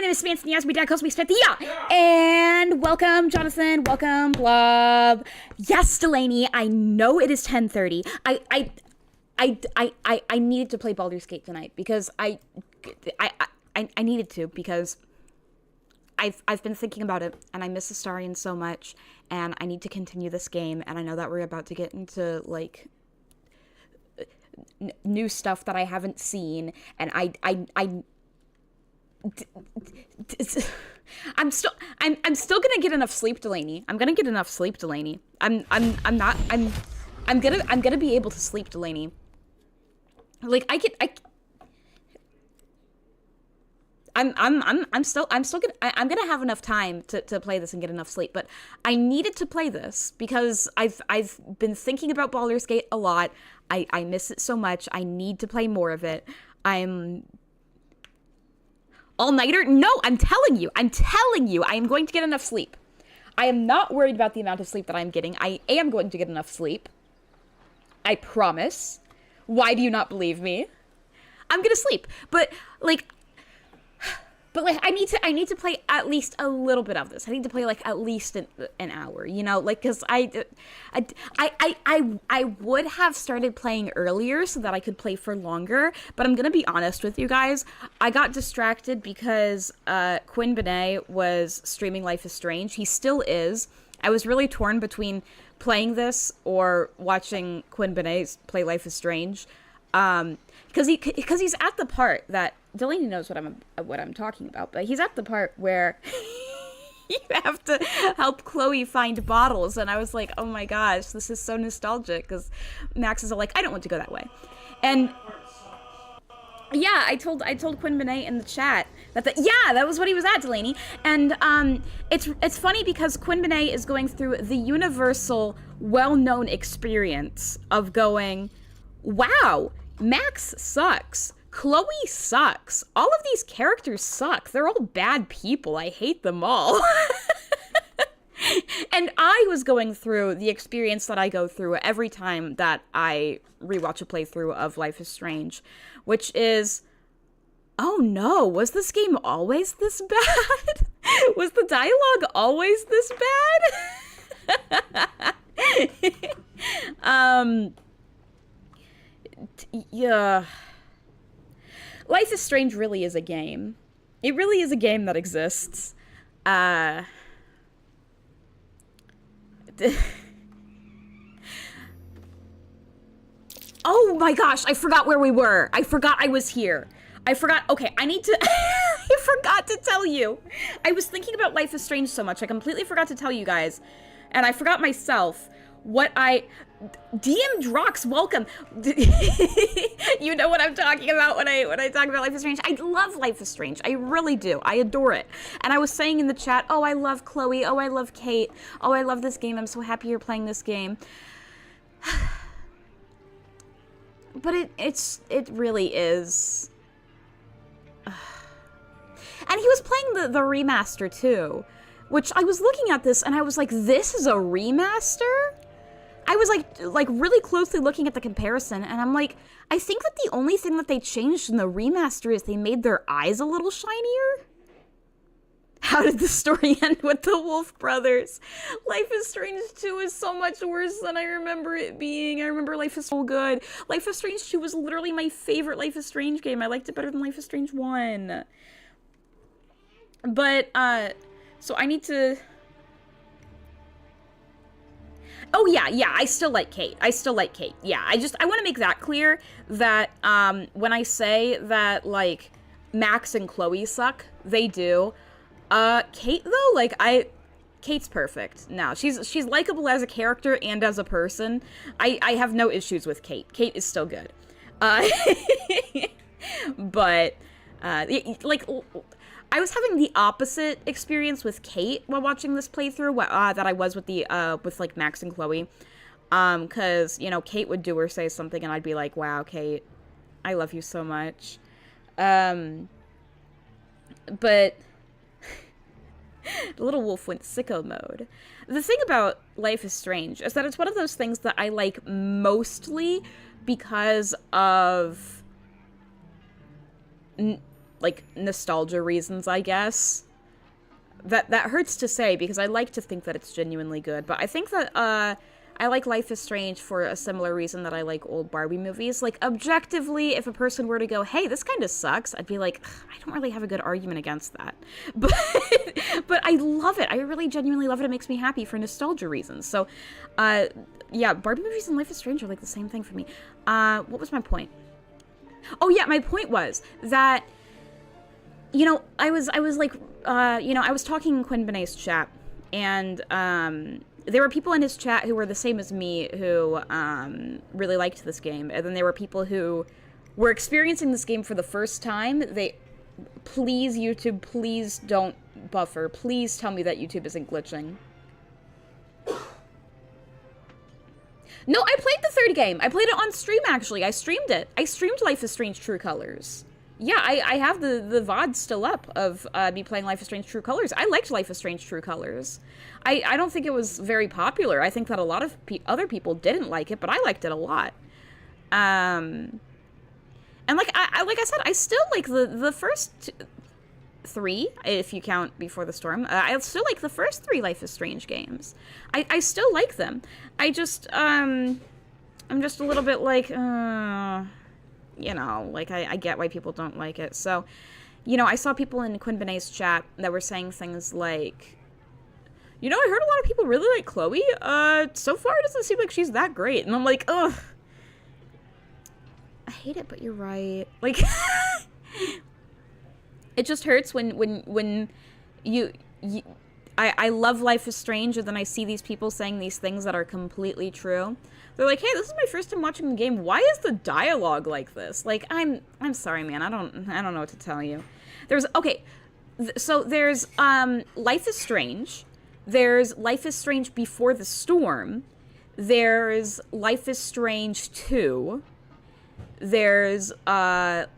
name is Samantha, as my dad calls me Samantha, and welcome, Jonathan, welcome, Blob. Yes, Delaney, I know it is 10:30. I needed to play Baldur's Gate tonight because I needed to because I've been thinking about it, and I miss Astarion so much, and I need to continue this game, and I know that we're about to get into, like, new stuff that I haven't seen, and I'm still gonna get enough sleep, Delaney. I'm gonna get enough sleep, Delaney. I'm gonna be able to sleep, Delaney. Like, I'm gonna have enough time to play this and get enough sleep, but I needed to play this because I've been thinking about Baldur's Gate a lot. I miss it so much. I need to play more of it. I'm all-nighter? No, I'm telling you, I am going to get enough sleep. I am not worried about the amount of sleep that I'm getting. I am going to get enough sleep. I promise. Why do you not believe me? I'm gonna sleep, but I need to play at least a little bit of this. I need to play like at least an hour, you know, like, because I would have started playing earlier so that I could play for longer, but I'm gonna be honest with you guys. I got distracted because Quinn Benet was streaming Life is Strange. He still is. I was really torn between playing this or watching Quinn Benet play Life is Strange, because he's at the part that Delaney knows what I'm talking about, but he's at the part where you have to help Chloe find bottles, and I was like, oh my gosh, this is so nostalgic, because Max is like, I don't want to go that way, and yeah, I told Quinn Benet in the chat that was what he was at, Delaney, and it's funny because Quinn Benet is going through the universal, well-known experience of going, wow, Max sucks. Chloe sucks. All of these characters suck. They're all bad people. I hate them all. And I was going through the experience that I go through every time that I rewatch a playthrough of Life is Strange, which is, oh no, was this game always this bad? Was the dialogue always this bad? Yeah. Life is Strange really is a game. It really is a game that exists. Oh my gosh, I forgot where we were. I forgot I was here. I forgot. Okay, I need to... I forgot to tell you. I was thinking about Life is Strange so much. I completely forgot to tell you guys. And I forgot myself what I... DM Drox, welcome. You know what I'm talking about when I talk about Life is Strange. I love Life is Strange. I really do. I adore it. And I was saying in the chat, oh, I love Chloe. Oh, I love Kate. Oh, I love this game. I'm so happy you're playing this game. But it really is. And he was playing the remaster too, which I was looking at this and I was like, this is a remaster? I was like really closely looking at the comparison, and I'm like, I think that the only thing that they changed in the remaster is they made their eyes a little shinier. How did the story end with the Wolf Brothers? Life is Strange 2 is so much worse than I remember it being. I remember Life is so good. Life is Strange 2 was literally my favorite Life is Strange game. I liked it better than Life is Strange 1. But, so I need to... Oh, yeah, I still like Kate. Yeah, I want to make that clear that, when I say that, like, Max and Chloe suck, they do. Kate, though, like, Kate's perfect. No, she's likable as a character and as a person. I have no issues with Kate. Kate is still good. But, like... I was having the opposite experience with Kate while watching this playthrough that I was with with like Max and Chloe, because you know Kate would do or say something and I'd be like, "Wow, Kate, I love you so much," but the little wolf went sicko mode. The thing about Life is Strange is that it's one of those things that I like mostly because of like, nostalgia reasons, I guess. That hurts to say, because I like to think that it's genuinely good, but I think that, I like Life is Strange for a similar reason that I like old Barbie movies. Like, objectively, if a person were to go, hey, this kind of sucks, I'd be like, I don't really have a good argument against that. But, but I love it. I really genuinely love it. It makes me happy for nostalgia reasons. So, yeah, Barbie movies and Life is Strange are like the same thing for me. What was my point? Oh, yeah, my point was that, you know, I was like, you know, I was talking in Quinn Benet's chat, and, there were people in his chat who were the same as me who really liked this game, and then there were people who were experiencing this game for the first time. Please, YouTube, please don't buffer. Please tell me that YouTube isn't glitching. No, I played the third game. I played it on stream, actually. I streamed it. I streamed Life is Strange True Colors. Yeah, I have the VOD still up of me playing Life is Strange True Colors. I liked Life is Strange True Colors. I don't think it was very popular. I think that a lot of other people didn't like it, but I liked it a lot. And like I said, I still like the first three, if you count Before the Storm. I still like the first three Life is Strange games. I still like them. I just I'm just a little bit like you know, like, I get why people don't like it. So, you know, I saw people in Quinn Benet's chat that were saying things like, you know, I heard a lot of people really like Chloe. So far it doesn't seem like she's that great. And I'm like, ugh. I hate it, but you're right. Like, it just hurts when I love Life is Strange, and then I see these people saying these things that are completely true. They're like, hey, this is my first time watching the game. Why is the dialogue like this? Like, I'm sorry, man. I don't know what to tell you. So there's Life is Strange. There's Life is Strange Before the Storm. There's Life is Strange 2. There's Life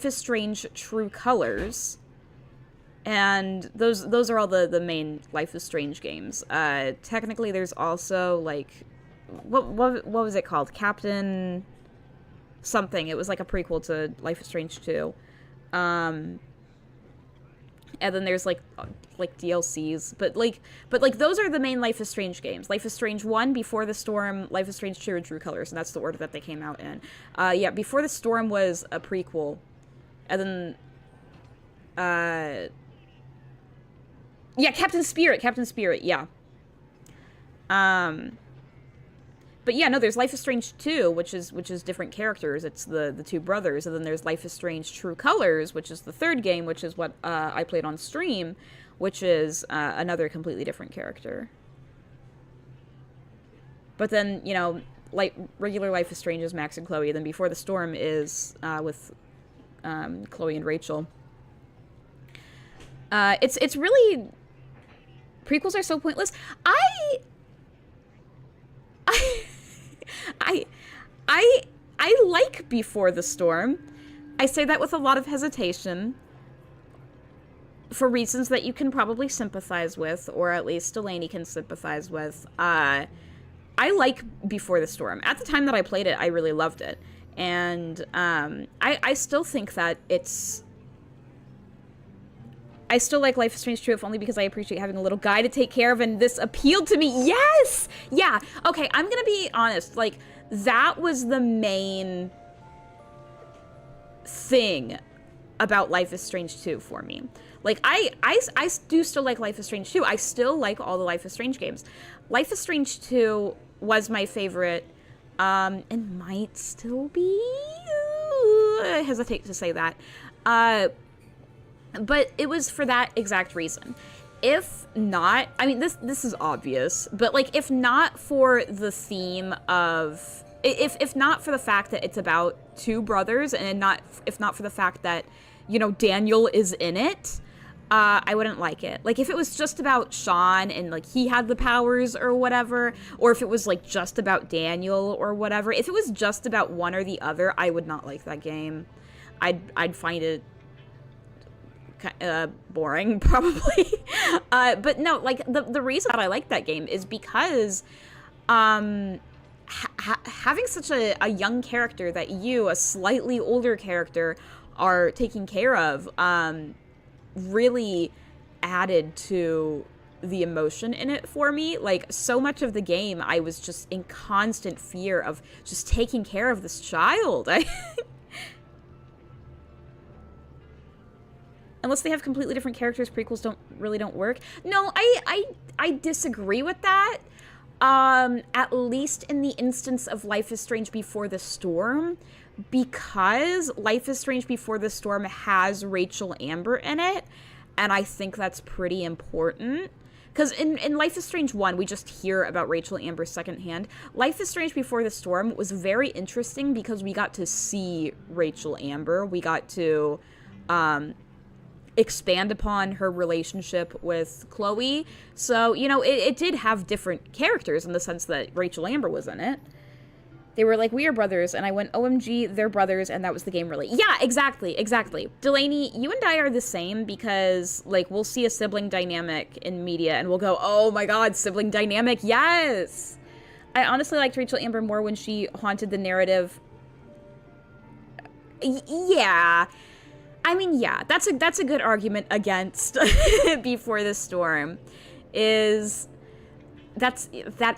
is Strange True Colors. And those are all the main Life is Strange games. Technically, there's also, like, what was it called? Captain something. It was like a prequel to Life is Strange 2. And then there's like DLCs, but those are the main Life is Strange games. Life is Strange 1, Before the Storm, Life is Strange 2, and True Colors, and that's the order that they came out in. Yeah, Before the Storm was a prequel, and then yeah, Captain Spirit, yeah. But yeah, no, there's Life is Strange 2, which is different characters. It's the two brothers, and then there's Life is Strange True Colors, which is the third game, which is what I played on stream, which is another completely different character. But then, you know, like regular Life is Strange is Max and Chloe, then Before the Storm is with Chloe and Rachel. It's really, prequels are so pointless. I like Before the Storm. I say that with a lot of hesitation for reasons that you can probably sympathize with, or at least Delaney can sympathize with. I like Before the Storm. At the time that I played it, I really loved it. And I still think that I still like Life is Strange 2, if only because I appreciate having a little guy to take care of, and this appealed to me. Yes! Yeah. Okay, I'm gonna be honest. Like, that was the main thing about Life is Strange 2 for me. Like, I do still like Life is Strange 2. I still like all the Life is Strange games. Life is Strange 2 was my favorite, and might still be. I hesitate to say that. But it was for that exact reason. If not, I mean, this is obvious, but, like, if not for the theme of, if not for the fact that it's about two brothers, and if not for the fact that, you know, Daniel is in it, I wouldn't like it. Like, if it was just about Sean and, like, he had the powers or whatever, or if it was, like, just about Daniel or whatever, if it was just about one or the other, I would not like that game. I'd find it boring, probably. But no, like, the reason that I like that game is because having such a young character that you, a slightly older character, are taken care of really added to the emotion in it for me. Like, so much of the game, I was just in constant fear of just taking care of this child. Unless they have completely different characters, prequels don't work. No, I disagree with that. At least in the instance of Life is Strange Before the Storm, because Life is Strange Before the Storm has Rachel Amber in it, and I think that's pretty important. Because in Life is Strange 1, we just hear about Rachel Amber secondhand. Life is Strange Before the Storm was very interesting because we got to see Rachel Amber. We got to expand upon her relationship with Chloe. So, you know, it did have different characters in the sense that Rachel Amber was in it. They were like, we are brothers, and I went, OMG, they're brothers, and that was the game really. Yeah, exactly. Delaney, you and I are the same because, like, we'll see a sibling dynamic in media, and we'll go, oh my god, sibling dynamic, yes! I honestly liked Rachel Amber more when she haunted the narrative. Yeah. I mean, yeah, that's a good argument against Before the Storm, that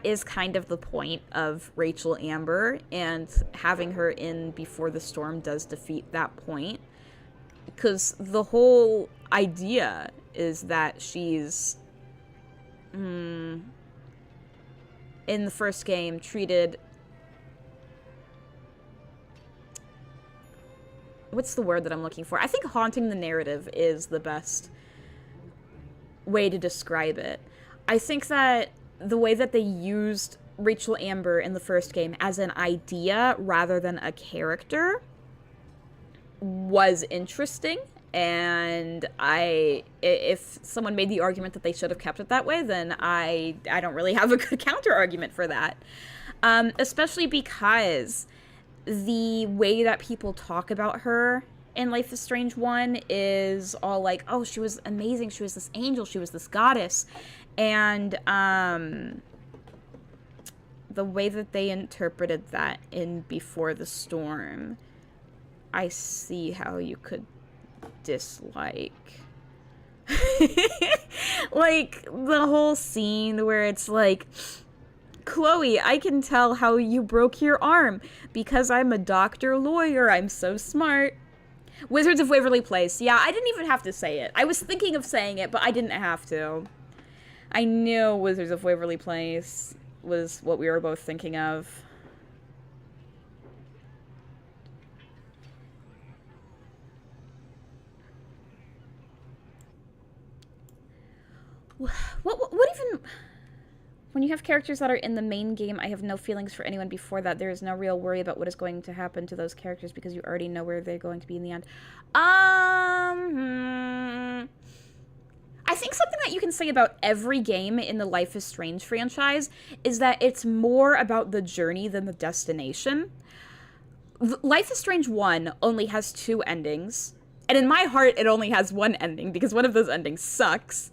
is kind of the point of Rachel Amber, and having her in Before the Storm does defeat that point, because the whole idea is that she's in the first game treated, what's the word that I'm looking for? I think haunting the narrative is the best way to describe it. I think that the way that they used Rachel Amber in the first game as an idea rather than a character was interesting, and if someone made the argument that they should have kept it that way, then I don't really have a good counter argument for that. Especially because the way that people talk about her in Life is Strange 1 is all like, oh, she was amazing, she was this angel, she was this goddess. And the way that they interpreted that in Before the Storm, I see how you could dislike. Like, the whole scene where it's like, Chloe, I can tell how you broke your arm because I'm a doctor lawyer. I'm so smart. Wizards of Waverly Place. Yeah, I didn't even have to say it. I was thinking of saying it, but I didn't have to. I knew Wizards of Waverly Place was what we were both thinking of. What even... When you have characters that are in the main game, I have no feelings for anyone before that. There is no real worry about what is going to happen to those characters because you already know where they're going to be in the end. I think something that you can say about every game in the Life is Strange franchise is that it's more about the journey than the destination. Life is Strange 1 only has 2 endings, and in my heart, it only has 1 ending because one of those endings sucks.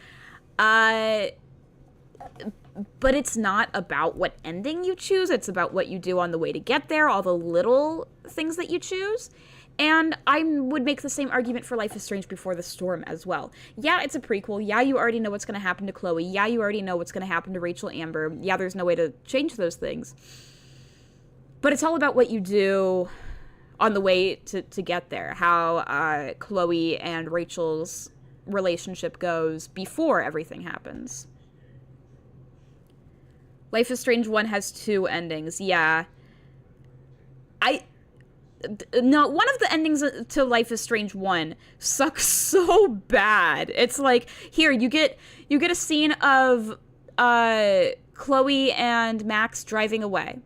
But it's not about what ending you choose, it's about what you do on the way to get there, all the little things that you choose. And I would make the same argument for Life is Strange Before the Storm as well. Yeah, it's a prequel. Yeah, you already know what's going to happen to Chloe. Yeah, you already know what's going to happen to Rachel Amber. Yeah, there's no way to change those things. But it's all about what you do on the way to get there. How Chloe and Rachel's relationship goes before everything happens. Life is Strange 1 has 2 endings. Yeah. No, one of the endings to Life is Strange 1 sucks so bad. It's like, here, you get a scene of Chloe and Max driving away.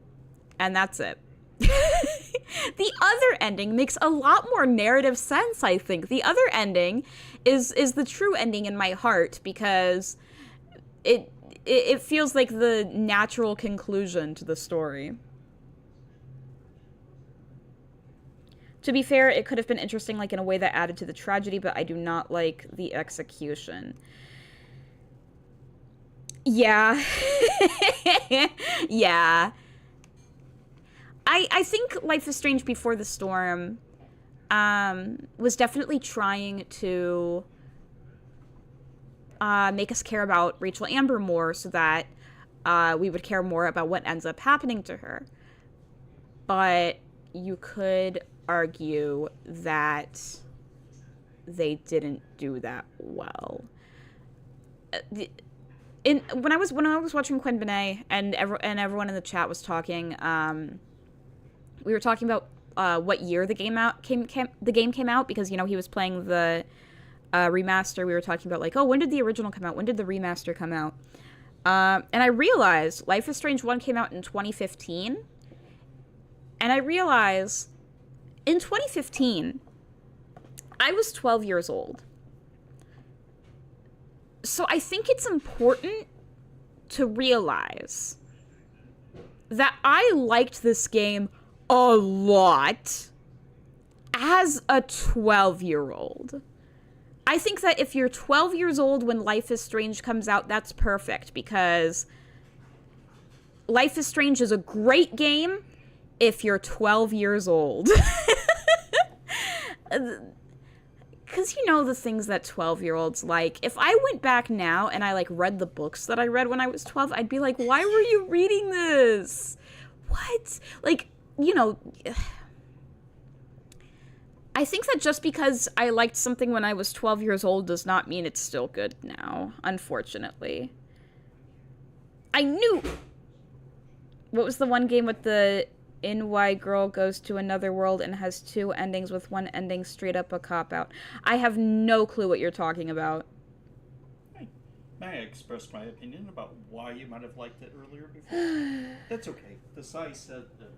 And that's it. The other ending makes a lot more narrative sense, I think. The other ending is the true ending in my heart because it feels like the natural conclusion to the story. To be fair, it could have been interesting, like, in a way that added to the tragedy, but I do not like the execution. Yeah. Yeah. I think Life is Strange Before the Storm was definitely trying to make us care about Rachel Amber more so that we would care more about what ends up happening to her. But you could argue that they didn't do that well. When I was watching Quinn Benet and everyone in the chat was talking, we were talking about what year the game came out, because, you know, he was playing the remaster. We were talking about, like, oh, when did the original come out? When did the remaster come out? And I realized Life is Strange 1 came out in 2015. And I realized in 2015, I was 12 years old. So I think it's important to realize that I liked this game a lot as a 12-year-old. I think that if you're 12 years old when Life is Strange comes out, that's perfect, because Life is Strange is a great game if you're 12 years old. Because you know the things that 12-year-olds like. If I went back now and I, like, read the books that I read when I was 12, I'd be like, why were you reading this? What? Like, you know, I think that just because I liked something when I was 12 years old does not mean it's still good now, unfortunately. I knew... What was the one game with the NY girl goes to another world and has two endings with one ending straight up a cop-out? I have no clue what you're talking about. May I express my opinion about why you might have liked it earlier before? That's okay. Desai said that...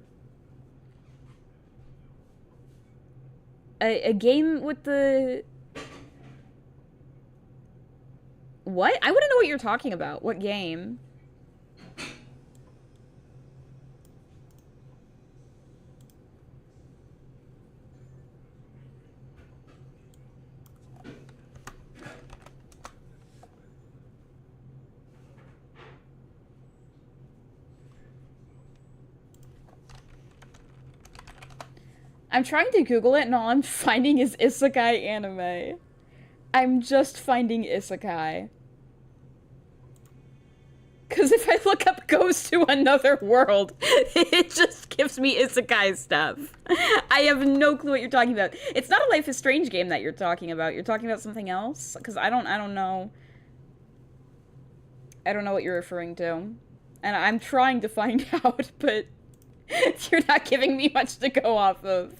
A game with the... What? I wouldn't know what you're talking about. What game? I'm trying to Google it, and all I'm finding is isekai anime. I'm just finding isekai. Because if I look up goes to another world, it just gives me isekai stuff. I have no clue what you're talking about. It's not a Life is Strange game that you're talking about. You're talking about something else? Because I don't know. I don't know what you're referring to. And I'm trying to find out, but you're not giving me much to go off of.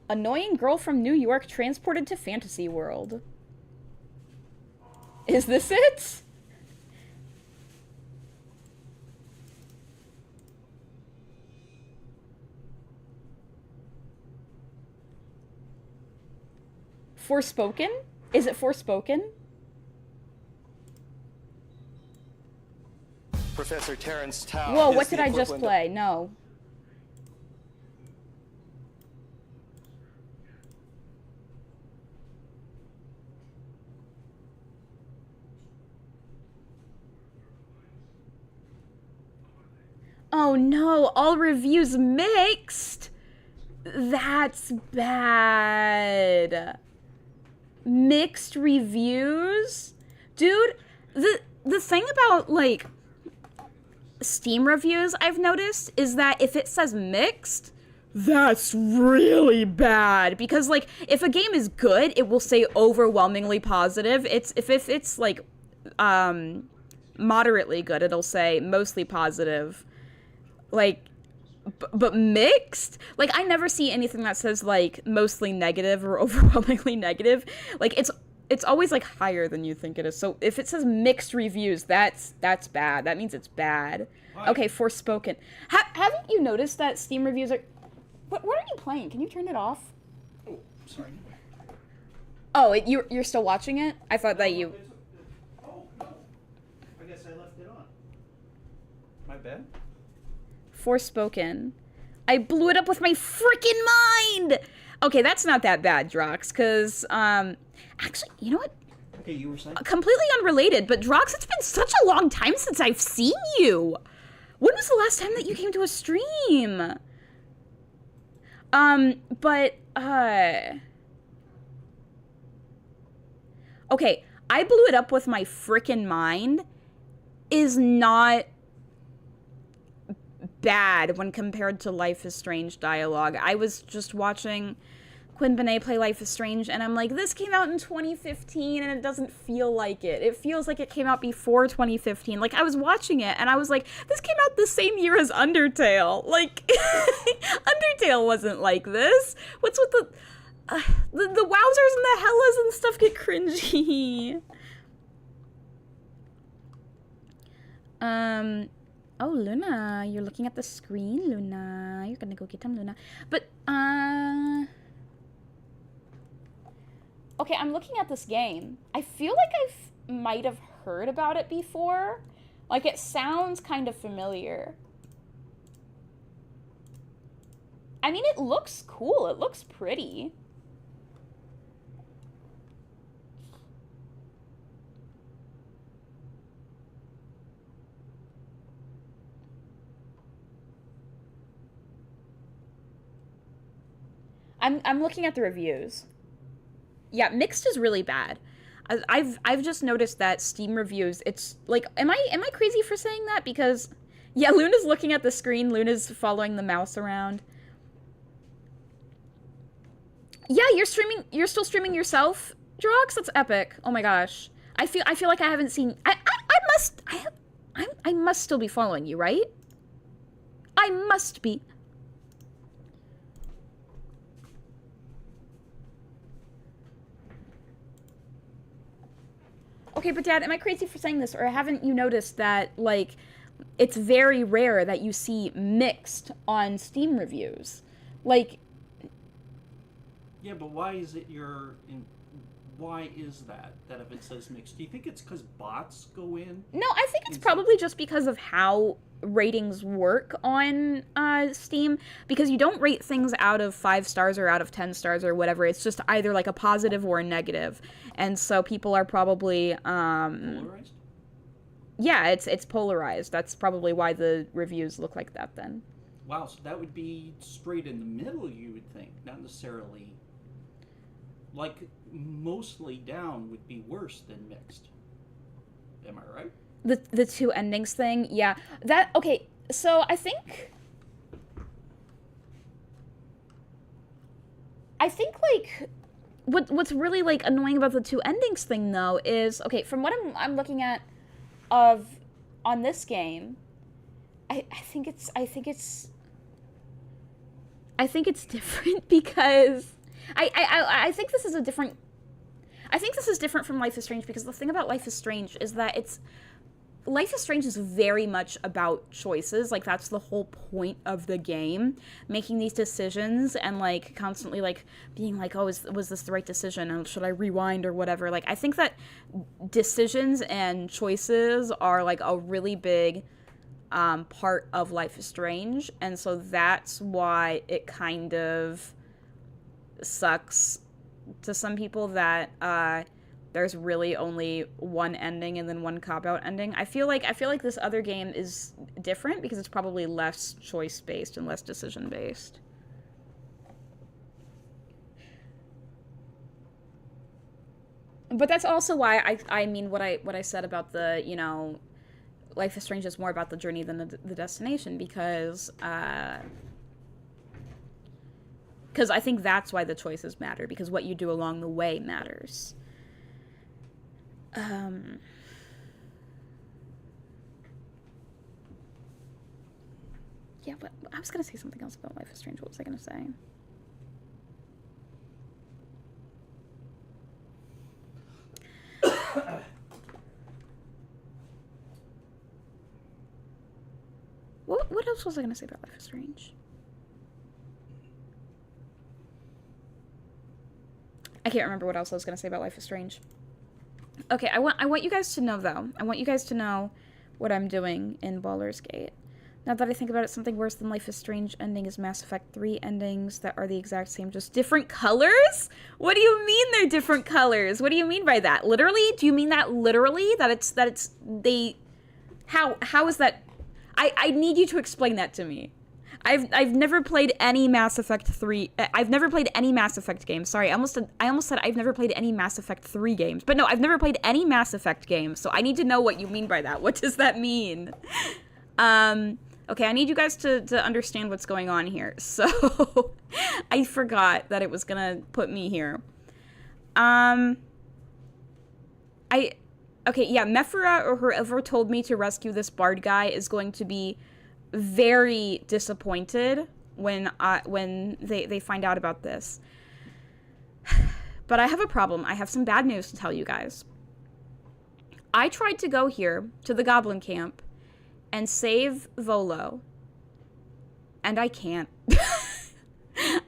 Annoying girl from New York transported to fantasy world. Is this it? Forspoken? Is it Forspoken? Professor Terrence Tao. Whoa, what did I just play? No. Oh no, all reviews mixed? That's bad. Mixed reviews? Dude, the thing about, like, Steam reviews I've noticed is that if it says mixed, that's really bad. Because, like, if a game is good, it will say overwhelmingly positive. If it's like, moderately good, it'll say mostly positive. Like, but mixed? Like, I never see anything that says, like, mostly negative or overwhelmingly negative. Like, it's always, like, higher than you think it is. So if it says mixed reviews, that's bad. That means it's bad. Why? Okay, Forspoken. Haven't you noticed that Steam reviews are... What are you playing? Can you turn it off? Oh, sorry. Oh, you're still watching it? I thought that you... Oh, no. I guess I left it on. My bad? Forspoken. I blew it up with my freaking mind! Okay, that's not that bad, Drox, because, actually, you know what? Okay, you were saying? Completely unrelated, but Drox, it's been such a long time since I've seen you! When was the last time that you came to a stream? Okay, I blew it up with my frickin' mind is not bad when compared to Life is Strange dialogue. I was just watching Quinn Benet play Life is Strange, and I'm like, this came out in 2015, and it doesn't feel like it. It feels like it came out before 2015. Like, I was watching it, and I was like, this came out the same year as Undertale. Like, Undertale wasn't like this. What's with the wowzers and the hellas and stuff get cringy. Oh, Luna, you're looking at the screen, Luna. You're gonna go get him, Luna. But, okay, I'm looking at this game. I feel like I might have heard about it before. Like, it sounds kind of familiar. I mean, it looks cool. It looks pretty. I'm looking at the reviews. Yeah, mixed is really bad. I've just noticed that Steam reviews, it's like, am I crazy for saying that? Because yeah, Luna's looking at the screen, Luna's following the mouse around. Yeah, you're still streaming yourself, Drox? That's epic. Oh my gosh. I feel like I haven't seen I must still be following you, right? I must be. Okay, but Dad, am I crazy for saying this, or haven't you noticed that, like, it's very rare that you see mixed on Steam reviews? Like... Yeah, but why is it why is that if it says mixed? Do you think it's because bots go in? No, I think it's probably just because of how ratings work on Steam, because you don't rate things out of 5 stars or out of 10 stars or whatever. It's just either like a positive or a negative. And so people are probably Polarized? Yeah, it's polarized. That's probably why the reviews look like that then. Wow, so that would be straight in the middle, you would think, not necessarily. Like, mostly down would be worse than mixed. Am I right? The two endings thing, yeah. That, okay, so I think, like, what's really, like, annoying about the two endings thing, though, is, okay, from what I'm looking at on this game, I think it's different because I think this is different from Life is Strange, because the thing about Life is Strange is that Life is Strange is very much about choices. Like, that's the whole point of the game, making these decisions and, like, constantly, like, being like, oh, was this the right decision, and should I rewind or whatever. Like, I think that decisions and choices are, like, a really big part of Life is Strange, and so that's why it kind of sucks to some people that there's really only one ending and then one cop-out ending. I feel like this other game is different because it's probably less choice-based and less decision-based. But that's also why I mean what I said about the, you know, Life is Strange is more about the journey than the destination, because I think that's why the choices matter, because what you do along the way matters. Yeah, but I was gonna say something else about Life is Strange. What was I gonna say? What else was I gonna say about Life is Strange? I can't remember what else I was gonna say about Life is Strange. Okay, I want you guys to know, though. I want you guys to know what I'm doing in Baldur's Gate. Now that I think about it, something worse than Life is Strange ending is Mass Effect 3 endings that are the exact same, just different colors? What do you mean they're different colors? What do you mean by that? Literally? Do you mean that literally? How is that? I need you to explain that to me. I've never played any Mass Effect 3. I've never played any Mass Effect games. Sorry, I almost said I've never played any Mass Effect 3 games. But no, I've never played any Mass Effect games. So I need to know what you mean by that. What does that mean? Okay, I need you guys to understand what's going on here. So I forgot that it was gonna put me here. Okay, yeah, Mephra or whoever told me to rescue this bard guy is going to be very disappointed when they find out about this. But I have a problem. I have some bad news to tell you guys. I tried to go here to the goblin camp and save Volo, and I can't.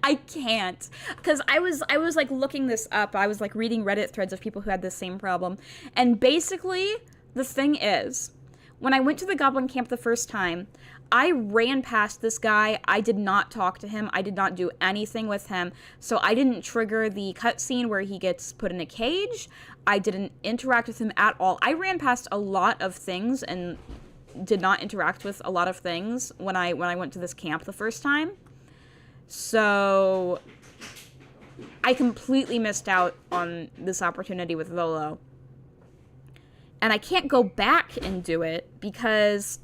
I can't, because I was like looking this up. I was like reading Reddit threads of people who had the same problem, and basically the thing is, when I went to the goblin camp the first time, I ran past this guy. I did not talk to him. I did not do anything with him. So I didn't trigger the cutscene where he gets put in a cage. I didn't interact with him at all. I ran past a lot of things and did not interact with a lot of things when I went to this camp the first time. So I completely missed out on this opportunity with Volo. And I can't go back and do it because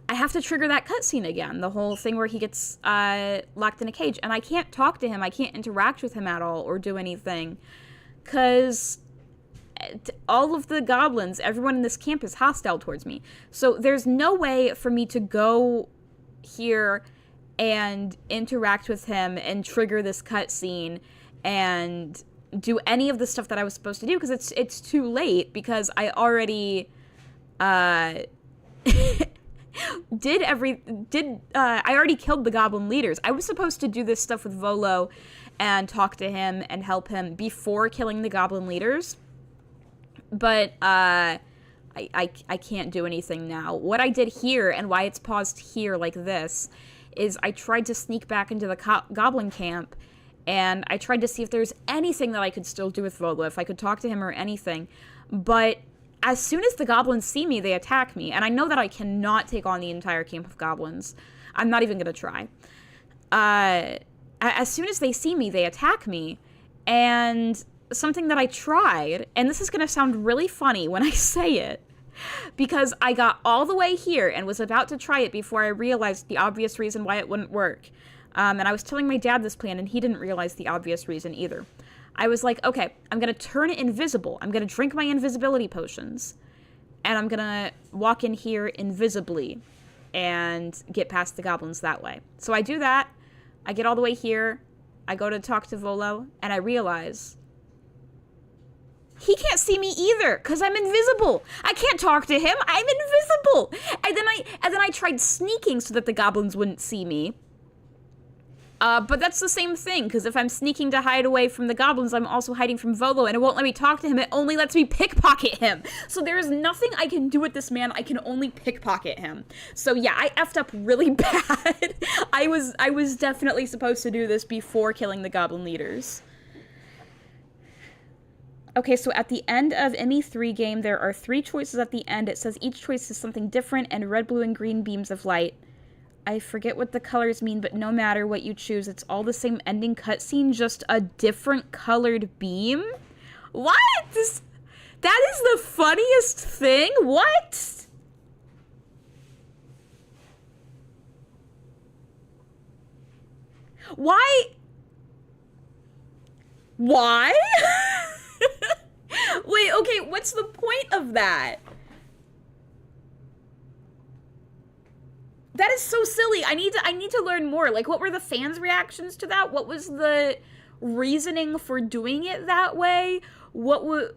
I have to trigger that cutscene again. The whole thing where he gets locked in a cage. And I can't talk to him. I can't interact with him at all or do anything. Because all of the goblins, everyone in this camp is hostile towards me. So there's no way for me to go here and interact with him and trigger this cutscene and do any of the stuff that I was supposed to do because it's too late because I already I already killed the goblin leaders. I was supposed to do this stuff with Volo and talk to him and help him before killing the goblin leaders. But I can't do anything now. What I did here and why it's paused here like this is I tried to sneak back into the goblin camp and I tried to see if there's anything that I could still do with Volo, if I could talk to him or anything. But as soon as the goblins see me, they attack me. And I know that I cannot take on the entire camp of goblins. I'm not even going to try. As soon as they see me, they attack me. And something that I tried, and this is going to sound really funny when I say it, because I got all the way here and was about to try it before I realized the obvious reason why it wouldn't work. And I was telling my dad this plan, and he didn't realize the obvious reason either. I was like, okay, I'm going to turn invisible. I'm going to drink my invisibility potions, and I'm going to walk in here invisibly and get past the goblins that way. So I do that. I get all the way here. I go to talk to Volo, and I realize he can't see me either because I'm invisible. I can't talk to him. I'm invisible. And then I tried sneaking so that the goblins wouldn't see me. But that's the same thing, because if I'm sneaking to hide away from the goblins, I'm also hiding from Volo, and it won't let me talk to him. It only lets me pickpocket him. So there is nothing I can do with this man. I can only pickpocket him. So yeah, I effed up really bad. I was definitely supposed to do this before killing the goblin leaders. Okay, so at the end of ME3 game, there are 3 choices at the end. It says each choice is something different and red, blue, and green beams of light. I forget what the colors mean, but no matter what you choose, it's all the same ending cutscene, just a different colored beam? What? That is the funniest thing? What? Why? Why? Wait, okay, what's the point of that? That is so silly. I need to learn more. Like, what were the fans' reactions to that? What was the reasoning for doing it that way? What?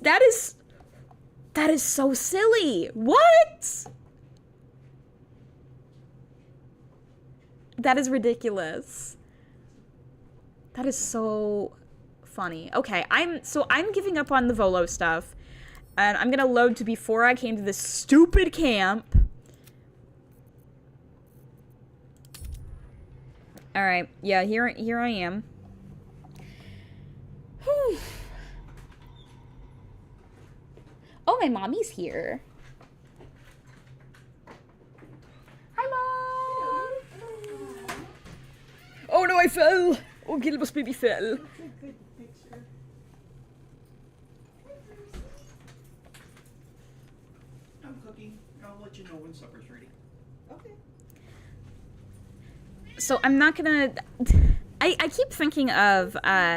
That is so silly. What? That is ridiculous. That is so funny. Okay, I'm giving up on the Volo stuff, and I'm gonna load to before I came to this stupid camp. Alright, yeah, here I am. Whew. Oh, my mommy's here. Hi, Mom! Oh no, I fell! Oh, Gilbus baby fell. I'm cooking. I'll let you know when supper's ready. Okay. So I'm not gonna... I keep thinking of,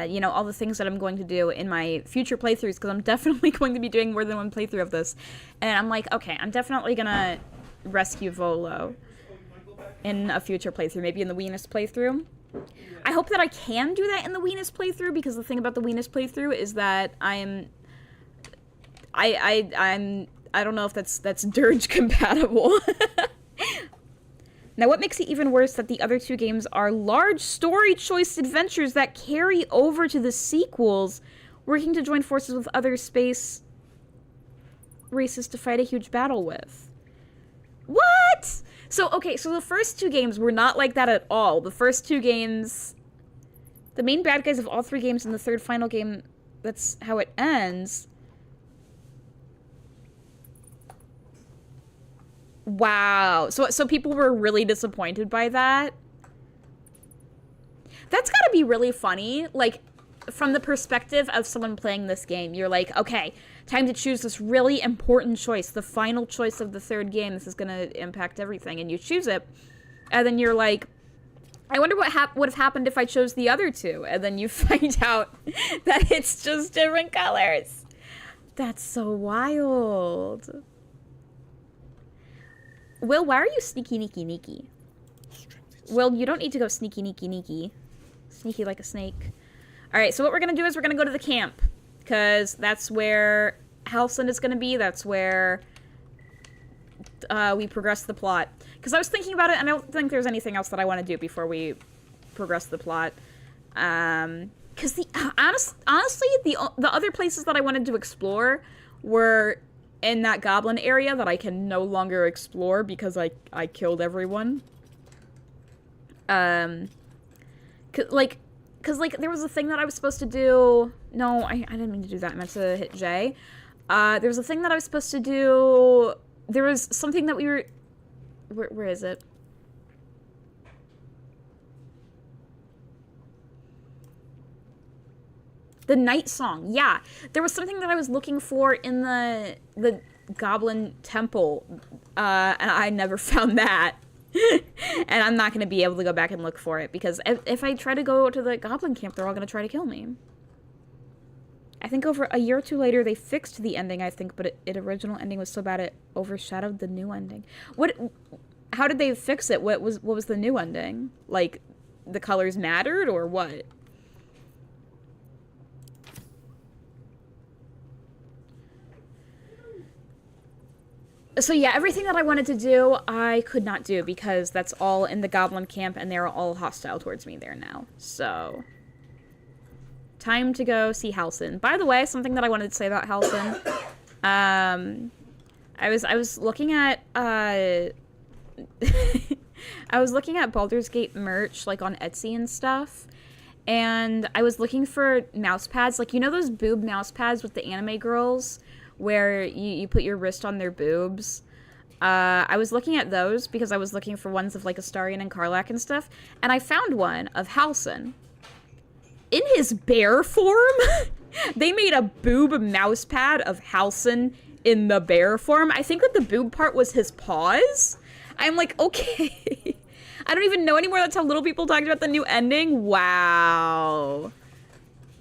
you know, all the things that I'm going to do in my future playthroughs, because I'm definitely going to be doing more than one playthrough of this. And I'm like, okay, I'm definitely gonna rescue Volo in a future playthrough, maybe in the Weenus playthrough. I hope that I can do that in the Weenus playthrough, because the thing about the Weenus playthrough is that I don't know if that's Dirge compatible. Now, what makes it even worse that the other two games are large story choice adventures that carry over to the sequels, working to join forces with other space races to fight a huge battle with. What? So, okay, so the first two games were not like that at all. The first two games, the main bad guys of all three games in the third final game, that's how it ends. Wow. So people were really disappointed by that? That's gotta be really funny. Like, from the perspective of someone playing this game, you're like, okay, time to choose this really important choice, the final choice of the third game. This is gonna impact everything, and you choose it. And then you're like, I wonder what would have happened if I chose the other two. And then you find out that it's just different colors. That's so wild. Will, why are you sneaky, neaky, neaky? Will, you don't need to go sneaky, neaky, neaky. Sneaky like a snake. Alright, so what we're gonna do is we're gonna go to the camp. Because that's where Halcyon is gonna be. That's where we progress the plot. Because I was thinking about it, and I don't think there's anything else that I want to do before we progress the plot. Because honestly, the other places that I wanted to explore were in that goblin area that I can no longer explore because I killed everyone. Cause there was a thing that I was supposed to do. No, I didn't mean to do that. I meant to hit J. There was a thing that I was supposed to do. There was something that we were... Where is it? The night song, yeah. There was something that I was looking for in the goblin temple, and I never found that. And I'm not going to be able to go back and look for it, because if I try to go to the goblin camp, they're all going to try to kill me. I think over a year or two later, they fixed the ending, I think, but its original ending was so bad it overshadowed the new ending. How did they fix it? What was the new ending? Like, the colors mattered, or what? So yeah, everything that I wanted to do, I could not do because that's all in the goblin camp and they're all hostile towards me there now. So, time to go see Halcyon. By the way, something that I wanted to say about Halcyon, I was looking at I was looking at Baldur's Gate merch like on Etsy and stuff, and I was looking for mouse pads, like, you know those boob mouse pads with the anime girls where you put your wrist on their boobs. I was looking at those because I was looking for ones of like Astarion and Karlach and stuff, and I found one of Halcyon. In his bear form? They made a boob mouse pad of Halcyon in the bear form. I think that the boob part was his paws. I'm like, okay. I don't even know anymore. That's how little people talked about the new ending. Wow.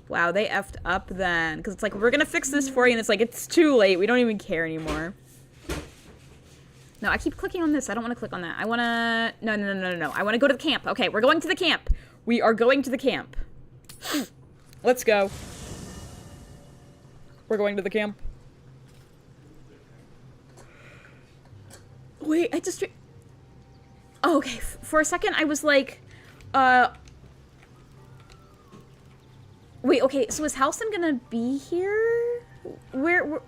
Wow, they effed up then. Because it's like, we're going to fix this for you. And it's like, it's too late. We don't even care anymore. No, I keep clicking on this. I don't want to click on that. I want to... No. I want to go to the camp. Okay, we're going to the camp. We are going to the camp. Let's go. We're going to the camp. Wait, I just... Oh, okay. For a second, I was like... Wait, okay, so is Halcyon gonna be here? Where...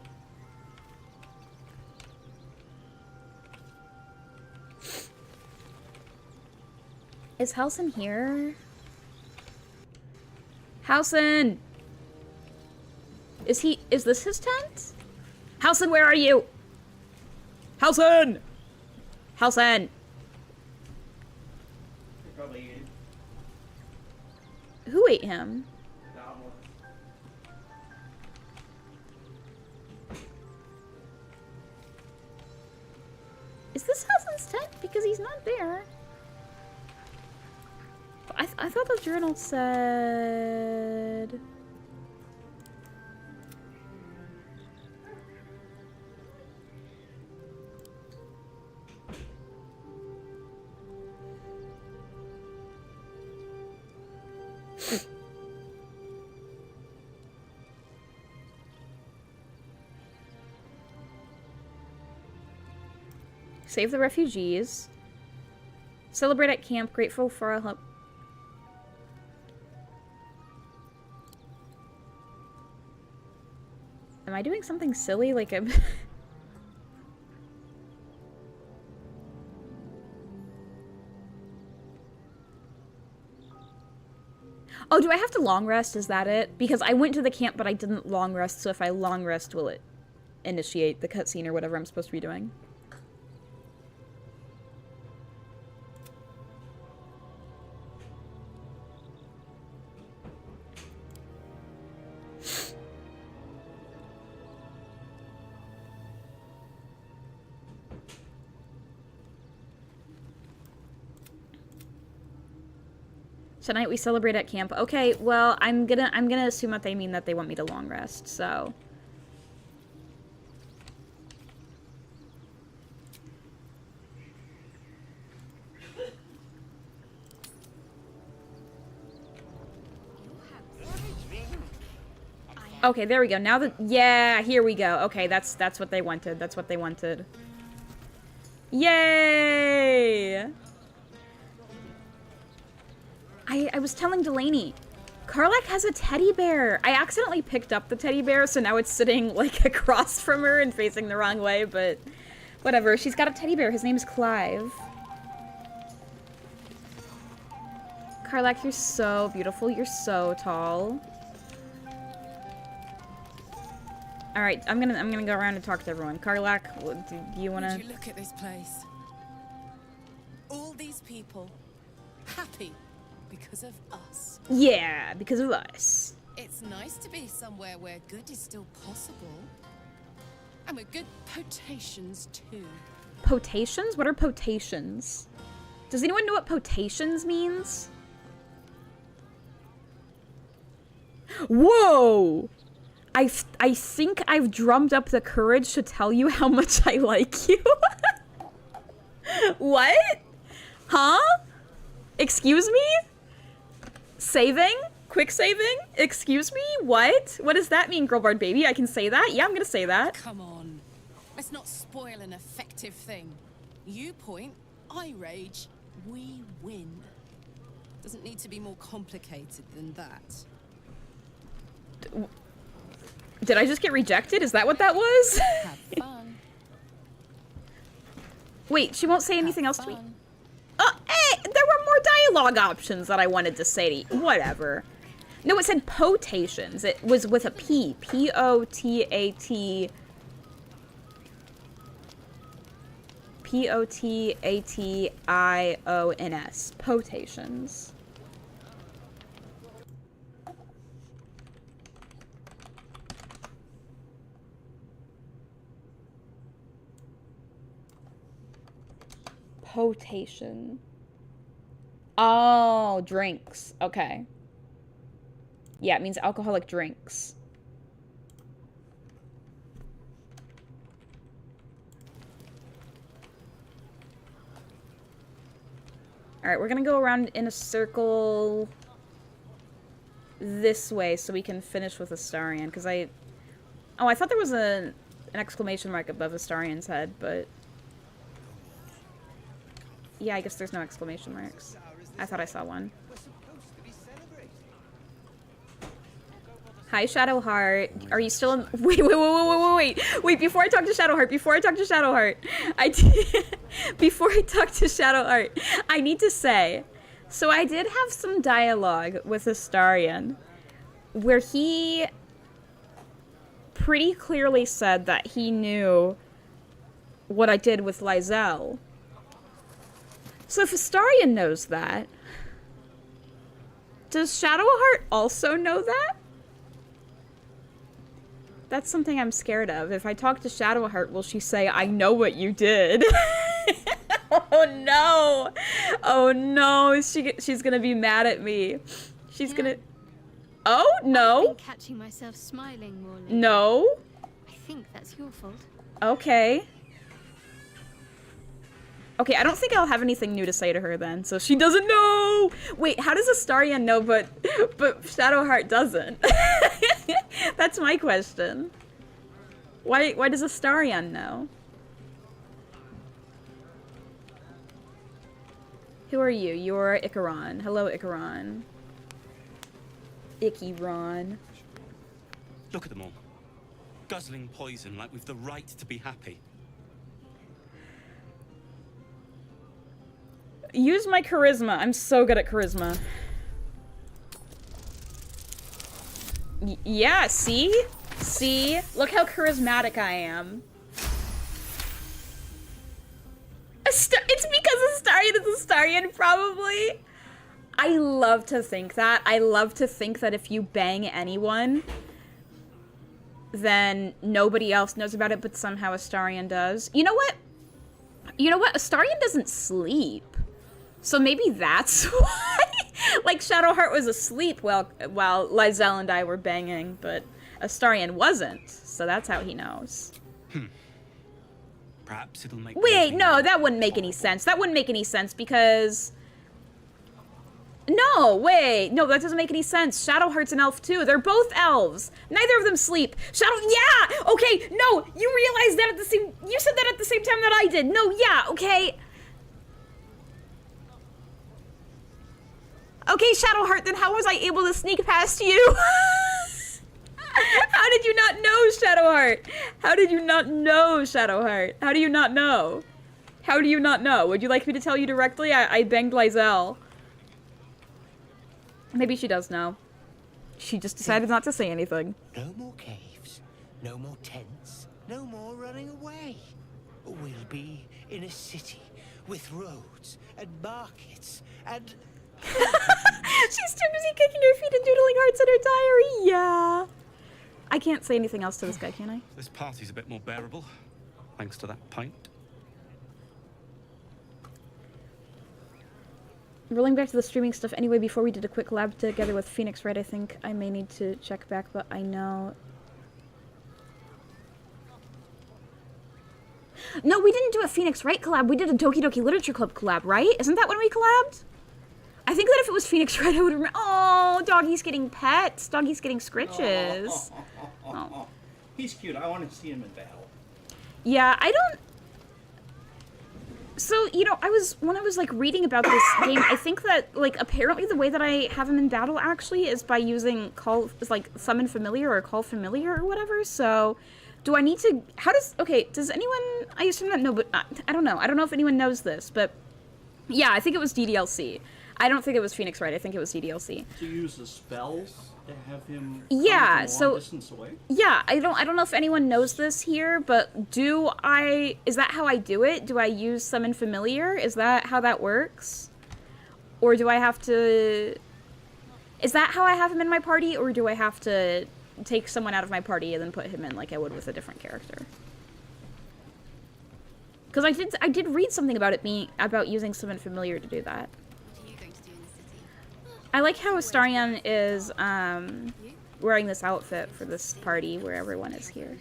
Is Halson here? Halson! Is this his tent? Halson, where are you? Halson! Halson! Probably Who ate him? goblin. Is this Halson's tent? Because he's not there. I thought the journal said... Save the refugees. Celebrate at camp. Grateful for our help. Am I doing something silly? Like I'm... Oh, do I have to long rest? Is that it? Because I went to the camp, but I didn't long rest, so if I long rest, will it initiate the cutscene or whatever I'm supposed to be doing? Tonight we celebrate at camp. Okay, well, I'm gonna assume that they mean that they want me to long rest, so. Okay, there we go. Now that, yeah, here we go. Okay, that's what they wanted. That's what they wanted. Yay! I was telling Delaney, Karlak has a teddy bear. I accidentally picked up the teddy bear, so now it's sitting, like, across from her and facing the wrong way, but whatever. She's got a teddy bear. His name is Clive. Karlak, you're so beautiful. You're so tall. Alright, I'm gonna go around and talk to everyone. Karlak, do you wanna... Would you look at this place? All these people happy because of us. Yeah, because of us. It's nice to be somewhere where good is still possible. And with good potations too. Potations? What are potations? Does anyone know what potations means? Whoa! I think I've drummed up the courage to tell you how much I like you. What? Huh? Excuse me? Saving? Quick saving? Excuse me? What? What does that mean, girl bard baby? I can say that? Yeah, I'm gonna say that. Come on. Let's not spoil an effective thing. You point, I rage, we win. Doesn't need to be more complicated than that. Did I just get rejected? Is that what that was? Have fun. Wait, she won't say anything else to me? Hey, there were more dialogue options that I wanted to say to you. Whatever. No, it said potations. It was with a P. P-O-T-A-T... P-O-T-A-T-I-O-N-S. Potations. Potation. Oh, drinks. Okay. Yeah, it means alcoholic drinks. Alright, we're gonna go around in a circle this way so we can finish with Astarion, because I thought there was an exclamation mark above Astarion's head, but... Yeah, I guess there's no exclamation marks. I thought I saw one. Hi, Shadowheart. Are you still in... Wait, before I talk to Shadowheart, before I talk to Shadowheart, I need to say So I did have some dialogue with Astarion where he pretty clearly said that he knew what I did with Lysel. So if Astarion knows that, does Shadowheart also know that? That's something I'm scared of. If I talk to Shadowheart, will she say, I know what you did? Oh no! Oh no, she's gonna be mad at me. She's gonna... Oh, no! I've been catching myself smiling more lately. No? I think that's your fault. Okay. Okay, I don't think I'll have anything new to say to her then, so she doesn't know! Wait, how does Astarion know but Shadowheart doesn't? That's my question. Why does Astarion know? Who are you? You're Icaron. Hello, Icaron. Icky-Ron. Look at them all. Guzzling poison like we've the right to be happy. Use my charisma. I'm so good at charisma. Yeah, see? See? Look how charismatic I am. It's because Astarion is Astarion, probably. I love to think that. I love to think that if you bang anyone, then nobody else knows about it, but somehow Astarion does. You know what? You know what? Astarion doesn't sleep. So maybe that's why. Like, Shadowheart was asleep while Lysel and I were banging, but Astarion wasn't. So that's how he knows. Perhaps it'll make... Wait, no, that wouldn't make any sense. That wouldn't make any sense because... No, wait. No, that doesn't make any sense. Shadowheart's an elf too. They're both elves. Neither of them sleep. Yeah! Okay, no! You realized that at the same... You said that at the same time that I did. No, yeah, okay. Okay, Shadowheart, then how was I able to sneak past you? How did you not know, Shadowheart? How did you not know, Shadowheart? How do you not know? How do you not know? Would you like me to tell you directly? I banged Lysel. Maybe she does know. She just decided not to say anything. No more caves, no more tents, no more running away. We'll be in a city with roads and markets and... She's too busy kicking her feet and doodling hearts in her diary. Yeah. I can't say anything else to this guy, can I? This party's a bit more bearable, thanks to that pint. Rolling back to the streaming stuff anyway, before we did a quick collab together with Phoenix Wright, I think I may need to check back, but I know... No, we didn't do a Phoenix Wright collab, we did a Doki Doki Literature Club collab, right? Isn't that when we collabed? I think that if it was Phoenix Wright, I would remember... Oh, Doggy's getting pets. Doggy's getting scritches. Oh. He's cute. I want to see him in battle. Yeah, I don't... So, you know, when I was, like, reading about this game, I think that, like, apparently the way that I have him in battle, actually, is by using Summon Familiar or Call Familiar or whatever, so... Do I need to... does anyone... I used to not know, but I don't know. I don't know if anyone knows this, but... Yeah, I think it was DDLC. I don't think it was Phoenix Wright. I think it was DDLC. To use the spells to have him yeah, from a so long distance away? Yeah, I don't know if anyone knows this here, but is that how I do it? Do I use Summon Familiar? Is that how that works? Or do I have to... Is that how I have him in my party, or do I have to take someone out of my party and then put him in like I would with a different character? Because I did read something about about using Summon Familiar to do that. I like how Astarion is wearing this outfit for this party where everyone is here.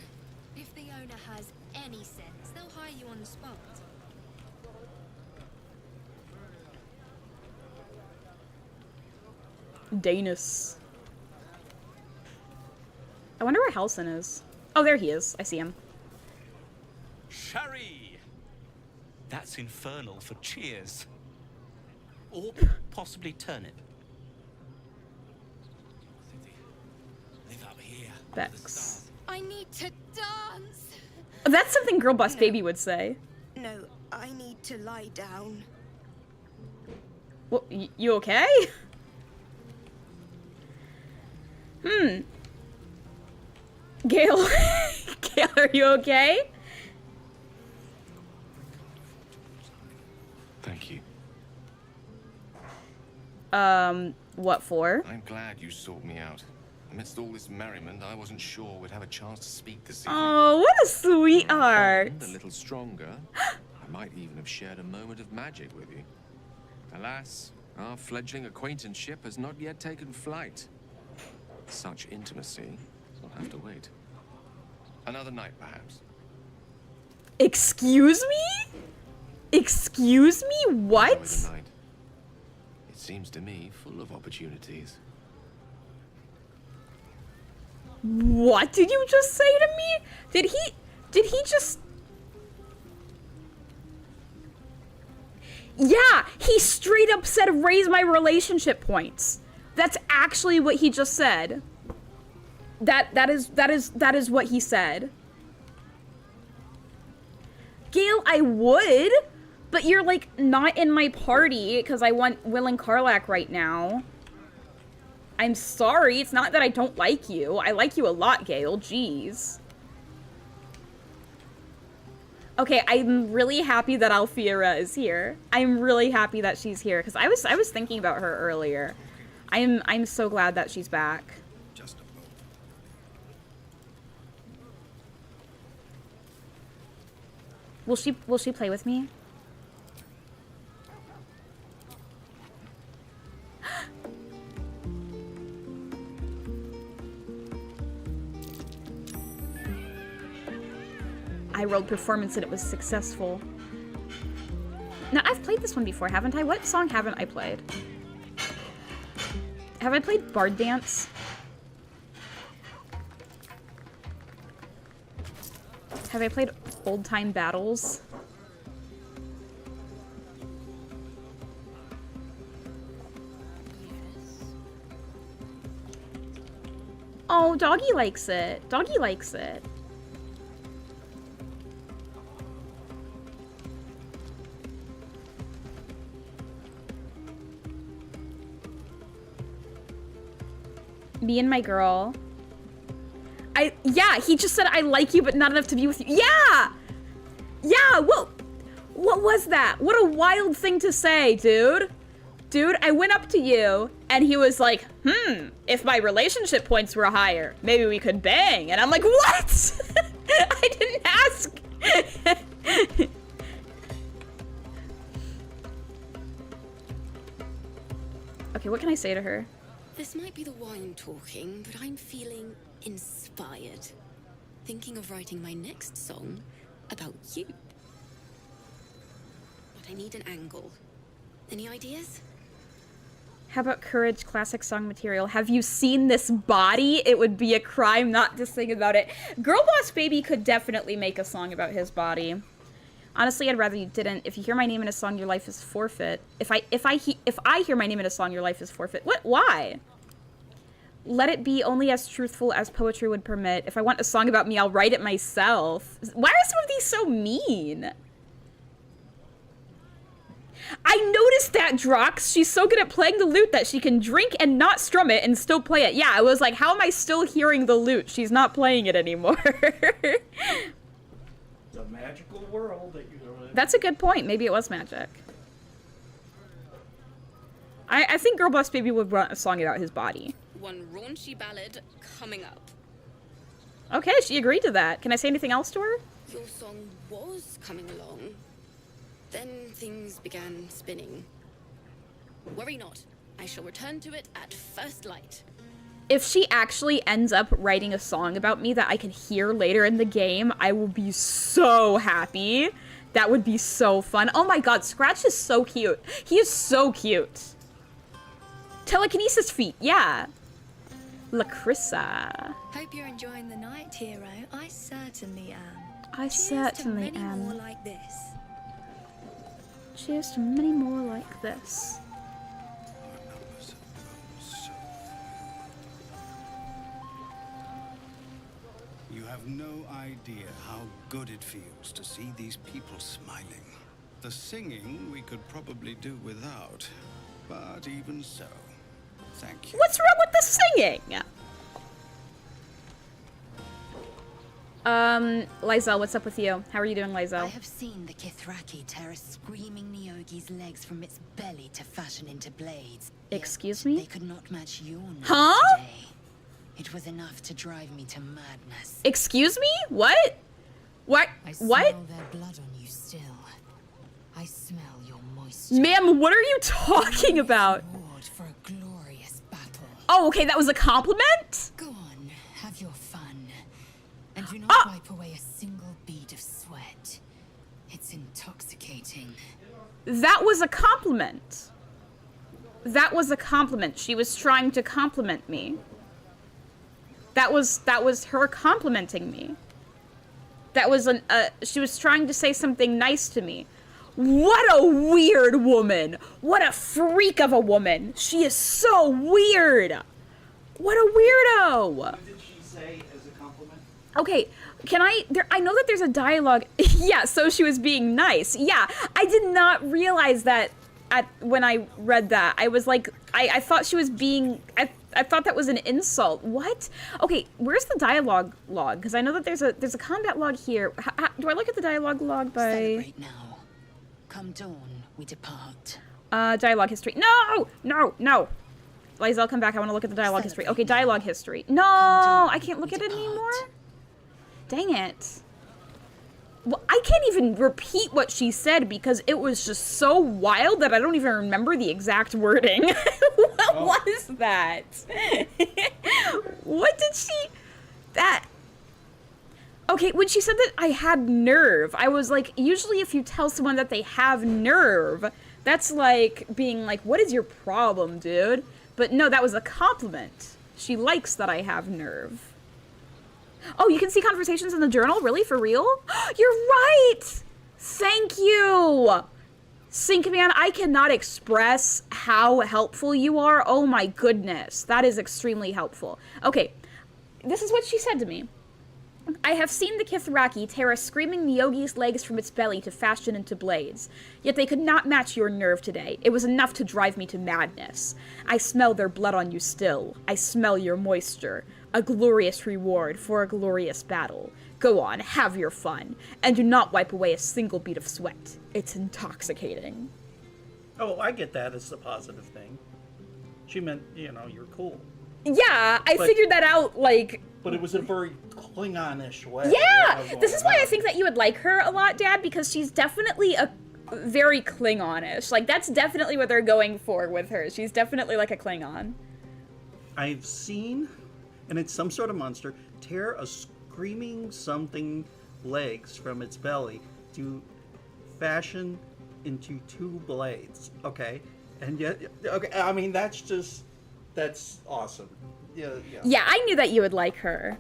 If the owner has any sense, they'll hire you on the spot. Danis. I wonder where Halson is. Oh, there he is. I see him. Sherry! That's infernal for cheers. Or possibly turnip. Live up here. Bex. I need to dance. That's something Girl Boss Baby would say. No, I need to lie down. Well, you okay? Gale. Gale, are you okay? Thank you. What for? I'm glad you sought me out. Amidst all this merriment, I wasn't sure we'd have a chance to speak this evening. Oh, what a sweetheart. A little stronger. I might even have shared a moment of magic with you. Alas, our fledgling acquaintanceship has not yet taken flight. Such intimacy will have to wait. Another night, perhaps. Excuse me? Excuse me? What? Enjoy the night. It seems to me full of opportunities. What did you just say to me? Did he just... Yeah, he straight up said raise my relationship points. That's actually what he just said. That is what he said. Gale, I would, but you're like not in my party because I want Will and Karlach right now. I'm sorry, it's not that I don't like you. I like you a lot, Gale, jeez. Okay, I'm really happy that Alfira is here. I'm really happy that she's here because I was thinking about her earlier. I'm so glad that she's back. Just a moment. Will she play with me? I rolled performance and it was successful. Now, I've played this one before, haven't I? What song haven't I played? Have I played Bard Dance? Have I played Old Time Battles? Oh, Doggy likes it. Doggy likes it. Me and my girl. Yeah, he just said I like you, but not enough to be with you. Yeah! Yeah, what was that? What a wild thing to say, dude. Dude, I went up to you, and he was like, if my relationship points were higher, maybe we could bang. And I'm like, what? I didn't ask. Okay, what can I say to her? This might be the wine talking, but I'm feeling inspired. Thinking of writing my next song about you. But I need an angle. Any ideas? How about Courage classic song material? Have you seen this body? It would be a crime not to sing about it. Girl Boss Baby could definitely make a song about his body. Honestly, I'd rather you didn't. If you hear my name in a song, your life is forfeit. If I hear my name in a song, your life is forfeit. What? Why? Let it be only as truthful as poetry would permit. If I want a song about me, I'll write it myself. Why are some of these so mean? I noticed that, Drox. She's so good at playing the lute that she can drink and not strum it and still play it. Yeah, I was like, how am I still hearing the lute? She's not playing it anymore. The magical world that you live in. That's a good point. Maybe it was magic. I think Girl Boss Baby would want a song about his body. One raunchy ballad coming up. Okay, she agreed to that. Can I say anything else to her? Your song was coming along. Then things began spinning. Worry not. I shall return to it at first light. If she actually ends up writing a song about me that I can hear later in the game, I will be so happy. That would be so fun. Oh my god, Scratch is so cute. He is so cute. Telekinesis feat, yeah. Lacrissa. Hope you're enjoying the night, hero. I certainly am. I Cheers certainly to many am. more like this. Cheers to many more like this. You have no idea how good it feels to see these people smiling. The singing we could probably do without. But even so, thank you. What's wrong with the singing? Lysel, what's up with you? How are you doing, I Lysel? have seen the Kithraki tear a screaming Neogi's legs from its belly to fashion into blades. Yet Excuse me? They could not match your nerve Huh? today. It was enough to drive me to madness. Excuse me? What? What? I smell What? their blood on you still. I smell your moisture. Ma'am, what are you talking about? Reward for a glorious battle. Oh, okay, that was a compliment? Go on, have your fun. And do not Ah! wipe away a single bead of sweat. It's intoxicating. That was a compliment. That was a compliment. She was trying to compliment me. That was her complimenting me. That was she was trying to say something nice to me. What a weird woman. What a freak of a woman. She is so weird. What a weirdo. What did she say as a compliment? Okay, can I know that there's a dialogue. Yeah, so she was being nice. Yeah, I did not realize that when I read that. I was like, I thought she was being, I thought that was an insult. What? Okay, where's the dialogue log? Because I know that there's a combat log here. Do I look at the dialogue log by... Celebrate now. Come dawn, we depart. Dialogue history. No! No, no! Lysel, come back. I want to look at the dialogue history. Okay, dialogue history. No! I can't look at it anymore? Dang it. Well, I can't even repeat what she said because it was just so wild that I don't even remember the exact wording. What was that? What did she... That... Okay, when she said that I had nerve, I was like, usually if you tell someone that they have nerve, that's like being like, what is your problem, dude? But no, that was a compliment. She likes that I have nerve. Oh, you can see conversations in the journal? Really? For real? You're right! Thank you! Sinkman, I cannot express how helpful you are. Oh my goodness. That is extremely helpful. Okay, this is what she said to me. I have seen the Kithraki tear a screaming Neogi's legs from its belly to fashion into blades. Yet they could not match your nerve today. It was enough to drive me to madness. I smell their blood on you still. I smell your moisture. A glorious reward for a glorious battle. Go on, have your fun. And do not wipe away a single bead of sweat. It's intoxicating. Oh, I get that as a positive thing. She meant, you know, you're cool. Yeah, I figured that out, like... But it was a very Klingon-ish way. Yeah! This is why I think that you would like her a lot, Dad, because she's definitely a very Klingon-ish. Like, that's definitely what they're going for with her. She's definitely like a Klingon. I've seen, and it's some sort of monster, tear a screaming something legs from its belly to fashion into two blades. Okay? And yet, okay, I mean, that's awesome. Yeah, yeah. Yeah, I knew that you would like her.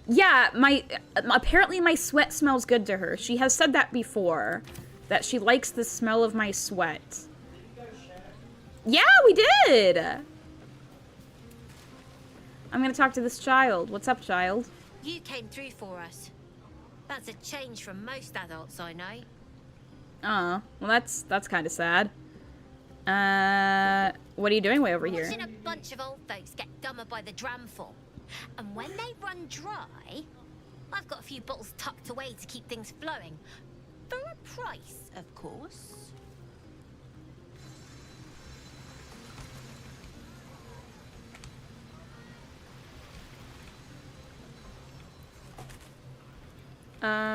Yeah, apparently my sweat smells good to her. She has said that before, that she likes the smell of my sweat. Yeah, we did! I'm gonna talk to this child. What's up, child? You came through for us. That's a change from most adults I know. Oh, well that's kind of sad. What are you doing way over here? Watching a bunch of old folks get dumber by the dramful. And when they run dry, I've got a few bottles tucked away to keep things flowing. For a price, of course.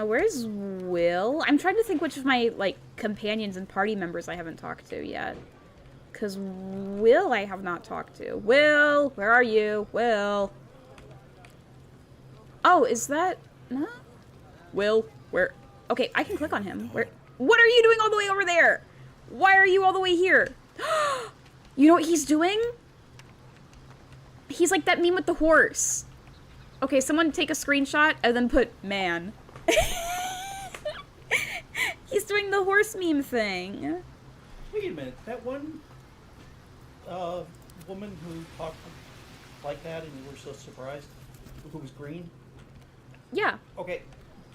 Where's Will? I'm trying to think which of my, like, companions and party members I haven't talked to yet. Because Will I have not talked to. Will! Where are you? Will! Oh, is that... Huh? Will? Where? Okay, I can click on him. Where? What are you doing all the way over there? Why are you all the way here? You know what he's doing? He's like that meme with the horse. Okay, someone take a screenshot and then put man. He's doing the horse meme thing. Wait a minute, that one woman who talked like that and you were so surprised, who was green? Yeah. Okay,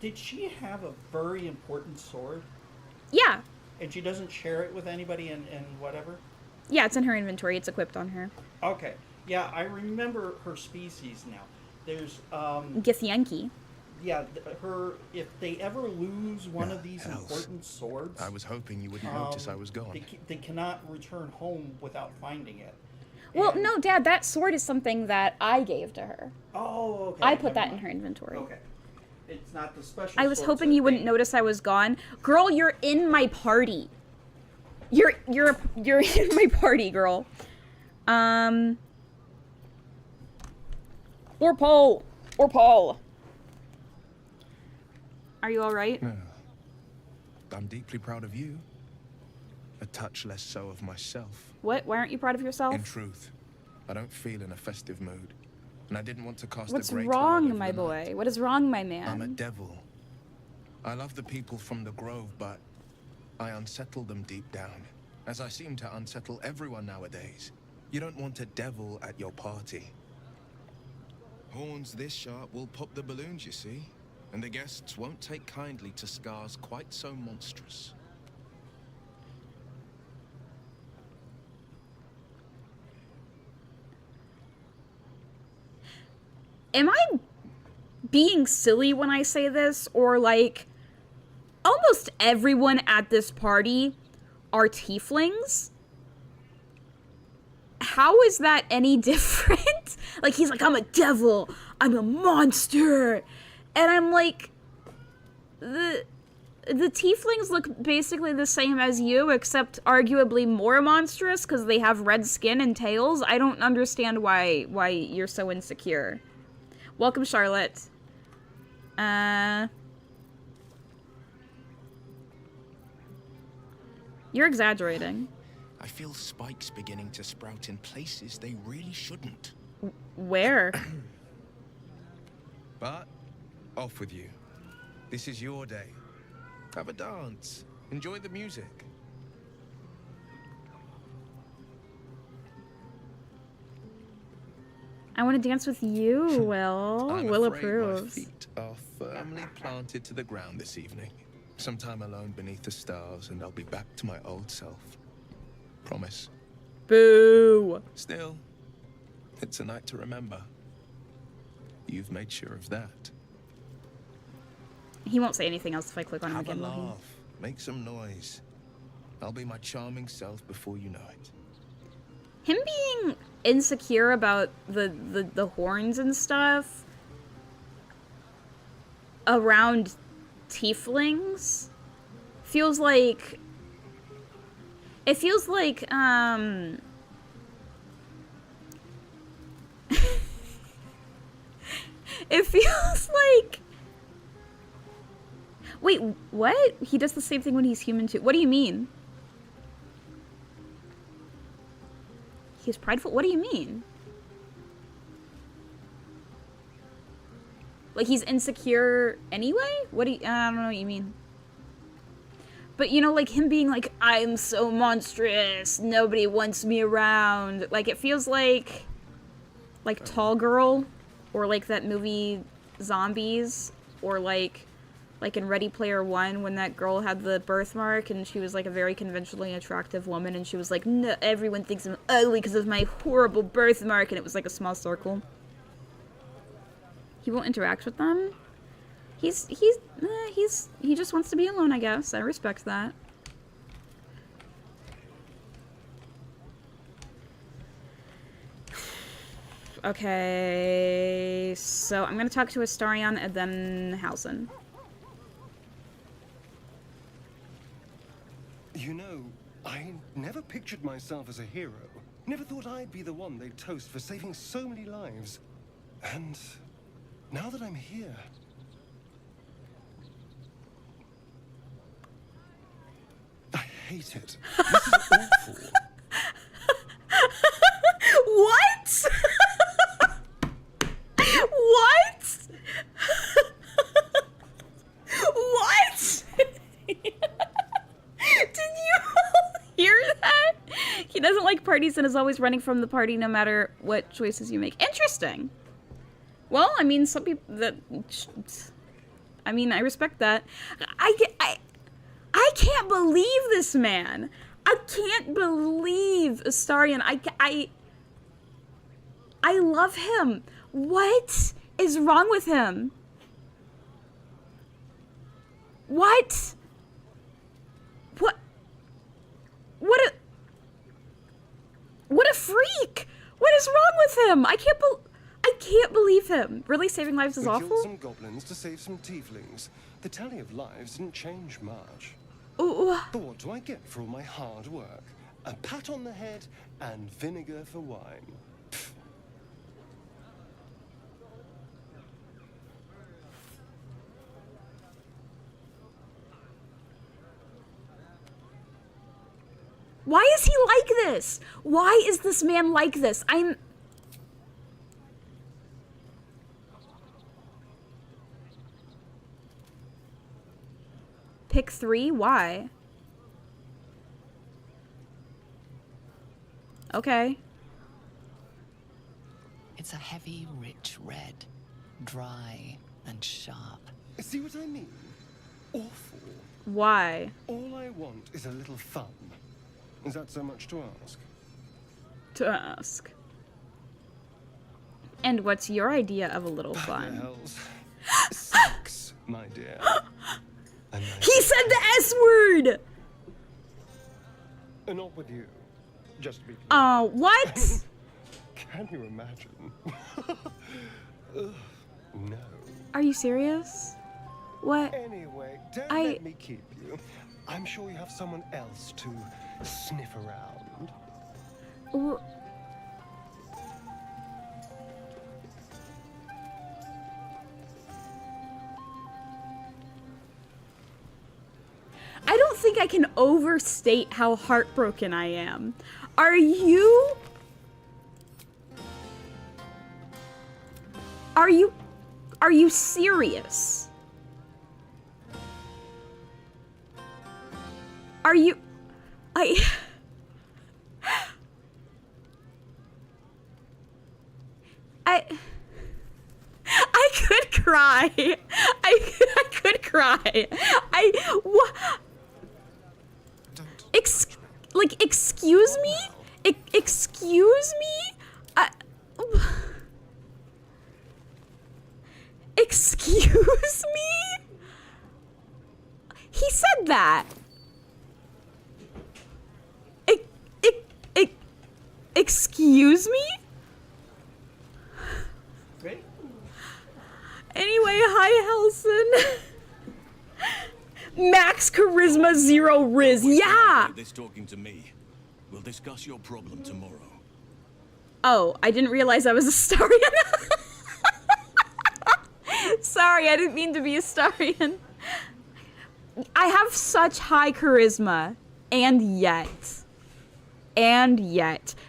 Did she have a very important sword? Yeah. And she doesn't share it with anybody and whatever? Yeah, it's in her inventory. It's equipped on her. Okay. Yeah, I remember her species now. There's, Githyanki. Yeah, her, if they ever lose one of these important swords... I was hoping you wouldn't notice I was gone. They cannot return home without finding it. Well, no, Dad, that sword is something that I gave to her. Oh, okay. I put that in her inventory. Okay. It's not the special I was swords hoping that you wouldn't notice I was gone. Girl, you're in my party. You're in my party, girl. Or Paul. Or Paul. Are you alright? No. I'm deeply proud of you. A touch less so of myself. What? Why aren't you proud of yourself? In truth, I don't feel in a festive mood. And I didn't want to cast What's a great wrong, my boy? What is wrong, my man? I'm a devil. I love the people from the Grove, but I unsettle them deep down, as I seem to unsettle everyone nowadays. You don't want a devil at your party. Horns this sharp will pop the balloons, you see, and the guests won't take kindly to scars quite so monstrous. Am I being silly when I say this? Or, like, almost everyone at this party are tieflings? How is that any different? Like, he's like, I'm a devil. I'm a monster. And I'm like, the tieflings look basically the same as you, except arguably more monstrous because they have red skin and tails. I don't understand why you're so insecure. Welcome, Charlotte. You're exaggerating. I feel spikes beginning to sprout in places they really shouldn't. Where? But, off with you. This is your day. Have a dance. Enjoy the music. I want to dance with you, Will. Will I'm afraid approves. my feet are firmly planted to the ground this evening. Some time alone beneath the stars, and I'll be back to my old self. Promise. Boo! Still, it's a night to remember. You've made sure of that. He won't say anything else if I click on him Have a again, will he? laugh. Make some noise. I'll be my charming self before you know it. Him being insecure about the horns and stuff around tieflings feels like it feels like it feels like, wait, what? He does the same thing when he's human too. What do you mean? He's prideful? What do you mean? Like he's insecure anyway? What do you, I don't know what you mean. But you know, like him being like, I'm so monstrous, nobody wants me around. Like it feels like Tall Girl, or like that movie Zombies, or like in Ready Player One when that girl had the birthmark and she was like a very conventionally attractive woman and she was like, no, everyone thinks I'm ugly because of my horrible birthmark, and it was like a small circle. He won't interact with them. He just wants to be alone, I guess. I respect that. Okay, so I'm gonna talk to Astarion and then Halsin. You know, I never pictured myself as a hero. Never thought I'd be the one they'd toast for saving so many lives. And now that I'm here... I hate it. This is awful. What? What? What? Did you hear that? He doesn't like parties and is always running from the party no matter what choices you make. Interesting. Well, I mean, some people that... I mean, I respect that. I can't believe this man. I can't believe Astarion. I love him. What is wrong with him? What? What a freak! What is wrong with him? I can't believe him. Really, saving lives is we awful? killed some goblins to save some tieflings. The tally of lives didn't change much. Ooh. But what do I get for all my hard work? A pat on the head and vinegar for wine. Pfft. Why is he like this? Why is this man like this? Pick 3? Why? Okay. It's a heavy, rich red. Dry and sharp. See what I mean? Awful. Why? All I want is a little fun. Is that so much to ask? To ask. And what's your idea of a little fun? Hells. Sex, my dear. He said the S word! Not with you. Just to be clear. What? Can you imagine? Ugh, no. Are you serious? What? Anyway, don't let me keep you. I'm sure you have someone else to sniff around. I don't think I can overstate how heartbroken I am. Are you serious? Are you... I could cry. I could cry. Excuse me? Excuse me? Excuse me? He said that. Excuse me? Great. Anyway, hi, Helson. Max charisma, 0 riz. Yeah. This talking to me. We'll discuss your problem tomorrow. Oh, I didn't realize I was a Starion. Sorry, I didn't mean to be a Starion. I have such high charisma, and yet.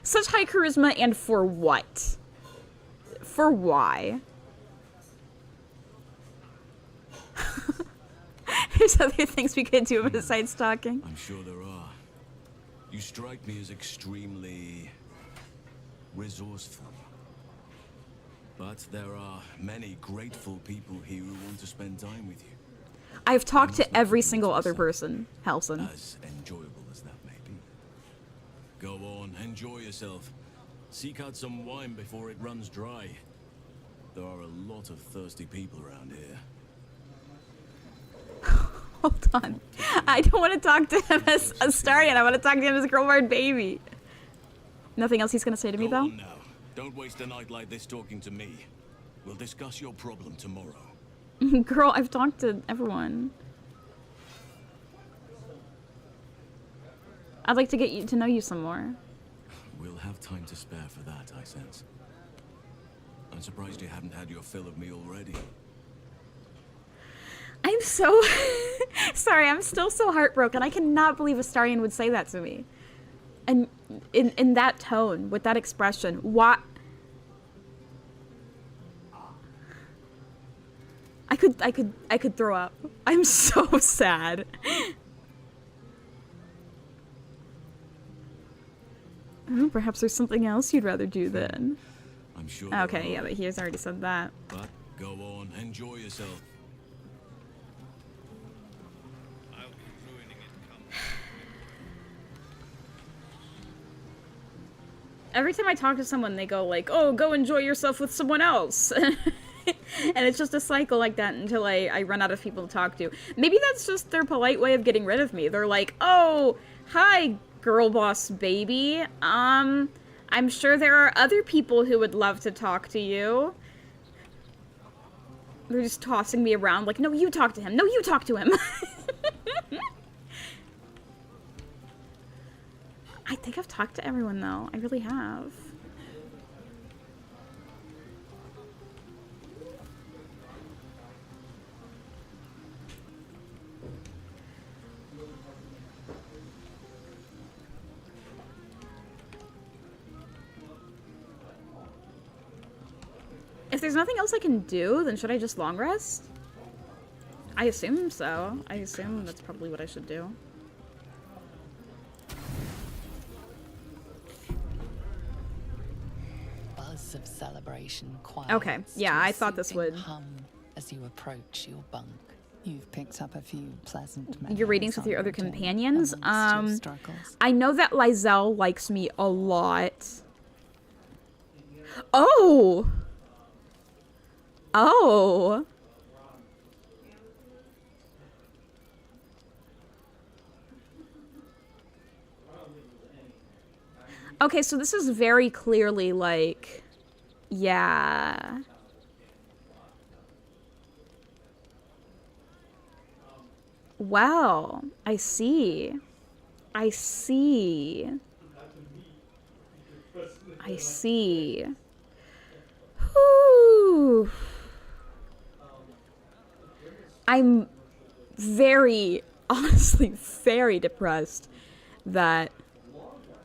Such high charisma, and for what? For why? There's other things we could do besides talking. I'm sure there are. You strike me as extremely resourceful. But there are many grateful people here who want to spend time with you. I've talked to every single other person, Helson. As enjoyable as that may be. Go on, enjoy yourself. Seek out some wine before it runs dry. There are a lot of thirsty people around here. Hold on. I don't want to talk to him as a Starion. I want to talk to him as a girl-born baby. Nothing else he's going to say to me, though? Go on now. Don't waste a night like this talking to me. We'll discuss your problem tomorrow. Girl, I've talked to everyone. I'd like to get you to know you some more. We'll have time to spare for that, I sense. I'm surprised you haven't had your fill of me already. I'm so... Sorry, I'm still so heartbroken. I cannot believe Astarion would say that to me. And in that tone, with that expression, what... I could throw up. I'm so sad. Oh, perhaps there's something else you'd rather do then. I'm sure. Okay, yeah, but he has already said that. But go on, enjoy yourself. Every time I talk to someone, they go like, oh, go enjoy yourself with someone else. And it's just a cycle like that until I run out of people to talk to. Maybe that's just their polite way of getting rid of me. They're like, oh, hi, girl boss baby. I'm sure there are other people who would love to talk to you. They're just tossing me around like, no, you talk to him. No, you talk to him. I think I've talked to everyone, though. I really have. If there's nothing else I can do, then should I just long rest? I assume so. I assume that's probably what I should do. Buzz of celebration Okay, yeah, I thought this would. Hum as you approach your bunk. You've picked up a few pleasant Your readings with your other companions. struggles. I know that Lizelle likes me a lot. Oh. Oh. Okay, so this is very clearly like, yeah. Wow, I see. I see. I see. Whew. I'm very, honestly, very depressed that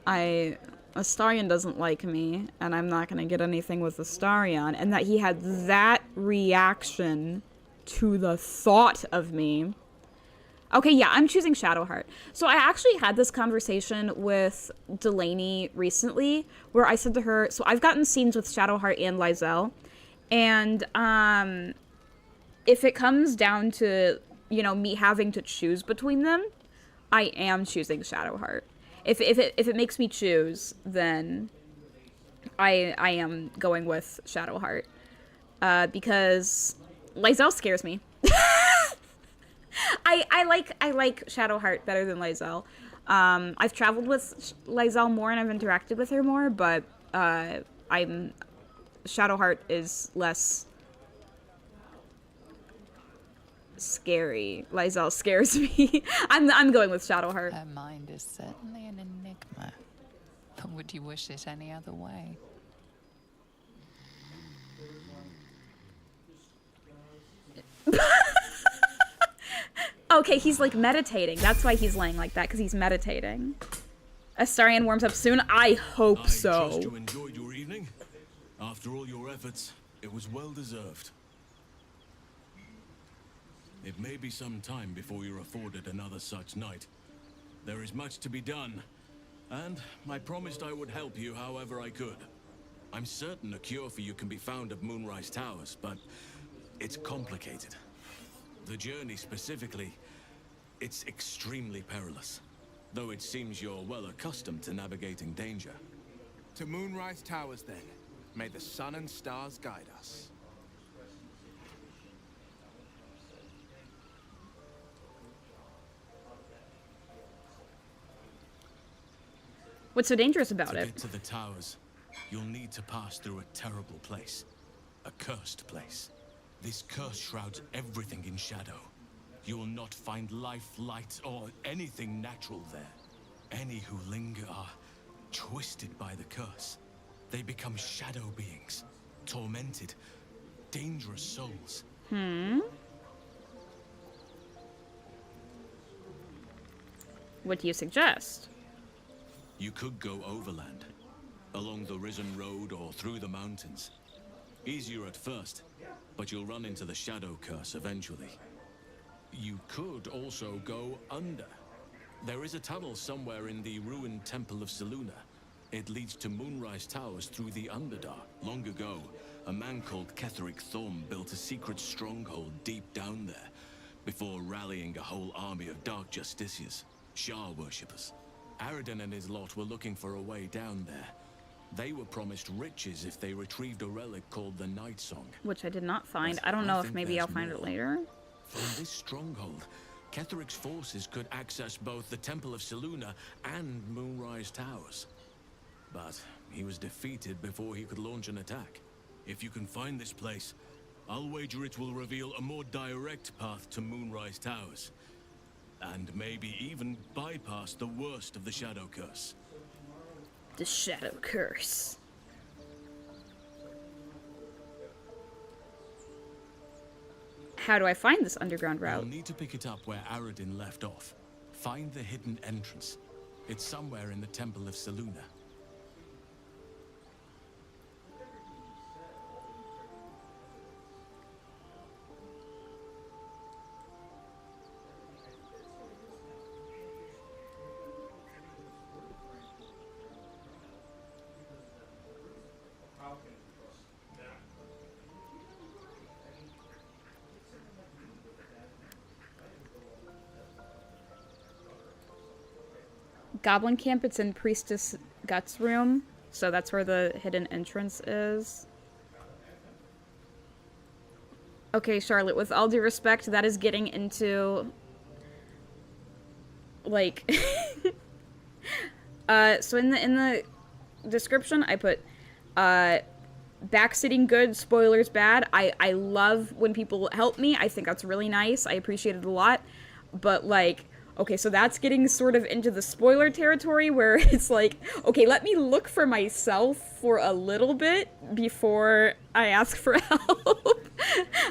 Astarion doesn't like me, and I'm not gonna get anything with Astarion, and that he had that reaction to the thought of me. Okay, yeah, I'm choosing Shadowheart. So I actually had this conversation with Delaney recently, where I said to her, so I've gotten scenes with Shadowheart and Lizelle, and if it comes down to, you know, me having to choose between them, I am choosing Shadowheart. If it makes me choose, then I am going with Shadowheart. Because Lizelle scares me. I like Shadowheart better than Lizelle. I've traveled with Lizelle more and I've interacted with her more, but Shadowheart is less scary. Lizelle scares me. I'm going with Shadowheart. Her mind is certainly an enigma. But would you wish it any other way? Okay, he's like meditating. That's why he's laying like that, because he's meditating. Astarion warms up soon. I hope so. I trust you enjoyed your evening. After all your efforts, it was well deserved. It may be some time before you're afforded another such night. There is much to be done, and I promised I would help you however I could. I'm certain a cure for you can be found at Moonrise Towers, but it's complicated. The journey specifically, it's extremely perilous, though it seems you're well accustomed to navigating danger. To Moonrise Towers, then. May the sun and stars guide us. What's so dangerous about To it? get to the towers, you'll need to pass through a terrible place. A cursed place. This curse shrouds everything in shadow. You will not find life, light, or anything natural there. Any who linger are twisted by the curse. They become shadow beings, tormented, dangerous souls. What do you suggest? You could go overland, along the Risen Road or through the mountains. Easier at first, but you'll run into the shadow curse eventually. You could also go under. There is a tunnel somewhere in the ruined Temple of Selûne. It leads to Moonrise Towers through the Underdark. Long ago, a man called Ketheric Thorm built a secret stronghold deep down there, before rallying a whole army of Dark Justiciars, Shah worshippers. Aradin and his lot were looking for a way down there, They were promised riches if they retrieved a relic called the Night Song. Which I did not find. But I don't know if think maybe I'll there's find it more. later. From this stronghold, Ketheric's forces could access both the Temple of Selûne and Moonrise Towers. But he was defeated before he could launch an attack. If you can find this place, I'll wager it will reveal a more direct path to Moonrise Towers. And maybe even bypass the worst of the Shadow Curse. The Shadow Curse. How do I find this underground route? You'll need to pick it up where Aradin left off. Find the hidden entrance. It's somewhere in the Temple of Selûne. Goblin Camp, it's in Priestess Guts room, so that's where the hidden entrance is. Okay, Charlotte, with all due respect, that is getting into, like, so in the description, I put, backseating good, spoilers bad. I love when people help me. I think that's really nice. I appreciate it a lot. But, like, okay, so that's getting sort of into the spoiler territory where it's like, okay, let me look for myself for a little bit before I ask for help.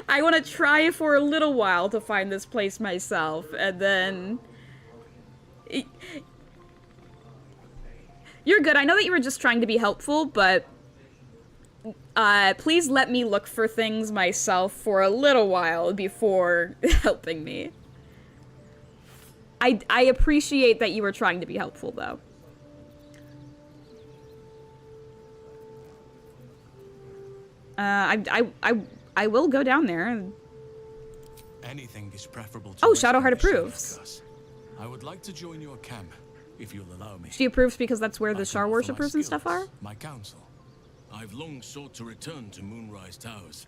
I want to try for a little while to find this place myself, and then... You're good. I know that you were just trying to be helpful, but... please let me look for things myself for a little while before helping me. I appreciate that you were trying to be helpful, though. I will go down there. Anything is preferable to Oh, Shadowheart rescuing the approves. Shadow Curse. I would like to join your camp, if you'll allow me. She approves because that's where the I Shar can offer my worshippers and stuff skills, are? My counsel. I've long sought to return to Moonrise Towers.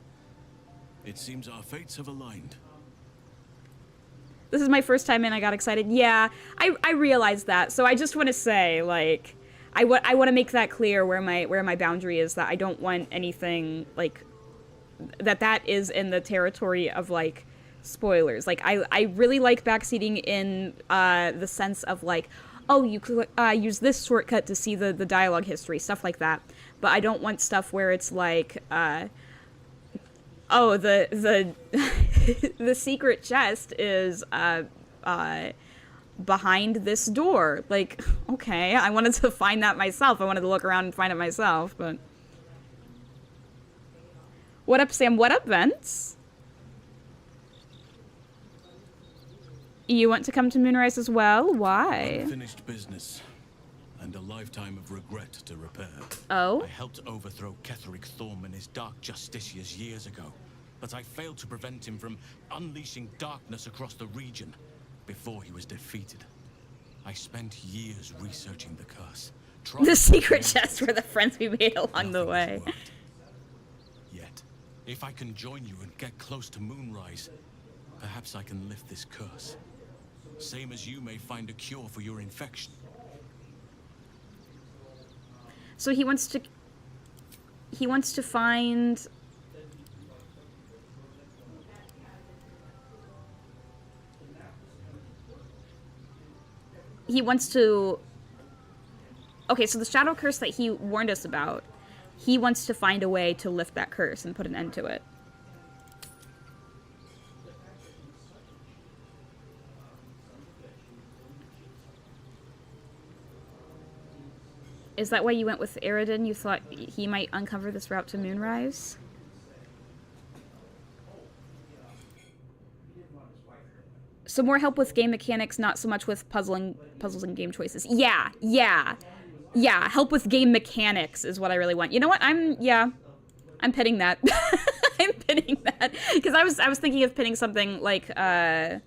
It seems our fates have aligned. This is my first time in, I got excited. Yeah, I realized that. So I just want to say, like, I want to make that clear where my boundary is, that I don't want anything, like, that is in the territory of, like, spoilers. Like, I really like backseating in the sense of, like, oh, you could use this shortcut to see the dialogue history, stuff like that. But I don't want stuff where it's like, oh, the the secret chest is behind this door. Like, okay, I wanted to find that myself. I wanted to look around and find it myself, but... What up, Sam? What up, Vince? You want to come to Moonrise as well? Why? Unfinished business, and a lifetime of regret to repair. Oh? I helped overthrow Ketheric Thorm and his dark justiciars years ago, but I failed to prevent him from unleashing darkness across the region before he was defeated. I spent years researching the curse. The secret chest were the friends we made along the way. Yet, if I can join you and get close to Moonrise, perhaps I can lift this curse. Same as you may find a cure for your infection. So he wants to find... He wants to... Okay, so the shadow curse that he warned us about, he wants to find a way to lift that curse and put an end to it. Is that why you went with Aradin? You thought he might uncover this route to Moonrise? So more help with game mechanics, not so much with puzzles and game choices. Yeah. Help with game mechanics is what I really want. You know what? I'm pinning that. I'm pinning that because I was thinking of pinning something like that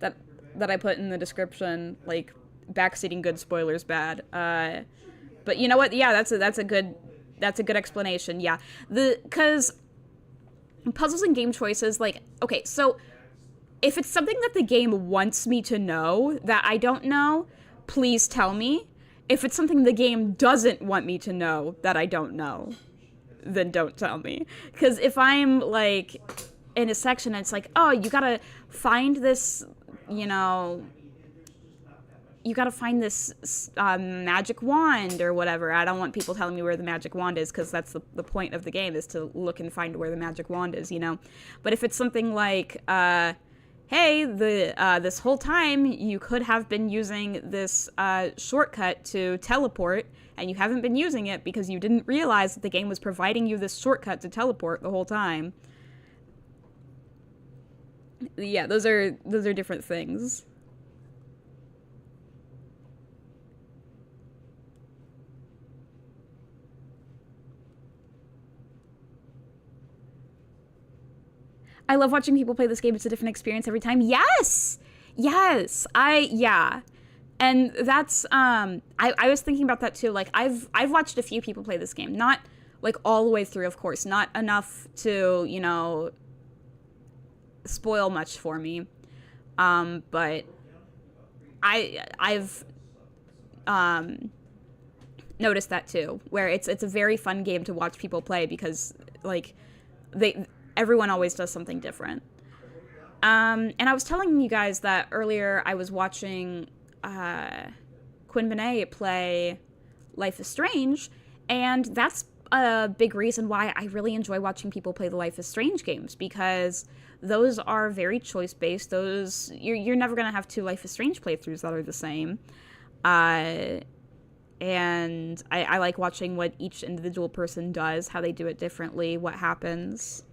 I put in the description, like backseating good, spoilers bad. But you know what? Yeah, that's a good explanation. Yeah, because puzzles and game choices, like, okay, so if it's something that the game wants me to know that I don't know, please tell me. If it's something the game doesn't want me to know that I don't know, then don't tell me. Because if I'm, like, in a section and it's like, oh, you gotta find this, you know, you gotta find this magic wand or whatever. I don't want people telling me where the magic wand is, because that's the point of the game, is to look and find where the magic wand is, you know? But if it's something like, hey, this whole time you could have been using this shortcut to teleport, and you haven't been using it because you didn't realize that the game was providing you this shortcut to teleport the whole time. Yeah, those are different things. I love watching people play this game. It's a different experience every time. Yes! Yes! Yeah. And that's, I was thinking about that too. Like, I've watched a few people play this game. Not, like, all the way through, of course. Not enough to, you know, spoil much for me. But I've noticed that too. Where it's a very fun game to watch people play because, like, everyone always does something different. And I was telling you guys that earlier I was watching Quinn Benet play Life is Strange, and that's a big reason why I really enjoy watching people play the Life is Strange games, because those are very choice-based. Those you're never going to have two Life is Strange playthroughs that are the same. And I like watching what each individual person does, how they do it differently, what happens.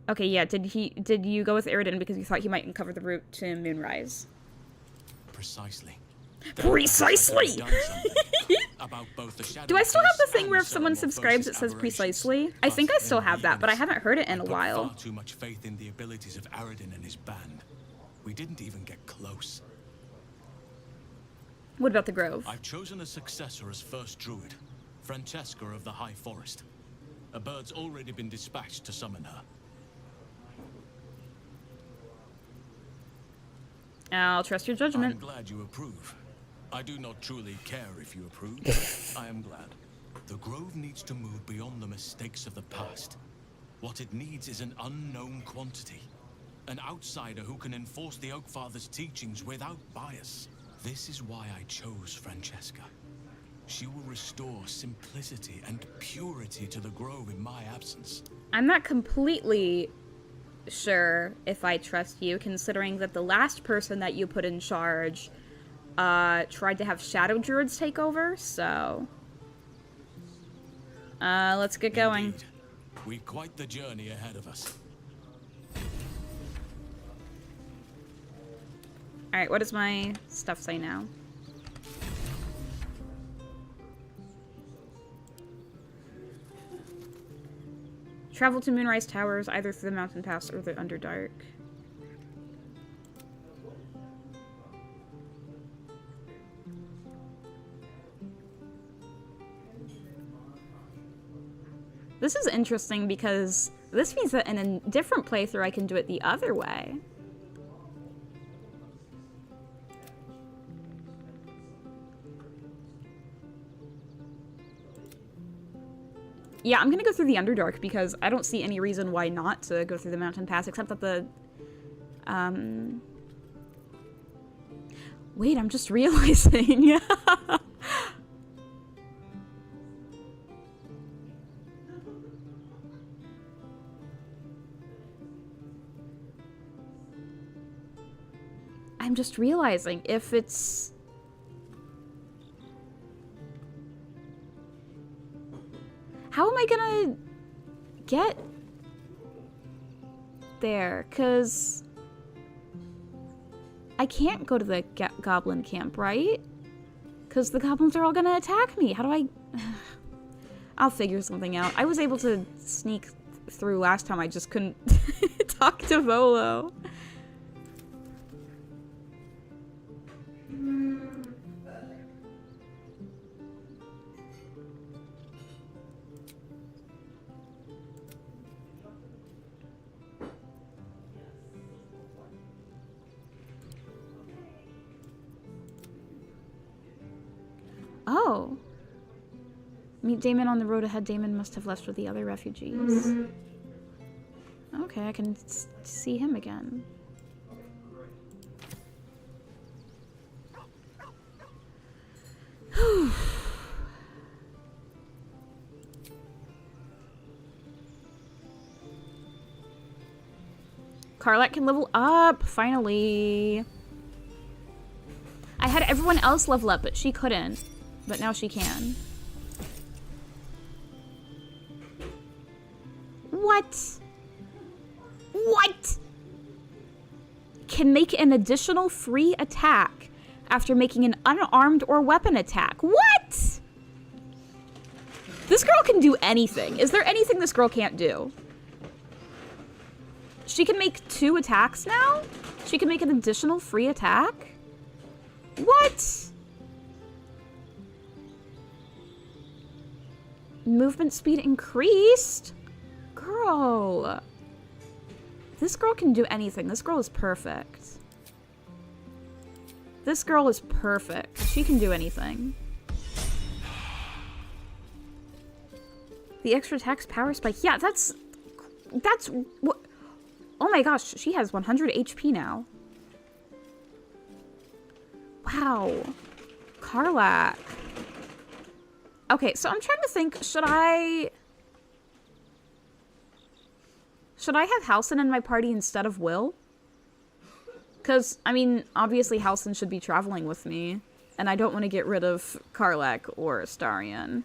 Okay, yeah, did you go with Aridin because you thought he might uncover the route to Moonrise? Precisely. Precisely! About both the Do I still have the thing where if someone subscribes it says precisely? I think I still have that, but I haven't heard it in a while. Far too much faith in the abilities of Aridin and his band. We didn't even get close. What about the Grove? I've chosen a successor as first druid, Francesca of the High Forest. A bird's already been dispatched to summon her. I'll trust your judgment. I'm glad you approve. I do not truly care if you approve. I am glad. The Grove needs to move beyond the mistakes of the past. What it needs is an unknown quantity. An outsider who can enforce the Oakfather's teachings without bias. This is why I chose Francesca. She will restore simplicity and purity to the Grove in my absence. I'm not completely sure if I trust you, considering that the last person that you put in charge tried to have shadow druids take over, so let's get going. Indeed. We've quite the journey ahead of us. Alright, what does my stuff say now? Travel to Moonrise Towers, either through the Mountain Pass or the Underdark. This is interesting because this means that in a different playthrough I can do it the other way. Yeah, I'm gonna go through the Underdark because I don't see any reason why not to go through the Mountain Pass, except that the... Wait, I'm just realizing. I'm just realizing if it's... How am I gonna get there? 'Cause I can't go to the goblin camp, right? 'Cause the goblins are all gonna attack me. How do I... I'll figure something out. I was able to sneak through last time, I just couldn't talk to Volo. Oh. Meet Damon on the road ahead. Damon must have left with the other refugees. Okay, I can see him again. Carlette can level up, finally. I had everyone else level up, but she couldn't. But now she can. What? What? Can make an additional free attack after making an unarmed or weapon attack. What? This girl can do anything. Is there anything this girl can't do? She can make 2 attacks now? She can make an additional free attack? What? Movement speed increased? Girl. This girl can do anything. This girl is perfect. This girl is perfect. She can do anything. The extra attack's power spike. Yeah, that's what. Oh my gosh, she has 100 HP now. Wow. Karlak. Okay, so I'm trying to think, should I have Halsin in my party instead of Will? Because, I mean, obviously Halsin should be traveling with me, and I don't want to get rid of Karlak or Astarion.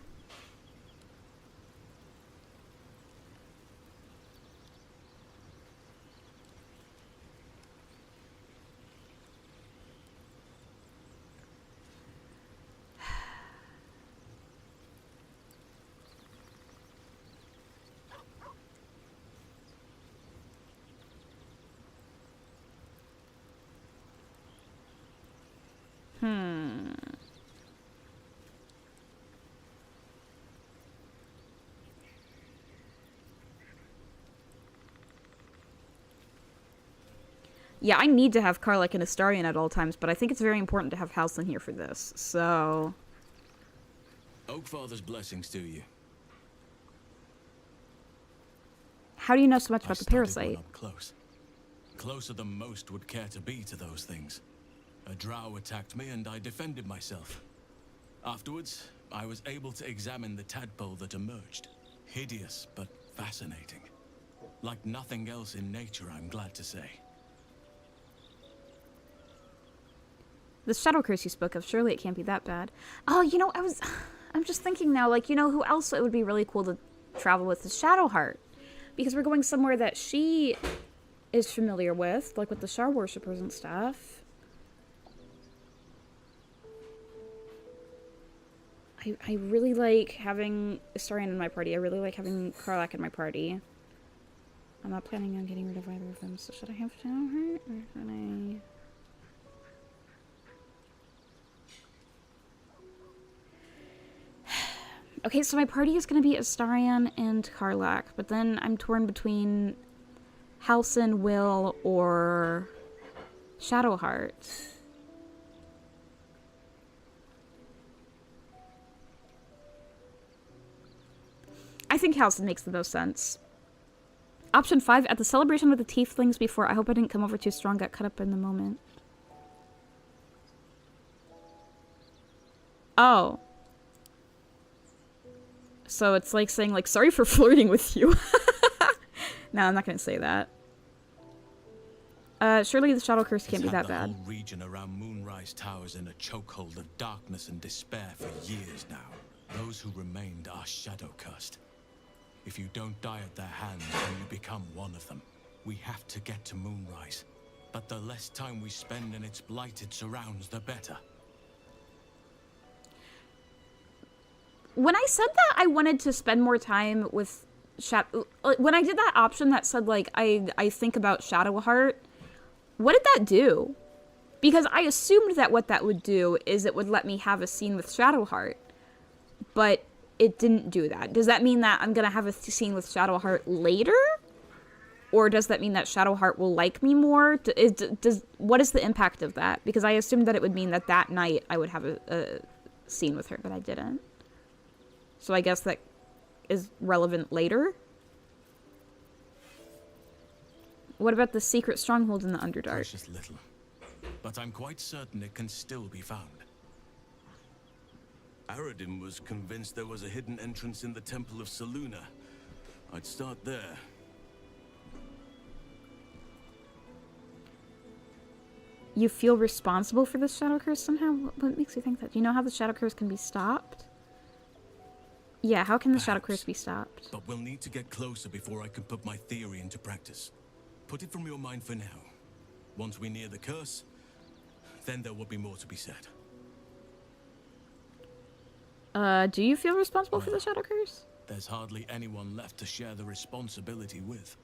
Yeah, I need to have Karlak and Astarion at all times, but I think it's very important to have Halsin here for this, so... Oakfather's blessings to you. How do you know so much about the I studied parasite? one up close. Closer than most would care to be to those things. A drow attacked me and I defended myself. Afterwards, I was able to examine the tadpole that emerged. Hideous, but fascinating. Like nothing else in nature, I'm glad to say. The shadow curse you spoke of, surely it can't be that bad. Oh, you know, I'm just thinking now, like, you know, who else it would be really cool to travel with is Shadowheart. Because we're going somewhere that she is familiar with, like with the Shar worshippers and stuff. I really like having Astarion in my party. I really like having Karlak in my party. I'm not planning on getting rid of either of them, so should I have Shadowheart? Or should I... Okay, so my party is going to be Astarion and Karlak, but then I'm torn between Halsin, Will, or Shadowheart. I think Halsin makes the most sense. Option 5, at the celebration with the tieflings before, I hope I didn't come over too strong, got cut up in the moment. Oh. So it's like saying, like, sorry for flirting with you. No, I'm not going to say that. Surely the shadow curse can't be that bad. The whole region around Moonrise Towers in a chokehold of darkness and despair for years now. Those who remained are shadow cursed. If you don't die at their hands, then you become one of them. We have to get to Moonrise. But the less time we spend in its blighted surrounds, the better. When I said that I wanted to spend more time with when I did that option that said, like, I think about Shadowheart, what did that do? Because I assumed that what that would do is it would let me have a scene with Shadowheart. But it didn't do that. Does that mean that I'm gonna have a scene with Shadowheart later? Or does that mean that Shadowheart will like me more? What is the impact of that? Because I assumed that it would mean that that night I would have a scene with her, but I didn't. So I guess that is relevant later? What about the secret stronghold in the Underdark? Precious little. But I'm quite certain it can still be found. Aradin was convinced there was a hidden entrance in the Temple of Seluna. I'd start there. You feel responsible for this shadow curse somehow? What makes you think that? Do you know how the shadow curse can be stopped? Yeah, how can the shadow curse be stopped? But we'll need to get closer before I can put my theory into practice. Put it from your mind for now. Once we near the curse, then there will be more to be said. Do you feel responsible for the shadow curse? There's hardly anyone left to share the responsibility with.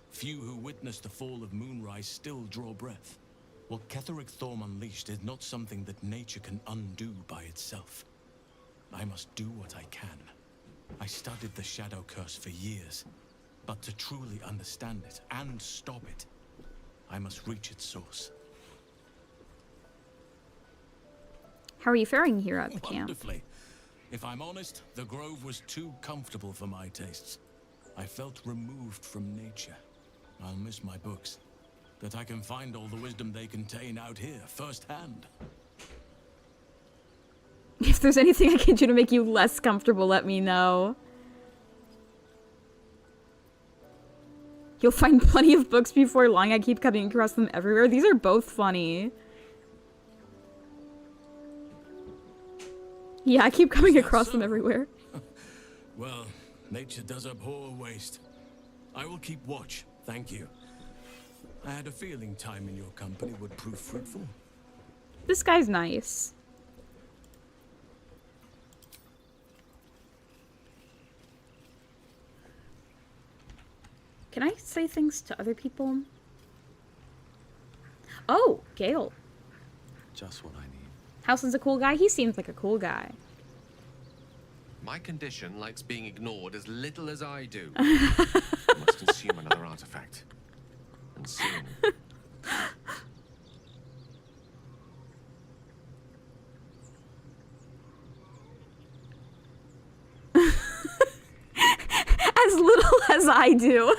Few who witnessed the fall of Moonrise still draw breath. What Ketheric Thorm unleashed is not something that nature can undo by itself. I must do what I can. I studied the shadow curse for years, but to truly understand it and stop it, I must reach its source. How are you faring here at the camp? Wonderfully. If I'm honest, the grove was too comfortable for my tastes. I felt removed from nature. I'll miss my books, but I can find all the wisdom they contain out here firsthand. If there's anything I can do to make you less comfortable, let me know. You'll find plenty of books before long. I keep cutting across them everywhere. These are both funny. Yeah, I keep coming across them everywhere. Well, nature does abhor waste. I will keep watch, thank you. I had a feeling time in your company would prove fruitful. This guy's nice. Can I say things to other people? Oh, Gale. Just what I need. Howson's a cool guy? He seems like a cool guy. My condition likes being ignored as little as I do. I must consume another artifact. And soon. As little as I do.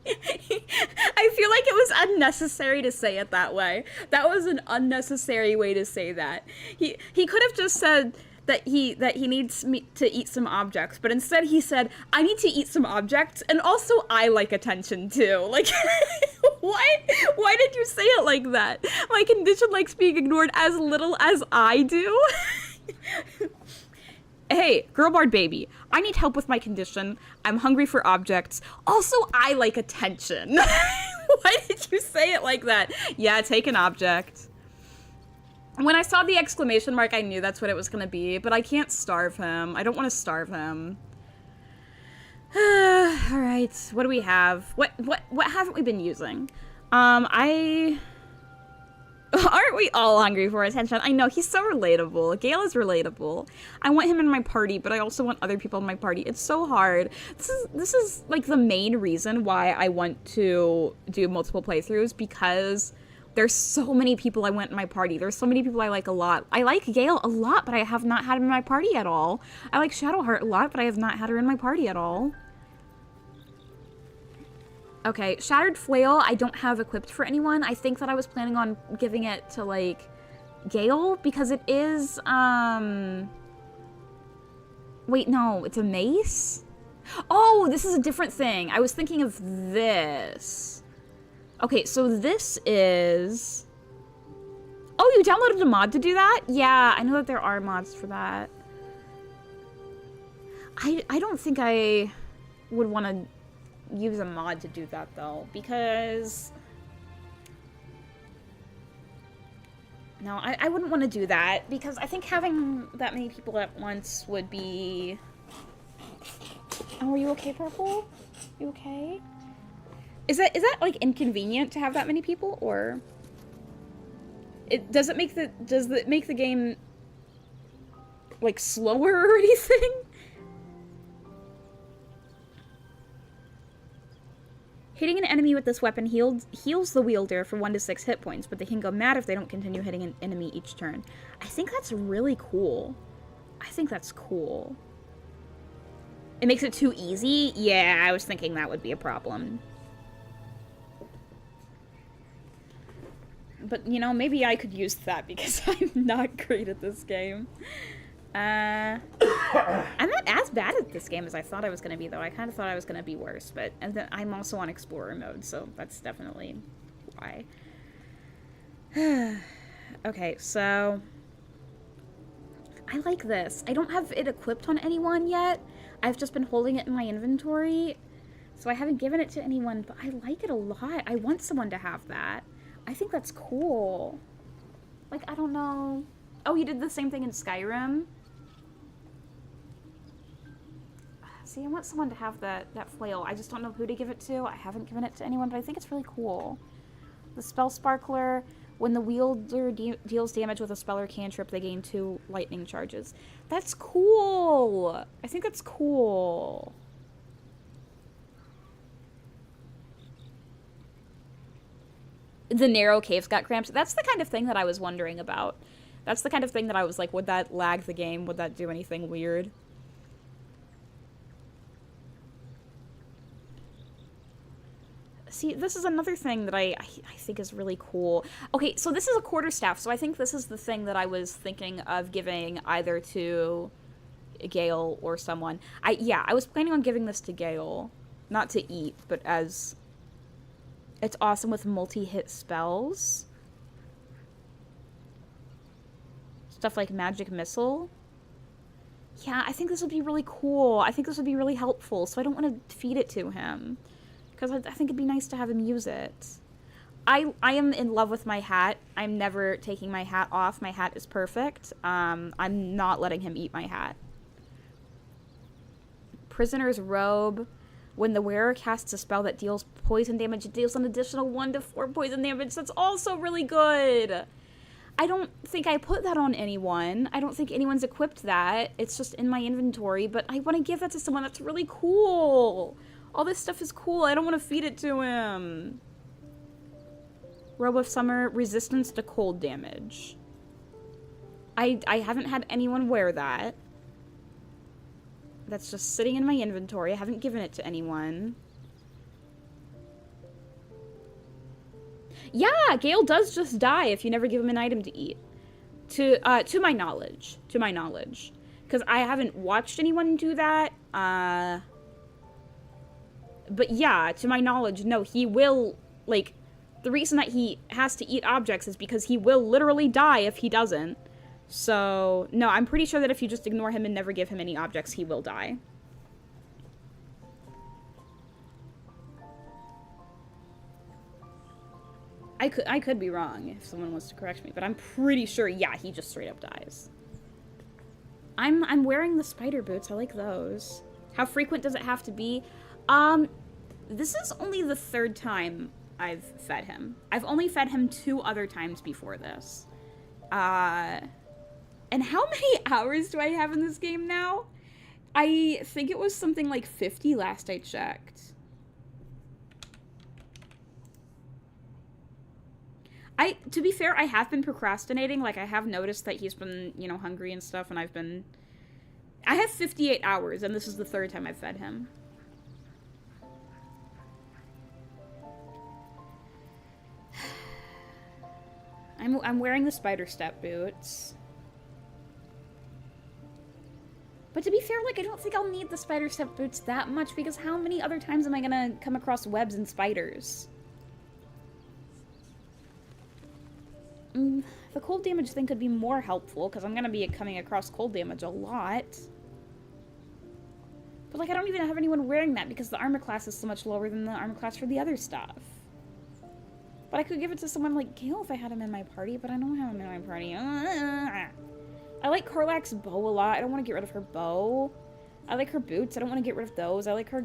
I feel like it was unnecessary to say it that way. That was an unnecessary way to say that. He could have just said that he needs me to eat some objects, but instead he said, I need to eat some objects, and also I like attention too. Like, why did you say it like that? My condition likes being ignored as little as I do? Hey, girl bard baby, I need help with my condition. I'm hungry for objects. Also, I like attention. Why did you say it like that? Yeah, take an object. When I saw the exclamation mark, I knew that's what it was gonna be, but I can't starve him. I don't want to starve him. All right, what do we have? What haven't we been using? Aren't we all hungry for attention? I know, he's so relatable. Gale is relatable. I want him in my party, but I also want other people in my party. It's so hard. This is like the main reason why I want to do multiple playthroughs, because there's so many people I want in my party. There's so many people I like a lot. I like Gale a lot, but I have not had him in my party at all. I like Shadowheart a lot, but I have not had her in my party at all. Okay, Shattered Flail I don't have equipped for anyone. I think that I was planning on giving it to, like, Gale, because it is, wait, no, it's a mace? Oh, this is a different thing. I was thinking of this. Okay, so this is... Oh, you downloaded a mod to do that? Yeah, I know that there are mods for that. I don't think I would want to use a mod to do that, though, because... No, I wouldn't want to do that, because I think having that many people at once would be... Oh, are you okay, Purple? You okay? Is that like inconvenient to have that many people, or does it make the game like slower or anything? Hitting an enemy with this weapon heals the wielder for 1 to 6 hit points, but they can go mad if they don't continue hitting an enemy each turn. I think that's really cool. I think that's cool. It makes it too easy? Yeah, I was thinking that would be a problem. But, you know, maybe I could use that because I'm not great at this game. I'm not as bad at this game as I thought I was going to be, though. I kind of thought I was going to be worse, but and then I'm also on Explorer mode, so that's definitely why. Okay, so I like this. I don't have it equipped on anyone yet. I've just been holding it in my inventory, so I haven't given it to anyone, but I like it a lot. I want someone to have that. I think that's cool. Like, I don't know. Oh, you did the same thing in Skyrim? See, I want someone to have that flail. I just don't know who to give it to. I haven't given it to anyone, but I think it's really cool. The Spell Sparkler, when the wielder deals damage with a spell or cantrip, they gain 2 lightning charges. That's cool! I think that's cool. The narrow caves got cramped. That's the kind of thing that I was wondering about. That's the kind of thing that I was like, would that lag the game? Would that do anything weird? See, this is another thing that I think is really cool. Okay, so this is a quarterstaff, so I think this is the thing that I was thinking of giving either to Gale or someone. Yeah, I was planning on giving this to Gale. Not to eat, but as... It's awesome with multi-hit spells. Stuff like Magic Missile. Yeah, I think this would be really cool. I think this would be really helpful, so I don't want to feed it to him. Because I think it'd be nice to have him use it. I am in love with my hat. I'm never taking my hat off. My hat is perfect. I'm not letting him eat my hat. Prisoner's Robe. When the wearer casts a spell that deals poison damage, it deals an additional 1 to 4 poison damage. That's also really good. I don't think I put that on anyone. I don't think anyone's equipped that. It's just in my inventory, but I want to give that to someone. That's really cool. All this stuff is cool. I don't want to feed it to him. Robe of Summer, resistance to cold damage. I haven't had anyone wear that. That's just sitting in my inventory. I haven't given it to anyone. Yeah, Gale does just die if you never give him an item to eat. To my knowledge. To my knowledge. Because I haven't watched anyone do that. But yeah, to my knowledge, no, he will, like, the reason that he has to eat objects is because he will literally die if he doesn't. So, no, I'm pretty sure that if you just ignore him and never give him any objects, he will die. I could be wrong if someone wants to correct me, but I'm pretty sure, yeah, he just straight up dies. I'm wearing the spider boots. I like those. How frequent does it have to be? This is only the 3rd time I've fed him. I've only fed him 2 other times before this. And how many hours do I have in this game now? I think it was something like 50 last I checked. To be fair, I have been procrastinating. Like, I have noticed that he's been, you know, hungry and stuff, and I have 58 hours, and this is the 3rd time I've fed him. I'm wearing the spider step boots. But to be fair, like, I don't think I'll need the spider step boots that much, because how many other times am I gonna come across webs and spiders? The cold damage thing could be more helpful, because I'm gonna be coming across cold damage a lot. But, like, I don't even have anyone wearing that, because the armor class is so much lower than the armor class for the other stuff. But I could give it to someone like Gale if I had him in my party, but I don't have him in my party. I like Karlach's bow a lot. I don't want to get rid of her bow. I like her boots. I don't want to get rid of those. I like her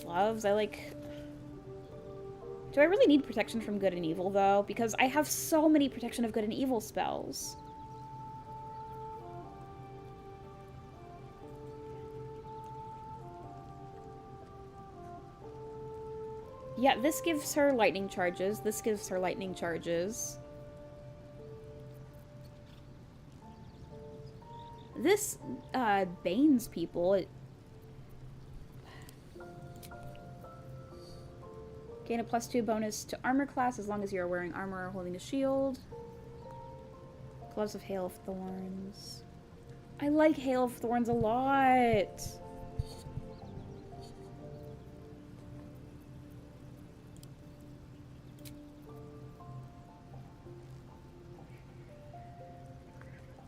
gloves. I like... Do I really need protection from good and evil, though? Because I have so many protection of good and evil spells. Yeah, this gives her lightning charges. This gives her lightning charges. This, banes people. Gain a +2 bonus to armor class as long as you're wearing armor or holding a shield. Gloves of Hail of Thorns. I like Hail of Thorns a lot.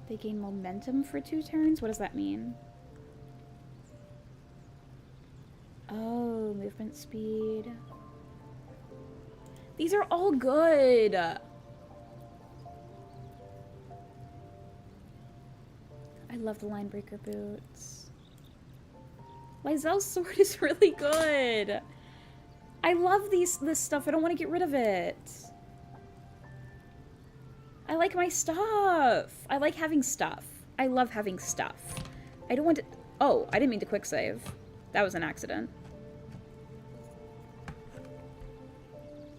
They gain momentum for 2 turns? What does that mean? Oh, movement speed. These are all good. I love the Linebreaker boots. Lysel's sword is really good. I love this stuff. I don't want to get rid of it. I like my stuff. I like having stuff. I love having stuff. I don't want to... Oh, I didn't mean to quick save. That was an accident.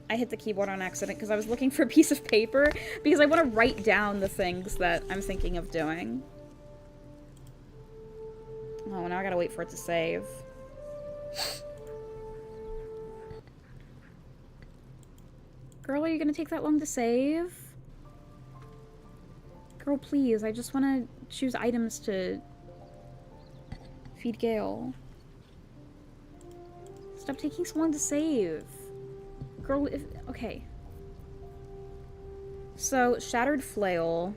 I hit the keyboard on accident because I was looking for a piece of paper because I want to write down the things that I'm thinking of doing. Oh, now I gotta wait for it to save. Girl, are you gonna take that long to save? Girl, please, I just want to choose items to feed Gale. Stop taking so long to save. Girl, if... Okay. So, Shattered Flail.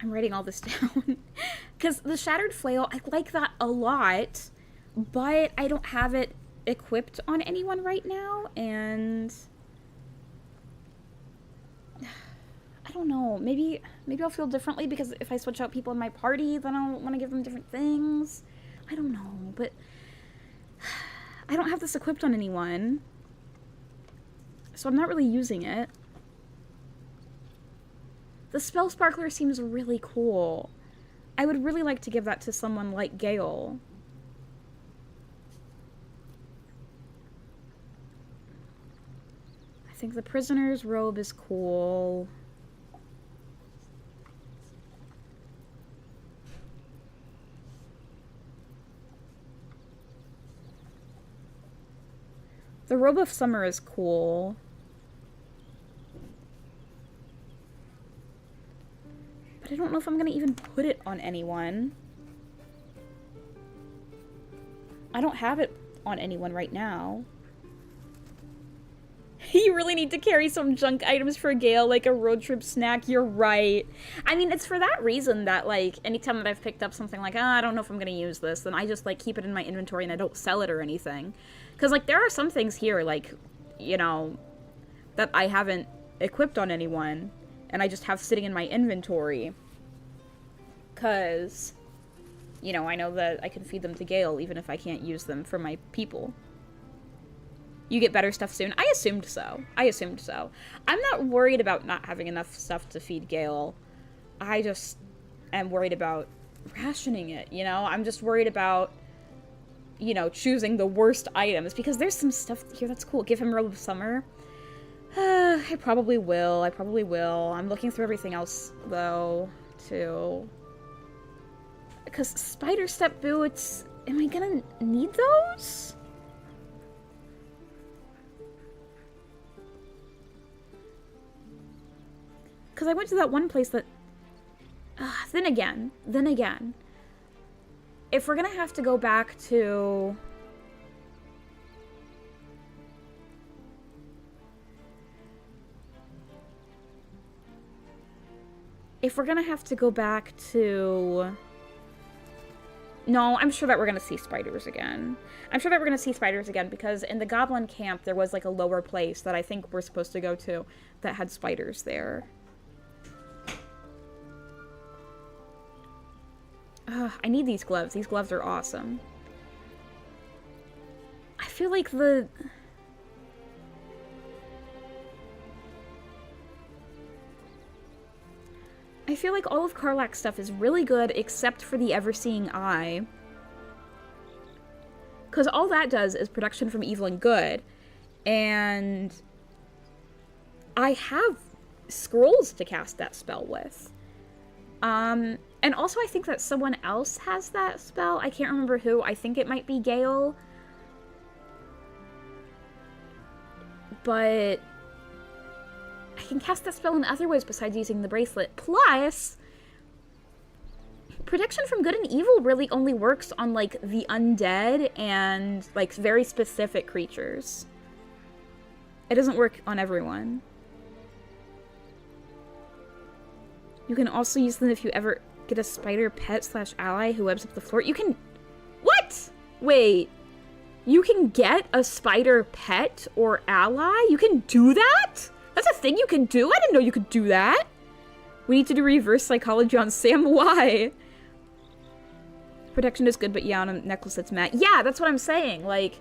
I'm writing all this down. Because the Shattered Flail, I like that a lot, but I don't have it equipped on anyone right now, and... I don't know. Maybe I'll feel differently because if I switch out people in my party, then I'll want to give them different things. I don't know, but... I don't have this equipped on anyone. So I'm not really using it. The Spell Sparkler seems really cool. I would really like to give that to someone like Gale. I think the Prisoner's Robe is cool. The Robe of Summer is cool. But I don't know if I'm gonna even put it on anyone. I don't have it on anyone right now. You really need to carry some junk items for Gale, like a road trip snack. You're right. I mean, it's for that reason that, like, anytime that I've picked up something like, I don't know if I'm gonna use this, then I just, like, keep it in my inventory and I don't sell it or anything. Because, like, there are some things here, like, you know, that I haven't equipped on anyone, and I just have sitting in my inventory. Because, you know, I know that I can feed them to Gale even if I can't use them for my people. You get better stuff soon? I assumed so. I assumed so. I'm not worried about not having enough stuff to feed Gale. I just am worried about rationing it, you know? I'm just worried about, you know, choosing the worst items, because there's some stuff here that's cool. Give him Robe of Summer. I probably will. I probably will. I'm looking through everything else, though, too. Because Spider Step Boots, am I gonna need those? Because I went to that one place that... Then again, if we're gonna have to go back to... If we're gonna have to go back to No, I'm sure that we're going to see spiders again. I'm sure that we're going to see spiders again because in the goblin camp there was like a lower place that I think we're supposed to go to that had spiders there. Ugh, I need these gloves. These gloves are awesome. I feel like all of Karlach's stuff is really good except for the Ever-Seeing Eye. Because all that does is protection from evil and good. And I have scrolls to cast that spell with. And also I think that someone else has that spell. I can't remember who. I think it might be Gale. But I can cast that spell in other ways besides using the bracelet. Plus, protection from good and evil really only works on, like, the undead and, like, very specific creatures. It doesn't work on everyone. You can also use them if you ever get a spider pet / ally who webs up the floor. You can... What? Wait. You can get a spider pet or ally? You can do that? That's a thing you can do? I didn't know you could do that. We need to do reverse psychology on Sam. Why? Protection is good, but yeah, on a necklace it's mad. Yeah, that's what I'm saying. Like,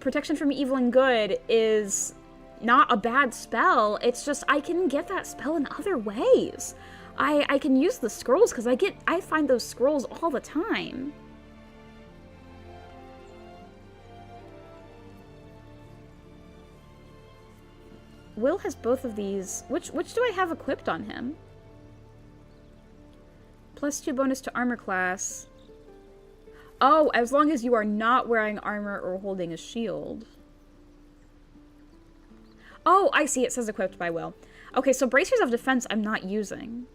protection from evil and good is not a bad spell. It's just I can get that spell in other ways. I can use the scrolls because I find those scrolls all the time. Will has both of these. Which do I have equipped on him? +2 bonus to armor class. Oh, as long as you are not wearing armor or holding a shield. Oh, I see. It says equipped by Will. Okay, so bracers of defense I'm not using.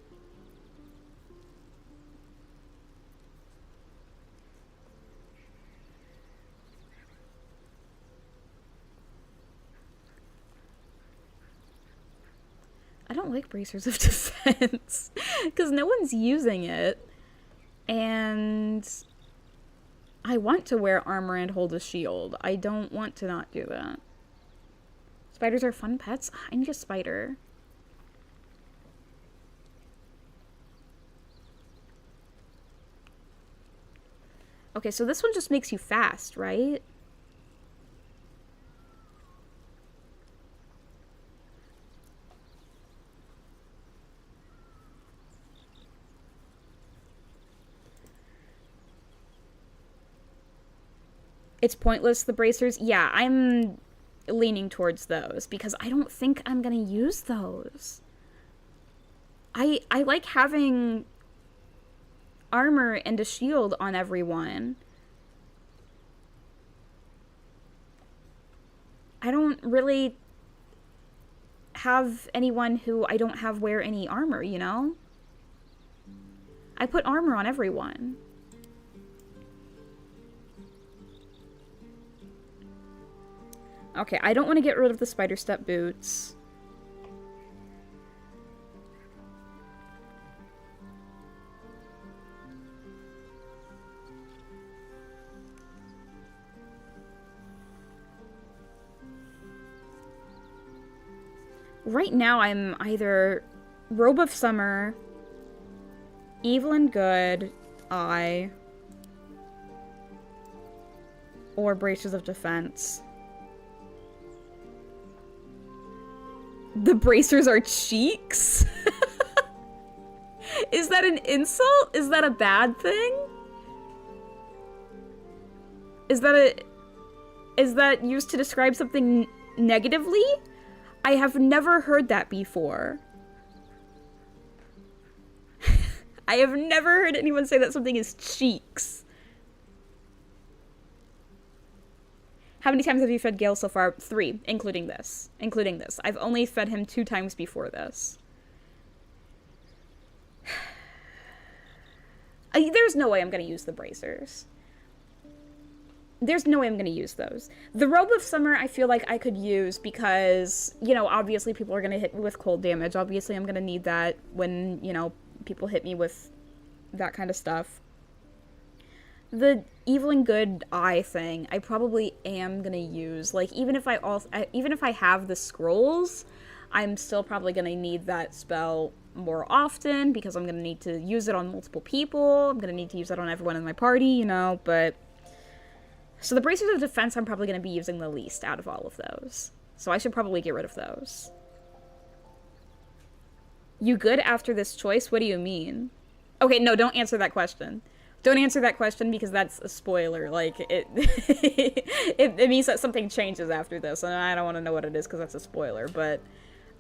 I don't like bracers of defense because no one's using it, and I want to wear armor and hold a shield. I don't want to not do that. Spiders are fun pets. I need a spider. Okay, so this one just makes you fast, right? It's pointless, the bracers? Yeah, I'm leaning towards those because I don't think I'm gonna use those. I like having armor and a shield on everyone. I don't really have anyone who I don't have wear any armor, you know? I put armor on everyone. Okay, I don't want to get rid of the spider step boots. Right now I'm either Robe of Summer, Evil and Good, Eye, or Bracers of Defense. The bracers are cheeks? Is that an insult? Is that a bad thing? Is that used to describe something negatively? I have never heard that before. I have never heard anyone say that something is cheeks. How many times have you fed Gale so far? 3, including this. Including this. I've only fed him 2 times before this. There's no way I'm going to use the bracers. There's no way I'm going to use those. The Robe of Summer I feel like I could use because, you know, obviously people are going to hit me with cold damage. Obviously I'm going to need that when, you know, people hit me with that kind of stuff. the evil and good eye thing, I probably am gonna use. Like, even if I have the scrolls, I'm still probably gonna need that spell more often because I'm gonna need to use it on multiple people. I'm gonna need to use it on everyone in my party, you know, but... So the Bracers of Defense I'm probably gonna be using the least out of all of those. So I should probably get rid of those. You good after this choice? What do you mean? Okay, no, don't answer that question. Don't answer that question because that's a spoiler. Like, it means that something changes after this, and I don't want to know what it is because that's a spoiler, but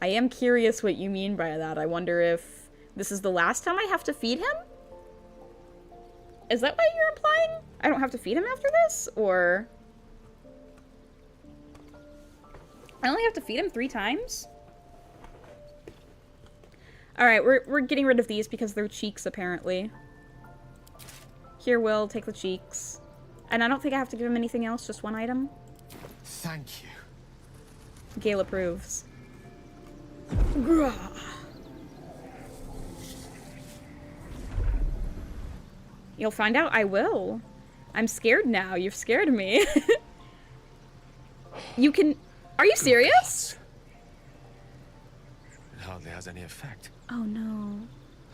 I am curious what you mean by that. I wonder if this is the last time I have to feed him? Is that what you're implying? I don't have to feed him after this? Or... I only have to feed him 3 times? Alright, we're getting rid of these because they're cheeks, apparently. Here, Will, take the cheeks. And I don't think I have to give him anything else, just 1 item. Thank you. Gale approves. Grah. You'll find out I will. I'm scared now. You've scared me. You can... Are you serious? It hardly has any effect. Oh, no.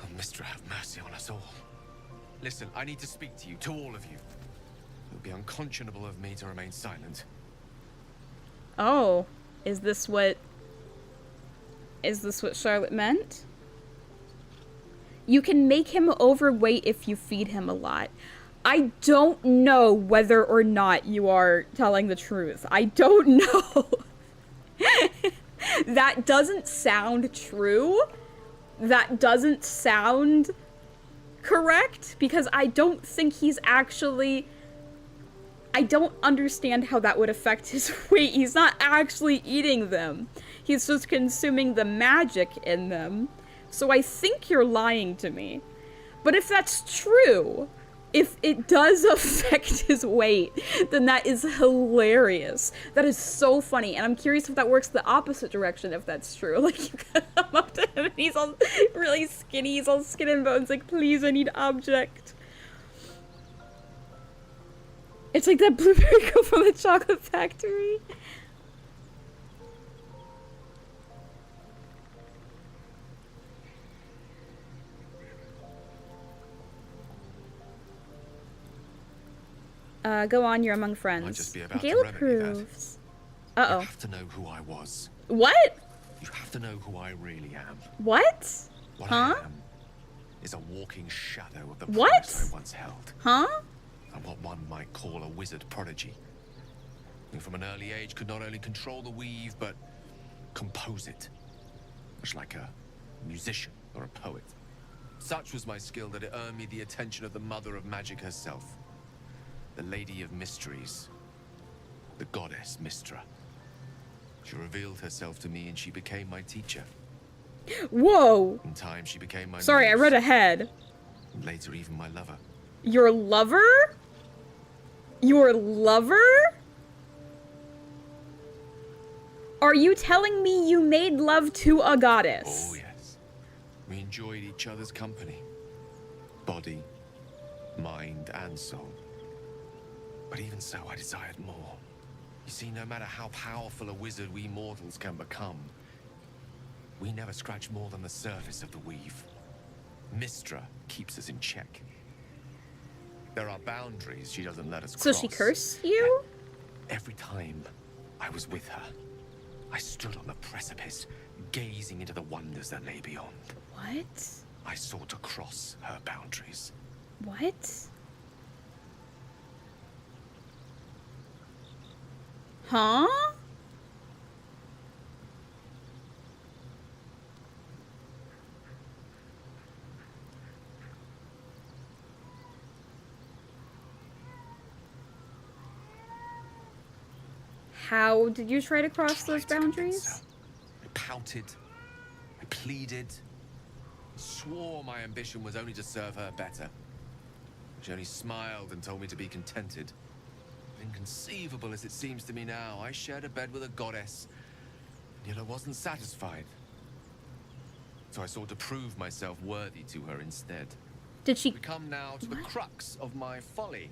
Oh, Mister, have mercy on us all. Listen, I need to speak to you, to all of you. It would be unconscionable of me to remain silent. Oh. Is this what Charlotte meant? You can make him overweight if you feed him a lot. I don't know whether or not you are telling the truth. I don't know. That doesn't sound true. That doesn't sound correct because I don't think he's actually... I don't understand how that would affect his weight. He's not actually eating them. He's just consuming the magic in them. So I think you're lying to me. But if that's true, if it does affect his weight, then that is hilarious. That is so funny. And I'm curious if that works the opposite direction if that's true. Like, you come up to him and he's all really skinny. He's all skin and bones. Like, please, I need object. It's like that blueberry girl from the chocolate factory. Go on, you're among friends. Might just be about Gale to remedy that. approves. Uh-oh. You have to know who I was. What? You have to know who I really am. What? What Huh? I am is a walking shadow of the What? promise I once held. Huh? I'm what one might call a wizard prodigy. Who from an early age could not only control the weave, but compose it. Much like a musician or a poet. Such was my skill that it earned me the attention of the mother of magic herself. The Lady of Mysteries. The goddess Mystra. She revealed herself to me and she became my teacher. Whoa! In time she became my Sorry, I muse, read ahead. and later even my lover. Your lover? Your lover? Are you telling me you made love to a goddess? Oh yes. We enjoyed each other's company. Body, mind, and soul. But even so, I desired more. You see, no matter how powerful a wizard we mortals can become, we never scratch more than the surface of the weave. Mystra keeps us in check. There are boundaries she doesn't let us So cross. she cursed you? Every time I was with her, I stood on the precipice, gazing into the wonders that lay beyond. What? I sought to cross her boundaries. What? Huh? How did you try to cross those boundaries? I pouted, I pleaded, swore my ambition was only to serve her better. She only smiled and told me to be contented. Inconceivable as it seems to me now, I shared a bed with a goddess, yet I wasn't satisfied. So I sought to prove myself worthy to her instead. Did she... We come now to the crux of my folly.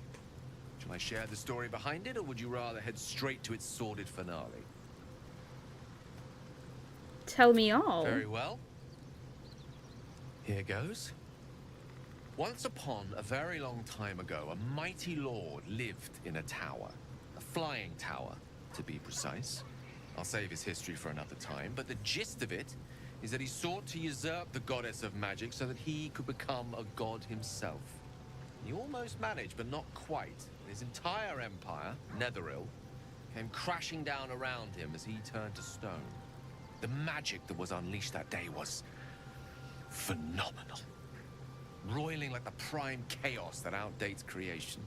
Shall I share the story behind it, or would you rather head straight to its sordid finale? Tell me all. Very well. Here goes. Once upon a very long time ago, a mighty lord lived in a tower. A flying tower, to be precise. I'll save his history for another time, but the gist of it is that he sought to usurp the goddess of magic so that he could become a god himself. He almost managed, but not quite. His entire empire, Netheril, came crashing down around him as he turned to stone. The magic that was unleashed that day was phenomenal. Roiling like the prime chaos that outdates creation.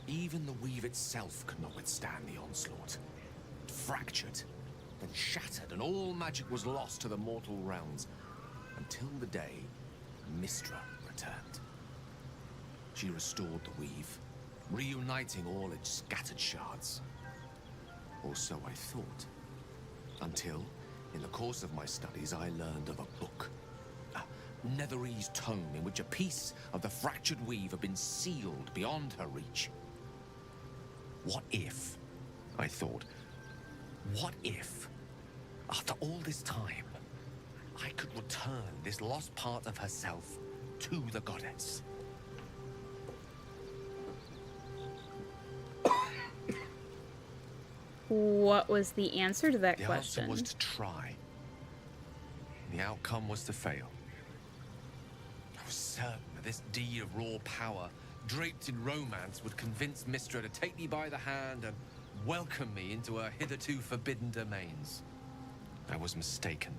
Even the weave itself could not withstand the onslaught. It fractured, then shattered, and all magic was lost to the mortal realms. Until the day Mystra returned. She restored the weave, reuniting all its scattered shards. Or so I thought. Until, in the course of my studies, I learned of a book. A Netherese tome in which a piece of the fractured weave had been sealed beyond her reach. What if, I thought, what if, after all this time, I could return this lost part of herself to the goddess? What was the answer to that question? The answer was to try. The outcome was to fail. I was certain that this deed of raw power, draped in romance, would convince Mystra to take me by the hand and welcome me into her hitherto forbidden domains. I was mistaken.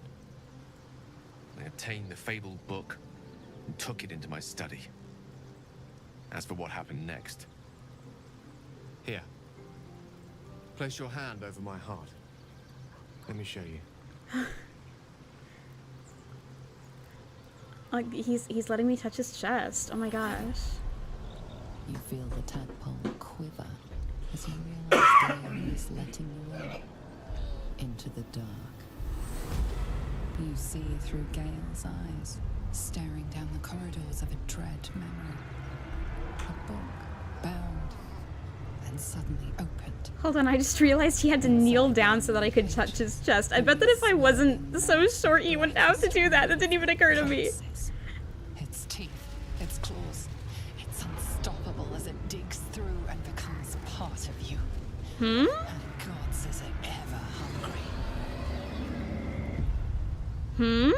I obtained the fabled book and took it into my study. As for what happened next... Here. Place your hand over my heart. Let me show you. Like, he's letting me touch his chest. Oh my gosh. You feel the tadpole quiver as you realize Gale is letting you into the dark. You see through Gale's eyes, staring down the corridors of a dread memory. A book bound and suddenly opened. Hold on, I just realized he had to kneel down so that I could touch his chest. I bet that if I wasn't so short, he wouldn't have to do that. That didn't even occur to me. Its teeth, its claws, it's unstoppable as it digs through and becomes part of you. Hmm? And God says it ever hungry. Hmm?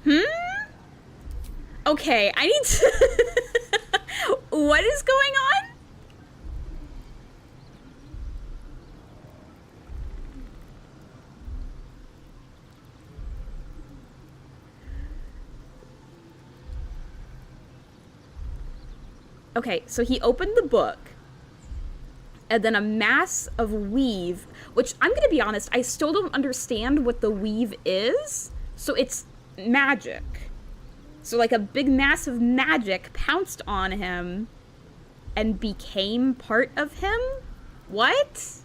Hmm? Okay, I need to... What is going on? Okay, so he opened the book, and then a mass of weave, which I'm gonna be honest, I still don't understand what the weave is. So it's magic. So like a big mass of magic pounced on him and became part of him? What?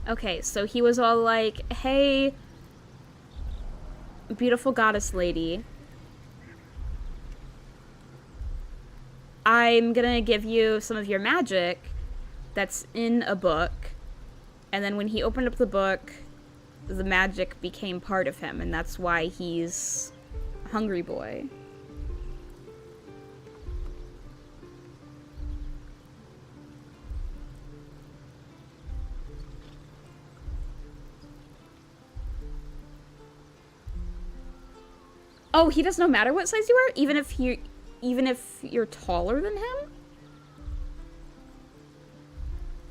Okay, so he was all like, hey, beautiful goddess lady, I'm gonna give you some of your magic that's in a book. And then when he opened up the book, the magic became part of him, and that's why he's a hungry boy. Oh, he does no matter what size you are, even if you're taller than him?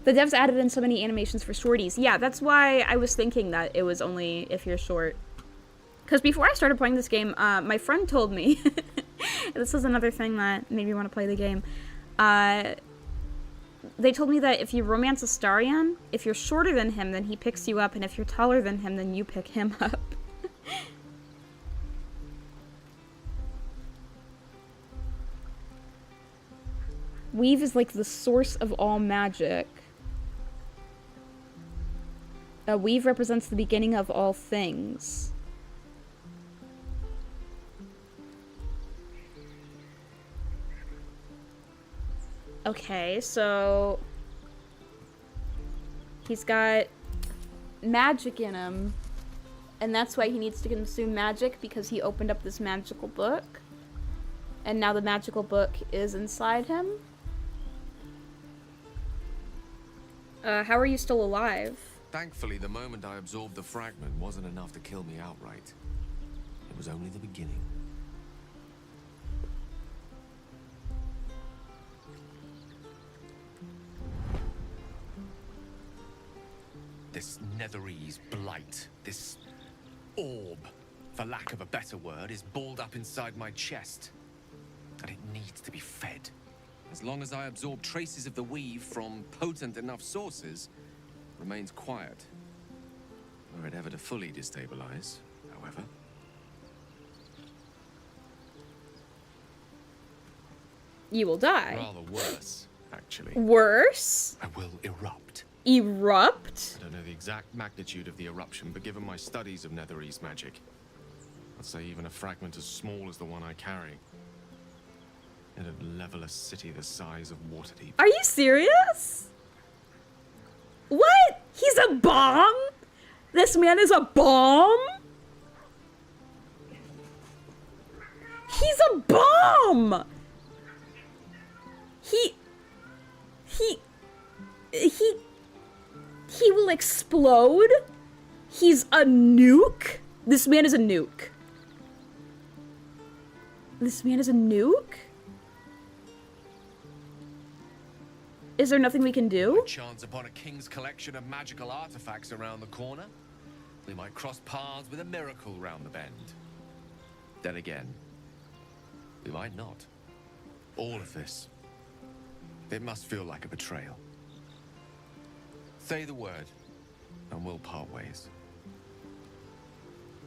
The devs added in so many animations for shorties. Yeah, that's why I was thinking that it was only if you're short. Because before I started playing this game, my friend told me, this is another thing that made me want to play the game. They told me that if you romance Astarion, if you're shorter than him, then he picks you up, and if you're taller than him, then you pick him up. Weave is like the source of all magic. Weave represents the beginning of all things. Okay, so he's got magic in him, and that's why he needs to consume magic, because he opened up this magical book, and now the magical book is inside him. How are you still alive? Thankfully, the moment I absorbed the fragment wasn't enough to kill me outright. It was only the beginning. This Netherese blight, this orb, for lack of a better word, is balled up inside my chest. And it needs to be fed. As long as I absorb traces of the weave from potent enough sources, it remains quiet. Were it ever to fully destabilize, however. You will die. Rather worse, actually. Worse? I will erupt. Erupt? I don't know the exact magnitude of the eruption, but given my studies of Netherese magic, I'd say even a fragment as small as the one I carry, it'd level a city the size of Waterdeep. Are you serious? What? He's a bomb? This man is a bomb? He's a bomb! He will explode? He's a nuke? This man is a nuke. This man is a nuke? Is there nothing we can do? Chance upon a king's collection of magical artifacts around the corner. We might cross paths with a miracle round the bend. Then again, we might not. All of this, it must feel like a betrayal. Say the word, and we'll part ways.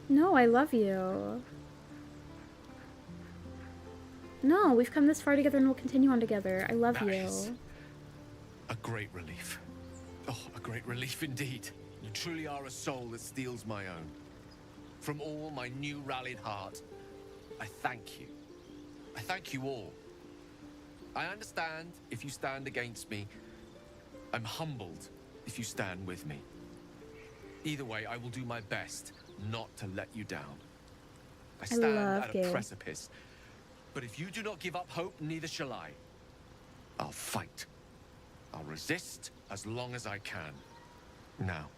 No, I love you. No, we've come this far together and we'll continue on together. I love you. A great relief. Oh, a great relief indeed. You truly are a soul that steals my own. From all my new rallied heart, I thank you. I thank you all. I understand if you stand against me. I'm humbled if you stand with me. Either way, I will do my best not to let you down. I stand at a precipice. But if you do not give up hope, neither shall I. I'll fight. I'll resist as long as I can. Now,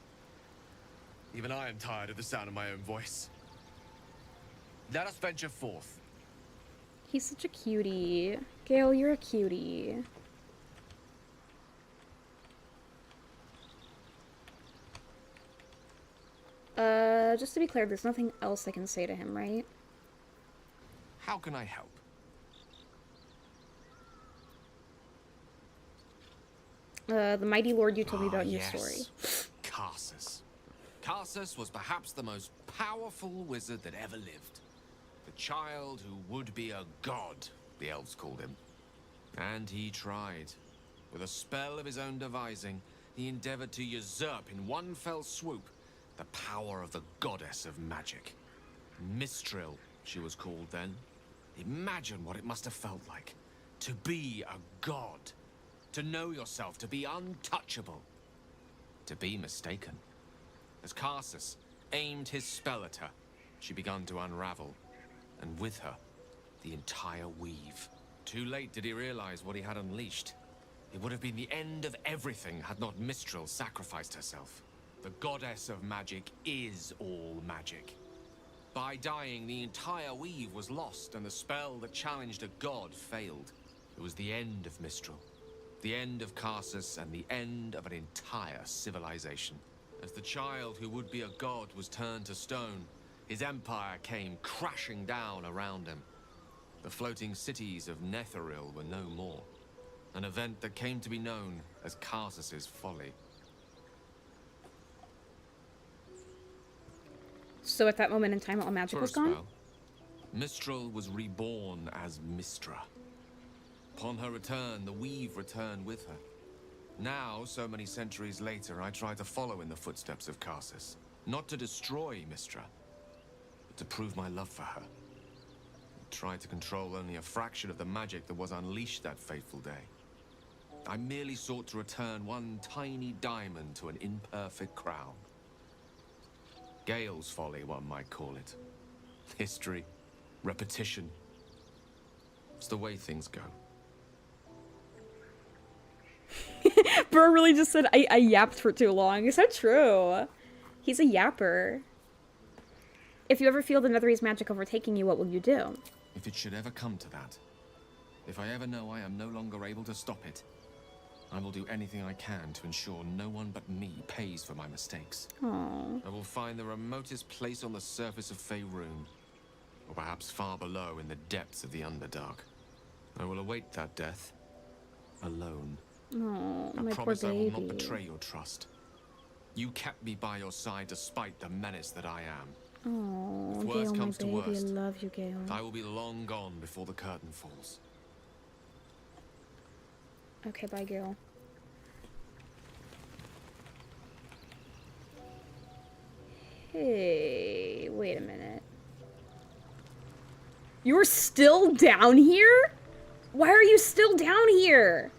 even I am tired of the sound of my own voice. Let us venture forth. He's such a cutie. Gale, you're a cutie. Just to be clear, there's nothing else I can say to him, right? How can I help? The mighty lord you told me about in your yes. story. Karsus. Karsus was perhaps the most powerful wizard that ever lived. The child who would be a god, the elves called him. And he tried. With a spell of his own devising, he endeavored to usurp in one fell swoop the power of the goddess of magic. Mistral, she was called then. Imagine what it must have felt like to be a god. To know yourself, to be untouchable. To be mistaken. As Karsus aimed his spell at her, she began to unravel. And with her, the entire weave. Too late did he realize what he had unleashed. It would have been the end of everything had not Mistral sacrificed herself. The goddess of magic is all magic. By dying, the entire weave was lost, and the spell that challenged a god failed. It was the end of Mistral. The end of Karsus and the end of an entire civilization. As the child who would be a god was turned to stone, his empire came crashing down around him. The floating cities of Netheril were no more. An event that came to be known as Karsus's folly. So at that moment in time, all magic For a was gone? spell, Mistral was reborn as Mistra. Upon her return, the weave returned with her. Now, so many centuries later, I try to follow in the footsteps of Karsus. Not to destroy Mistra, but to prove my love for her. I tried to control only a fraction of the magic that was unleashed that fateful day. I merely sought to return one tiny diamond to an imperfect crown. Gale's folly, one might call it. History, repetition. It's the way things go. Bro really just said I yapped for too long. Is that true? He's a yapper. If you ever feel the Netherese magic overtaking you, what will you do? If it should ever come to that, if I ever know I am no longer able to stop it, I will do anything I can to ensure no one but me pays for my mistakes. Aww. I will find the remotest place on the surface of Faerun, or perhaps far below in the depths of the Underdark. I will await that death, alone. Oh, I my poor promise I will not baby. betray your trust. You kept me by your side despite the menace that I am. Oh, If worst Gale, my comes to baby, worst, I love you, Gale. I will be long gone before the curtain falls. Okay, bye, Gale. Hey, wait a minute. You're still down here? Why are you still down here?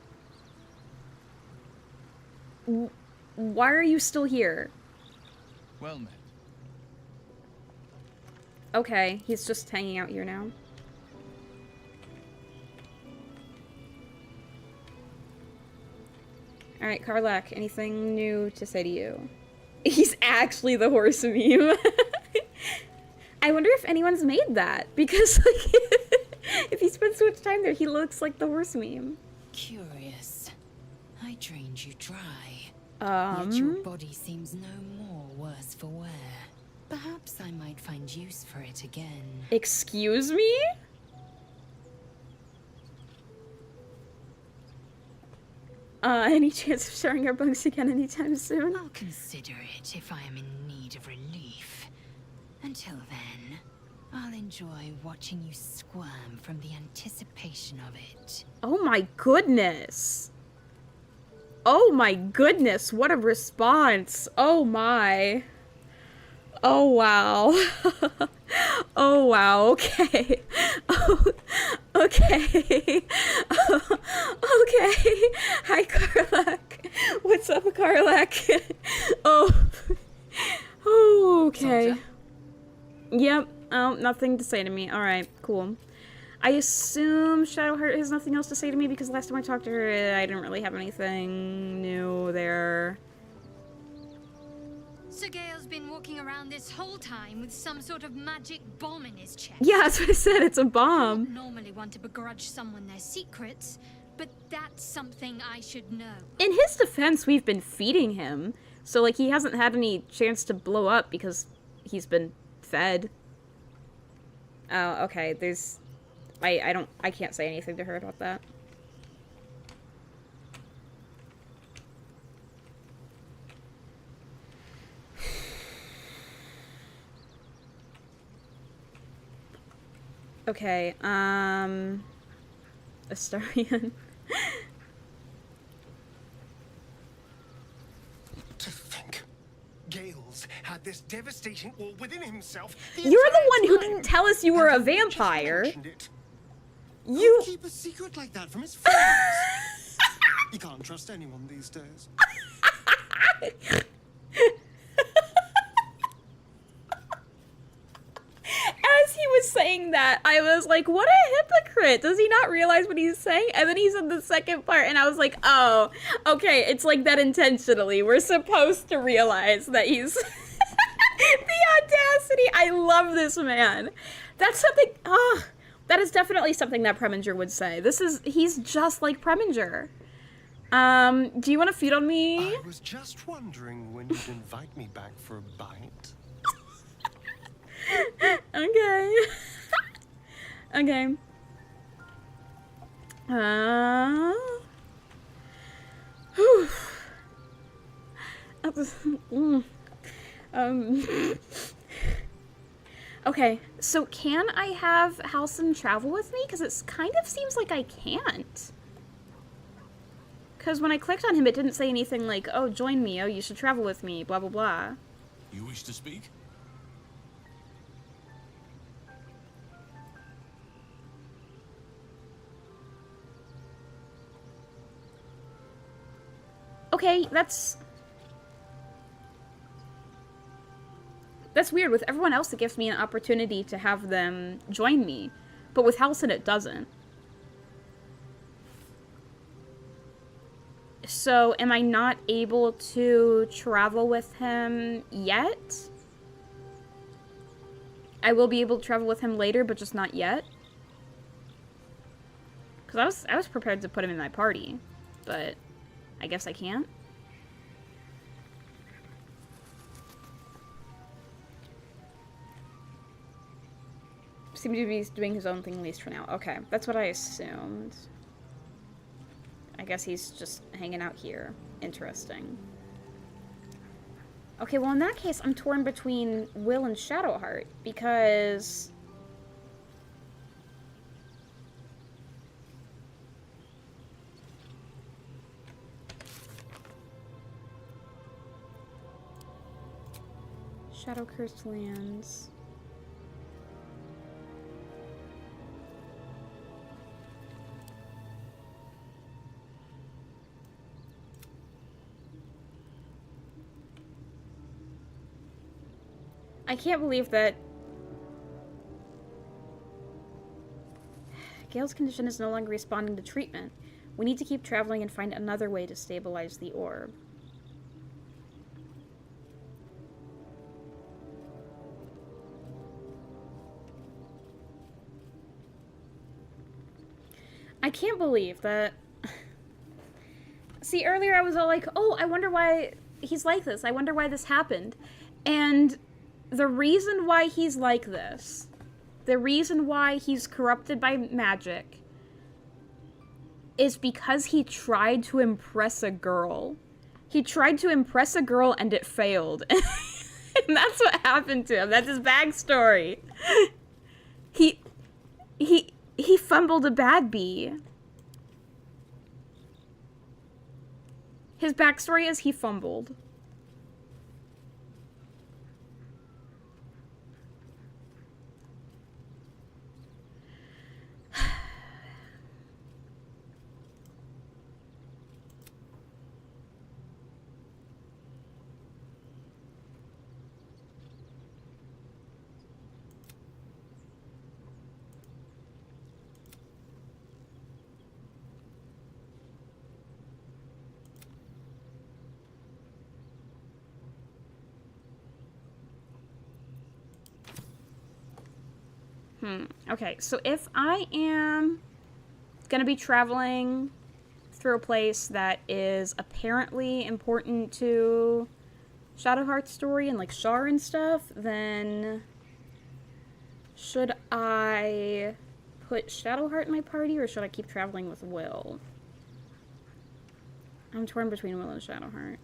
Why are you still here? Well met. Okay, he's just hanging out here now. Alright, Karlak, anything new to say to you? He's actually the horse meme. I wonder if anyone's made that, because like, if he spends so much time there, he looks like the horse meme. Curious. I drained you dry. Yet your body seems no more worse for wear. Perhaps I might find use for it again. Excuse me? Any chance of sharing our bunks again anytime soon? I'll consider it if I am in need of relief. Until then, I'll enjoy watching you squirm from the anticipation of it. Oh my goodness. Oh my goodness, what a response. Oh my. Oh wow. Oh wow, okay. Oh, okay. Okay. Hi, Karlak. What's up, Karlak? Oh. Oh, okay. Yep. Oh, nothing to say to me. Alright, cool. I assume Shadowheart has nothing else to say to me because last time I talked to her, I didn't really have anything new there. So Gale's been walking around this whole time with some sort of magic bomb in his chest. Yeah, that's what I said. It's a bomb. I don't normally want to begrudge someone their secrets, but that's something I should know. In his defense, we've been feeding him, so like he hasn't had any chance to blow up because he's been fed. Oh, okay. There's, I can't say anything to her about that. Okay, Astarion. To think, Gale's had this devastating all within himself. You're the one who didn't tell us you were a vampire. You keep a secret like that from his friends. You can't trust anyone these days. As he was saying that, I was like, what a hypocrite. Does he not realize what he's saying? And then he said the second part, and I was like, oh, okay, it's like that intentionally. We're supposed to realize that he's... The audacity! I love this man. That's something... that is definitely something that Preminger would say. He's just like Preminger. Do you want to feed on me? I was just wondering when you'd invite me back for a bite. Okay. Okay. Whew. Okay, so can I have Halcyon travel with me? Because it kind of seems like I can't. Because when I clicked on him, it didn't say anything like, oh, join me, oh, you should travel with me, blah, blah, blah. You wish to speak? Okay, that's weird. With everyone else, it gives me an opportunity to have them join me. But with Halcyon, it doesn't. So, am I not able to travel with him yet? I will be able to travel with him later, but just not yet. Because I was prepared to put him in my party, but I guess I can't. Seems to be doing his own thing, at least for now. Okay, that's what I assumed. I guess he's just hanging out here. Interesting. Okay, well in that case, I'm torn between Will and Shadowheart, because... Shadow Cursed Lands... I can't believe that Gale's condition is no longer responding to treatment. We need to keep traveling and find another way to stabilize the orb. I can't believe that... See, earlier I was all like, oh, I wonder why he's like this. I wonder why this happened. And... the reason why he's like this, the reason why he's corrupted by magic, is because he tried to impress a girl. He tried to impress a girl and it failed. And that's what happened to him. That's his backstory. He fumbled a bad bee. His backstory is he fumbled. Okay, so if I am gonna be traveling through a place that is apparently important to Shadowheart's story and like Shar and stuff, then should I put Shadowheart in my party or should I keep traveling with Will? I'm torn between Will and Shadowheart.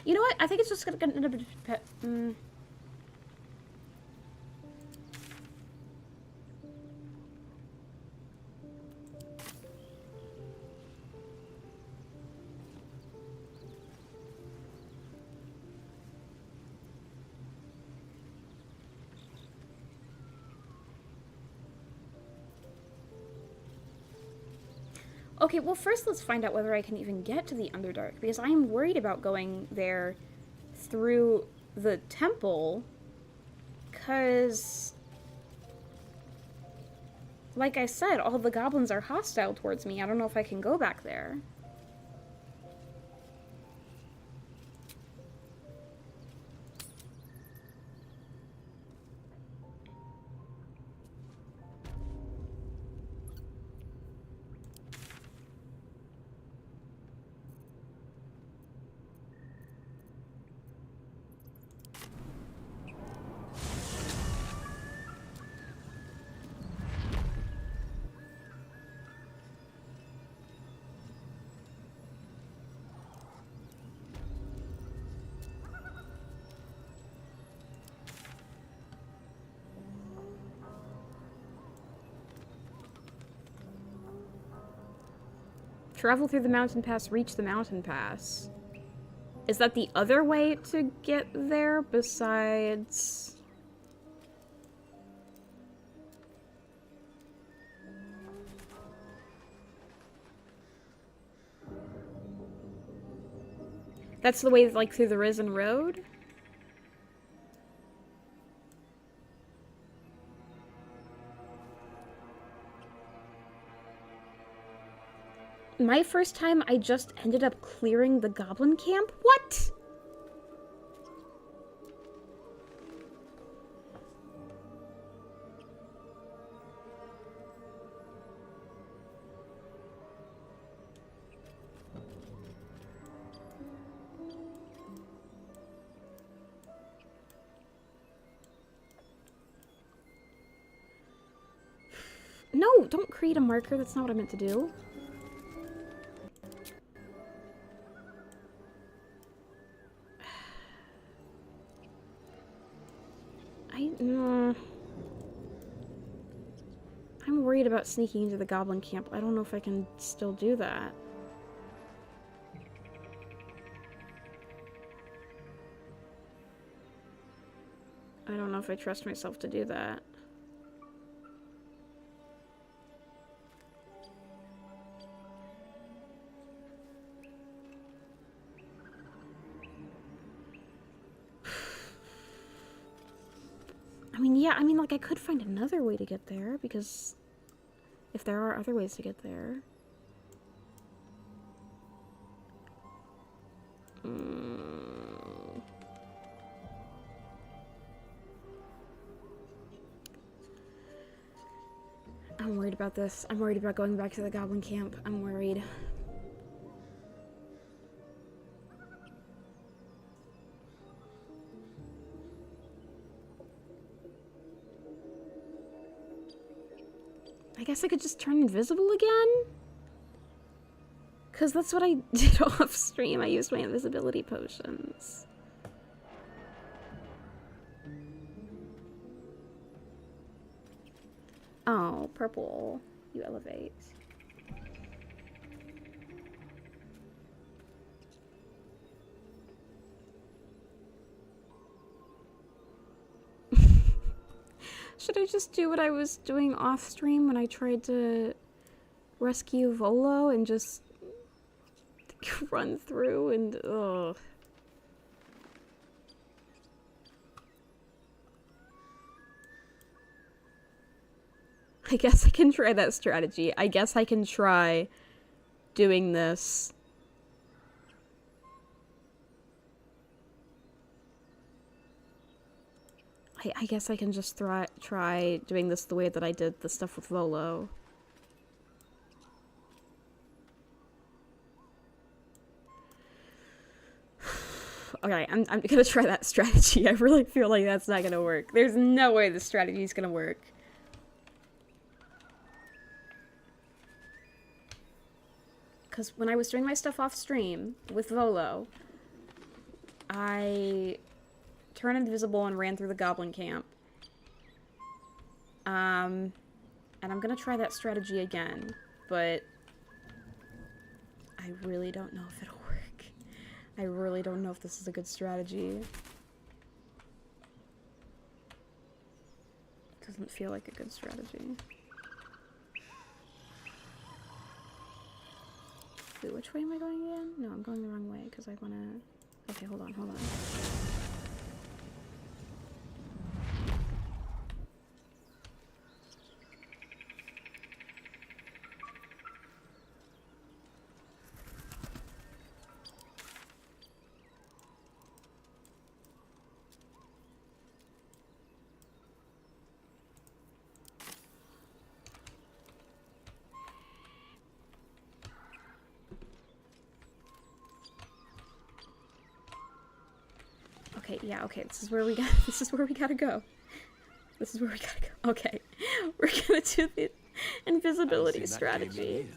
You know what? I think it's just gonna Okay, well first let's find out whether I can even get to the Underdark, because I am worried about going there through the temple, because, like I said, all the goblins are hostile towards me. I don't know if I can go back there. Travel through the mountain pass, reach the mountain pass. Is that the other way to get there besides... That's the way, like, through the Risen Road? My first time, I just ended up clearing the goblin camp? What? No, don't create a marker. That's not what I meant to do. I'm worried about sneaking into the goblin camp. I don't know if I can still do that. I don't know if I trust myself to do that. Yeah, I mean, like, I could find another way to get there, because if there are other ways to get there. I'm worried about this. I'm worried about going back to the goblin camp. I'm worried. I guess I could just turn invisible again? Because that's what I did off stream. I used my invisibility potions. Oh, purple. You elevate. Should I just do what I was doing off stream when I tried to rescue Volo and just run through and ugh. I guess I can try that strategy. I guess I can try doing this. I guess I can just try doing this the way that I did the stuff with Volo. Okay, I'm gonna try that strategy. I really feel like that's not gonna work. There's no way this strategy is gonna work. Because when I was doing my stuff off stream with Volo, I turned invisible and ran through the goblin camp. And I'm gonna try that strategy again, but I really don't know if it'll work. I really don't know if this is a good strategy. It doesn't feel like a good strategy. Wait, which way am I going again? No, I'm going the wrong way because I wanna... Okay, hold on. Okay, yeah, okay, this is where we gotta go. This is where we gotta go. Okay. We're gonna do the invisibility strategy.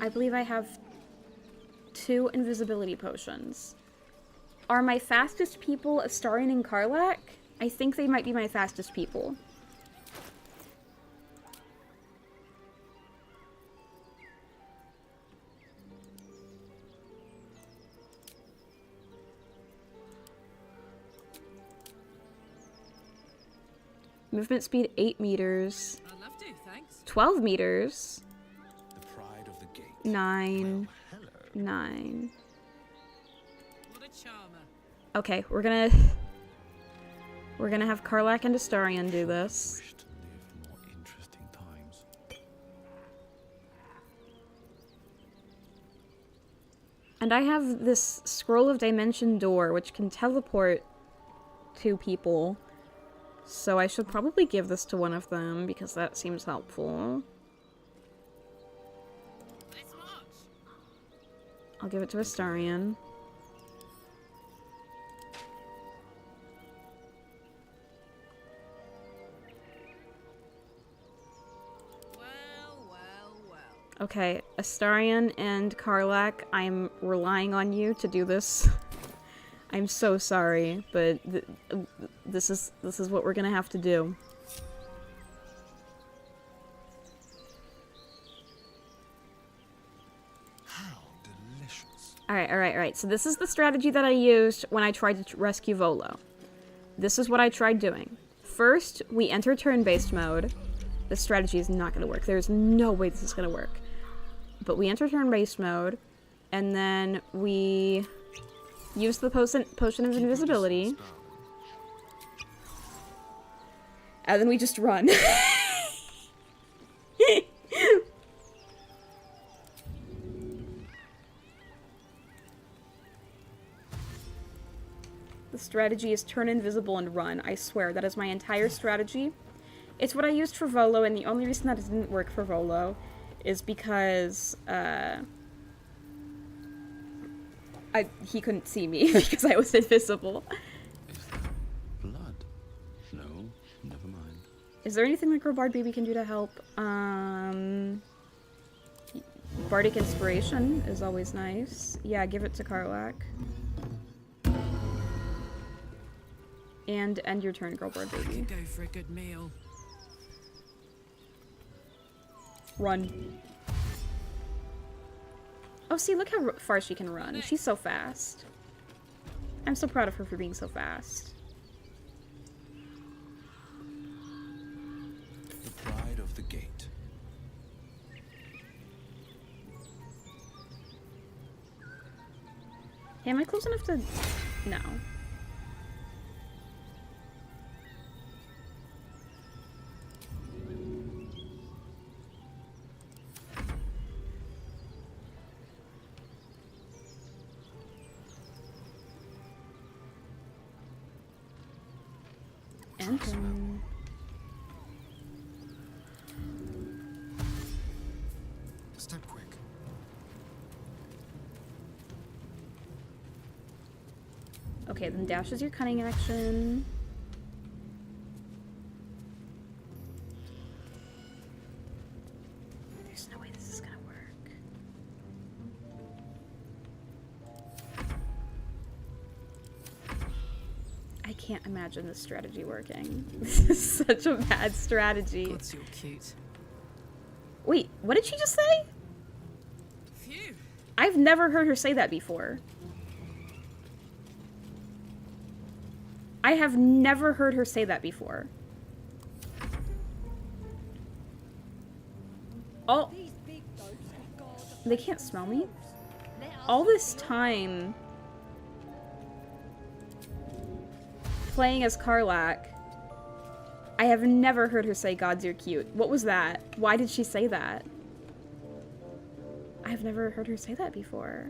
I believe I have 2 invisibility potions. Are my fastest people Astarion and Karlach? I think they might be my fastest people. Movement speed 8 meters. I'd love to, thanks. 12 meters. The pride of the gate. 9. 9. What a charmer. Okay, we're gonna have Karlach and Astarion do this. And I have this Scroll of Dimension door, which can teleport 2 people. So I should probably give this to one of them, because that seems helpful. I'll give it to Astarion. Okay, Astarion and Karlach, I'm relying on you to do this. I'm so sorry, but this is what we're gonna have to do. How delicious. Alright. So this is the strategy that I used when I tried to rescue Volo. This is what I tried doing. First, we enter turn-based mode. This strategy is not gonna work. There's no way this is gonna work. But we enter turn-based mode, and then we use the potion of invisibility. And then we just run. The strategy is turn invisible and run. I swear, that is my entire strategy. It's what I used for Volo, and the only reason that it didn't work for Volo is because, he couldn't see me because I was invisible. Is that blood? No, never mind. Is there anything that Girl Bard Baby can do to help? Bardic Inspiration is always nice. Yeah, give it to Karlach. And end your turn, Girl Bard Baby. Go for a good meal. Run. Oh, see, look how far she can run. She's so fast. I'm so proud of her for being so fast. The pride of the gate. Hey, am I close enough to... No. Step quick. Okay, then dash is your cunning action. There's no way this is gonna work. I can't imagine this strategy working. This is such a bad strategy. God, you're cute. Wait, what did she just say? Phew. I've never heard her say that before. I have never heard her say that before. Oh, they can't smell me? All this time playing as Karlach, I have never heard her say, "Gods, you're cute." What was that? Why did she say that? I've never heard her say that before.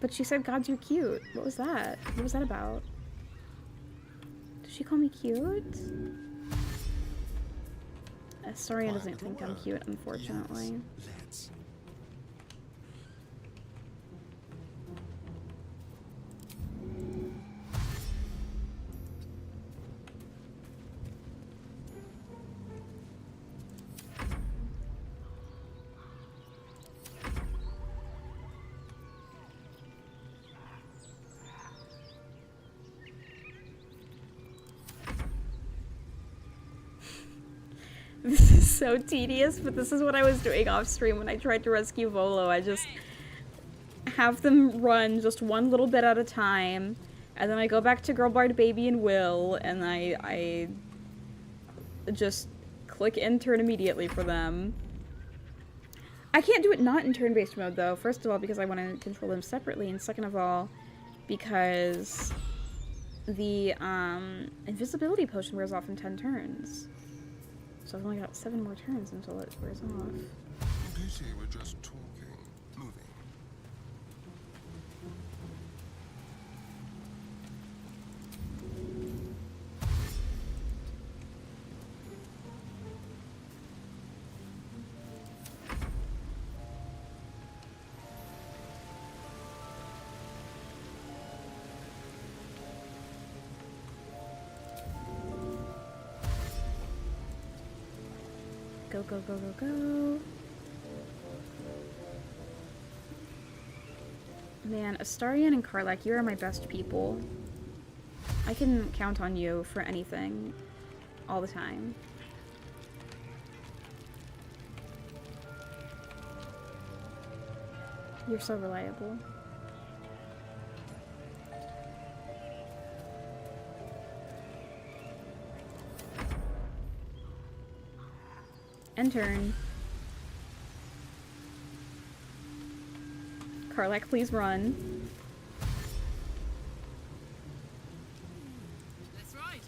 But she said, "Gods, you're cute." What was that? What was that about? Did she call me cute? Sorry, I doesn't think I'm cute, unfortunately. Let's. so tedious, but this is what I was doing off stream when I tried to rescue Volo. I just have them run just one little bit at a time, and then I go back to Girl Bard Baby and Will, and I just click end turn immediately for them. I can't do it not in turn-based mode, though. First of all, because I want to control them separately, and second of all, because the invisibility potion wears off in 10 turns. So I've only got 7 more turns until it wears off. Pity we're just talking. Moving. Go, go, go, go, go. Man, Astarion and Karlach, you are my best people. I can count on you for anything. All the time. You're so reliable. End turn. Karlach, please run. Let's ride.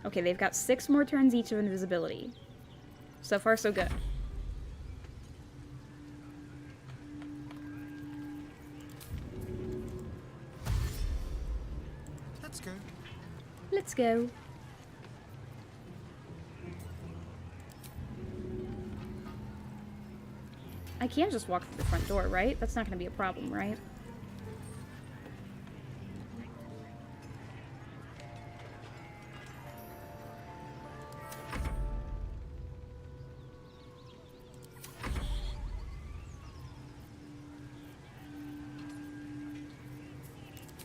Okay, they've got 6 more turns each of invisibility. So far, so good. Let's go. Let's go. I can just walk through the front door, right? That's not going to be a problem, right?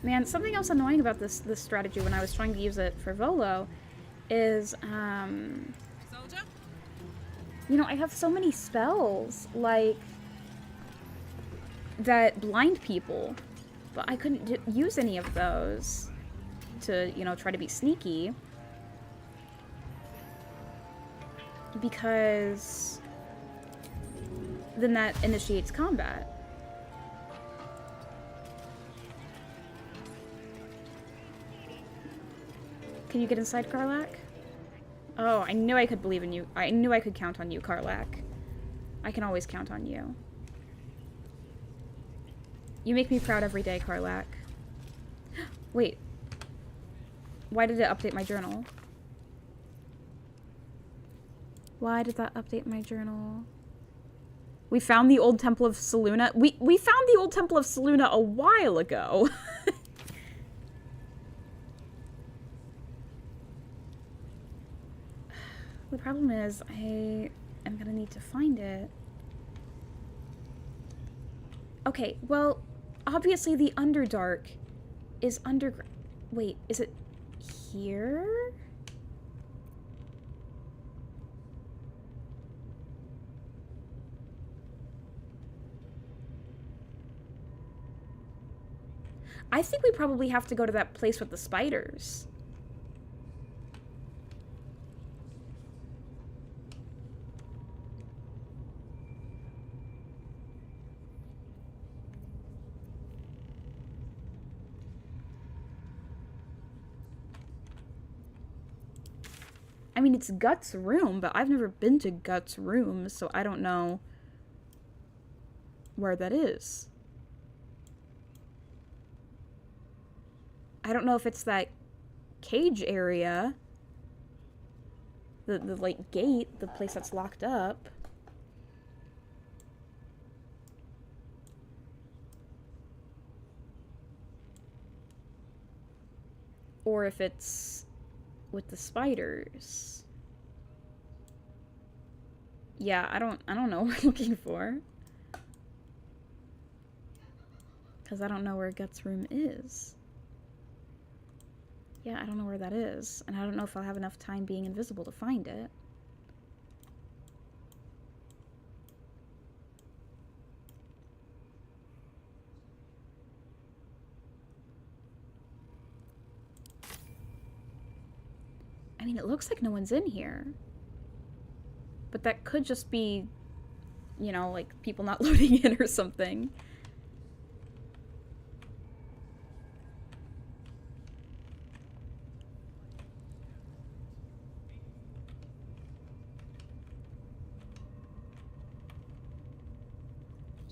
Man, something else annoying about this strategy when I was trying to use it for Volo is, Soldier? you know, I have so many spells, like, that blind people, but I couldn't use any of those to, you know, try to be sneaky, because then that initiates combat. Can you get inside, Karlach? Oh, I knew I could believe in you. I knew I could count on you, Karlach. I can always count on you. You make me proud every day, Karlach. Wait. Why did it update my journal? Why did that update my journal? We found the old Temple of Selûne. We found the old Temple of Selûne a while ago. The problem is, I am gonna need to find it. Okay, well, obviously the Underdark is underground. Wait, is it here? I think we probably have to go to that place with the spiders. I mean, it's Guts' room, but I've never been to Guts' room, so I don't know where that is. I don't know if it's that cage area, the like gate, the place that's locked up. Or if it's with the spiders. Yeah, I don't know what we're looking for. Because I don't know where Guts' room is. Yeah, I don't know where that is. And I don't know if I'll have enough time being invisible to find it. I mean, it looks like no one's in here. But that could just be, you know, like people not loading in or something.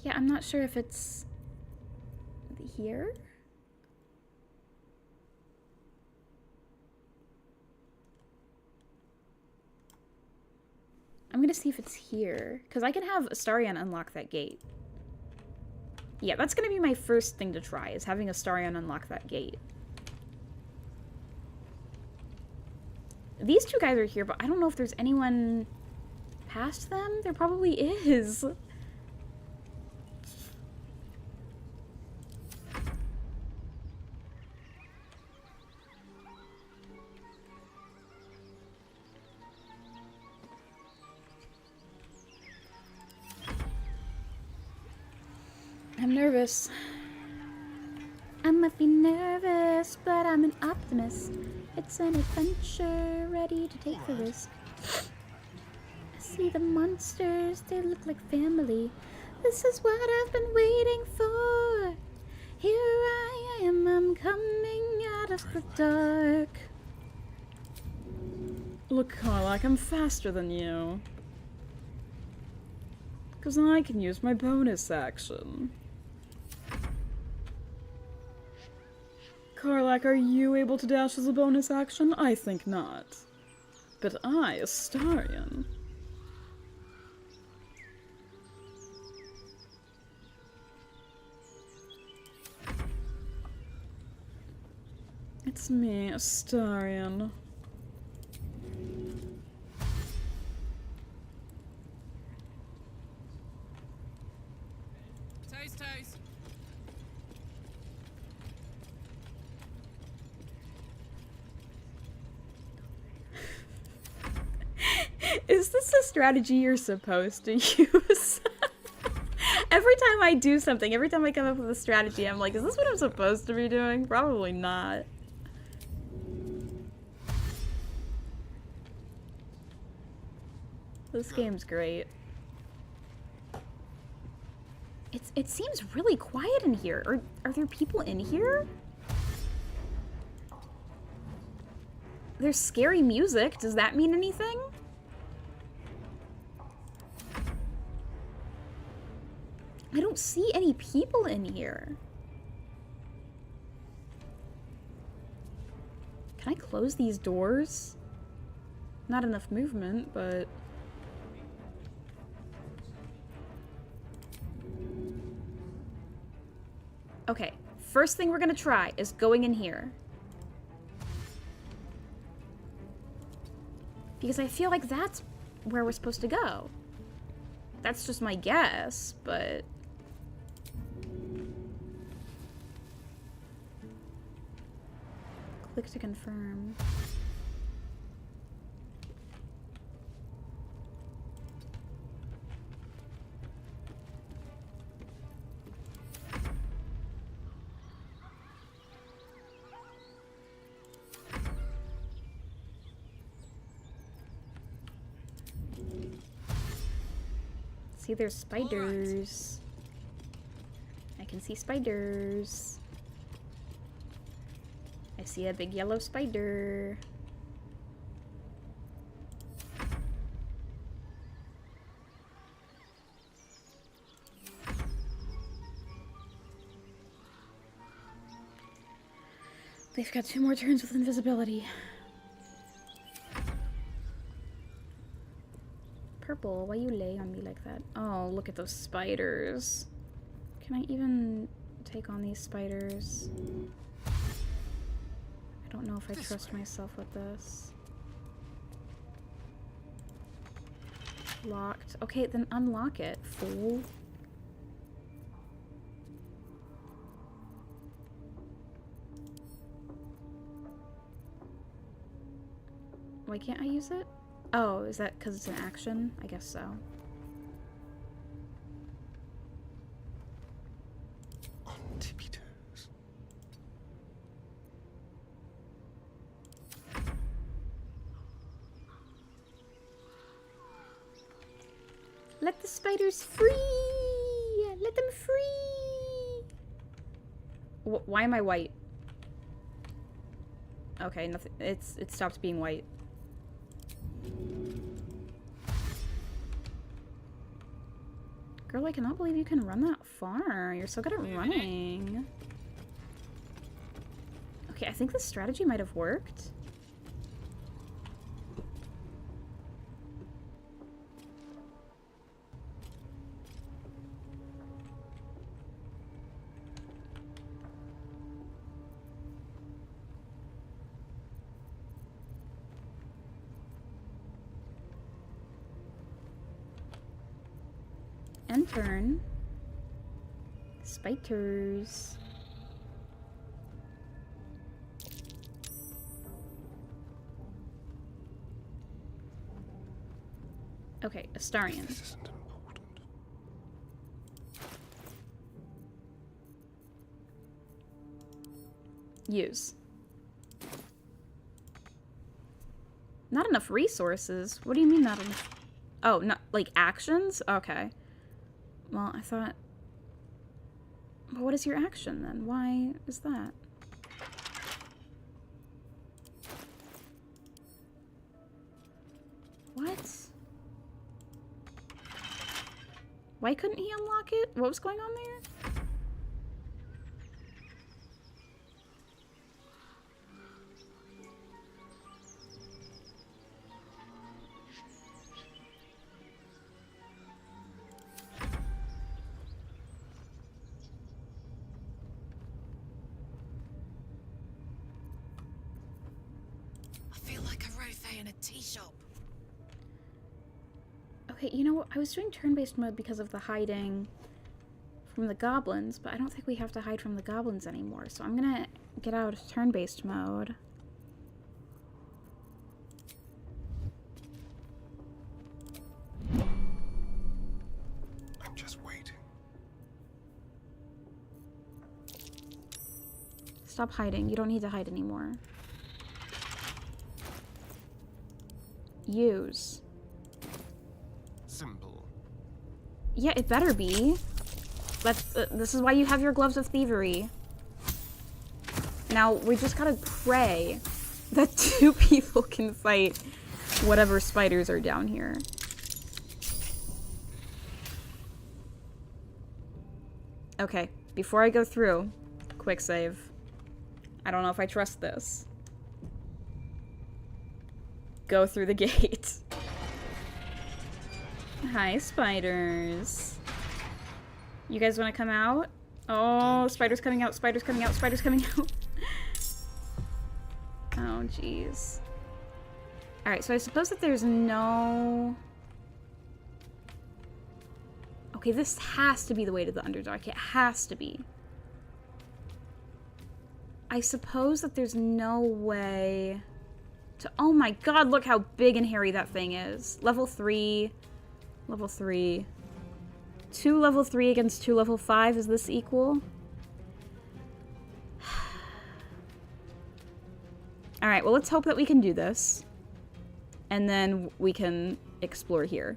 Yeah, I'm not sure if it's here. I'm gonna see if it's here, because I can have Astarion unlock that gate. Yeah, that's gonna be my first thing to try, is having Astarion unlock that gate. These two guys are here, but I don't know if there's anyone past them. There probably is. I'm nervous. I might be nervous, but I'm an optimist. It's an adventure, ready to take the risk. I see the monsters, they look like family. This is what I've been waiting for. Here I am, I'm coming out of the dark. Look, Karlach, I'm faster than you. 'Cause I can use my bonus action. Karlach, are you able to dash as a bonus action? I think not. But I, Astarion. It's me, Astarion. Toast, toast. Is this a strategy you're supposed to use? Every time I do something, every time I come up with a strategy, I'm like, is this what I'm supposed to be doing? Probably not. This game's great. It seems really quiet in here. Are there people in here? There's scary music. Does that mean anything? I don't see any people in here. Can I close these doors? Not enough movement, but... Okay, first thing we're gonna try is going in here. Because I feel like that's where we're supposed to go. That's just my guess, but... Click to confirm. See, there's spiders. I can see spiders. I see a big yellow spider. They've got 2 more turns with invisibility. Purple, why you lay on me like that? Oh, look at those spiders. Can I even take on these spiders? I I don't know if I trust myself with this. Locked. Okay, then unlock it, fool. Why can't I use it? Oh, is that because it's an action? I guess so. On tippy toes. Let the spiders free! Let them free! Why am I white? Okay, nothing. It stopped being white. Girl, I cannot believe you can run that far. You're so good at running. Okay, I think this strategy might have worked. And turn. Spiders. Okay, Astarion. This isn't important. Use. Not enough resources? What do you mean not enough? Oh, not like actions? Okay. Well, I thought... But what is your action then? Why is that? What? Why couldn't he unlock it? What was going on there? Tea shop. Okay, you know what? I was doing turn-based mode because of the hiding from the goblins, but I don't think we have to hide from the goblins anymore, so I'm gonna get out of turn-based mode. I'm just waiting. Stop hiding. You don't need to hide anymore. Use. Simple. Yeah, it better be. This is why you have your gloves of thievery. Now, we just gotta pray that 2 people can fight whatever spiders are down here. Okay, before I go through, quick save. I don't know if I trust this. Go through the gate. Hi, spiders. You guys want to come out? Oh, spiders coming out, spiders coming out, spiders coming out. Oh, jeez. Alright, so I suppose that there's no... Okay, this has to be the way to the Underdark. It has to be. I suppose that there's no way... Oh my god, look how big and hairy that thing is. Level 3. Level 3. 2 level 3 against 2 level 5. Is this equal? Alright, well let's hope that we can do this. And then we can explore here.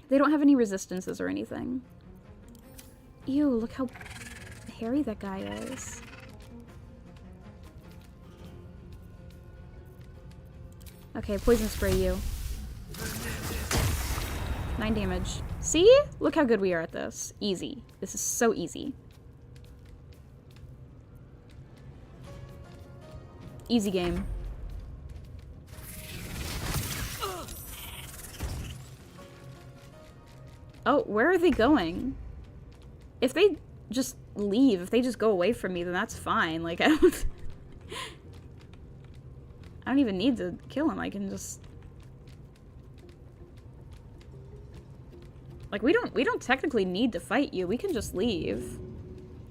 They don't have any resistances or anything. Ew, look how hairy that guy is. Okay, poison spray you. 9 damage. See? Look how good we are at this. Easy. This is so easy. Easy game. Where are they going? If they just leave, if they just go away from me, then that's fine. Like, I don't even need to kill him. I can just... Like, we don't technically need to fight you. We can just leave.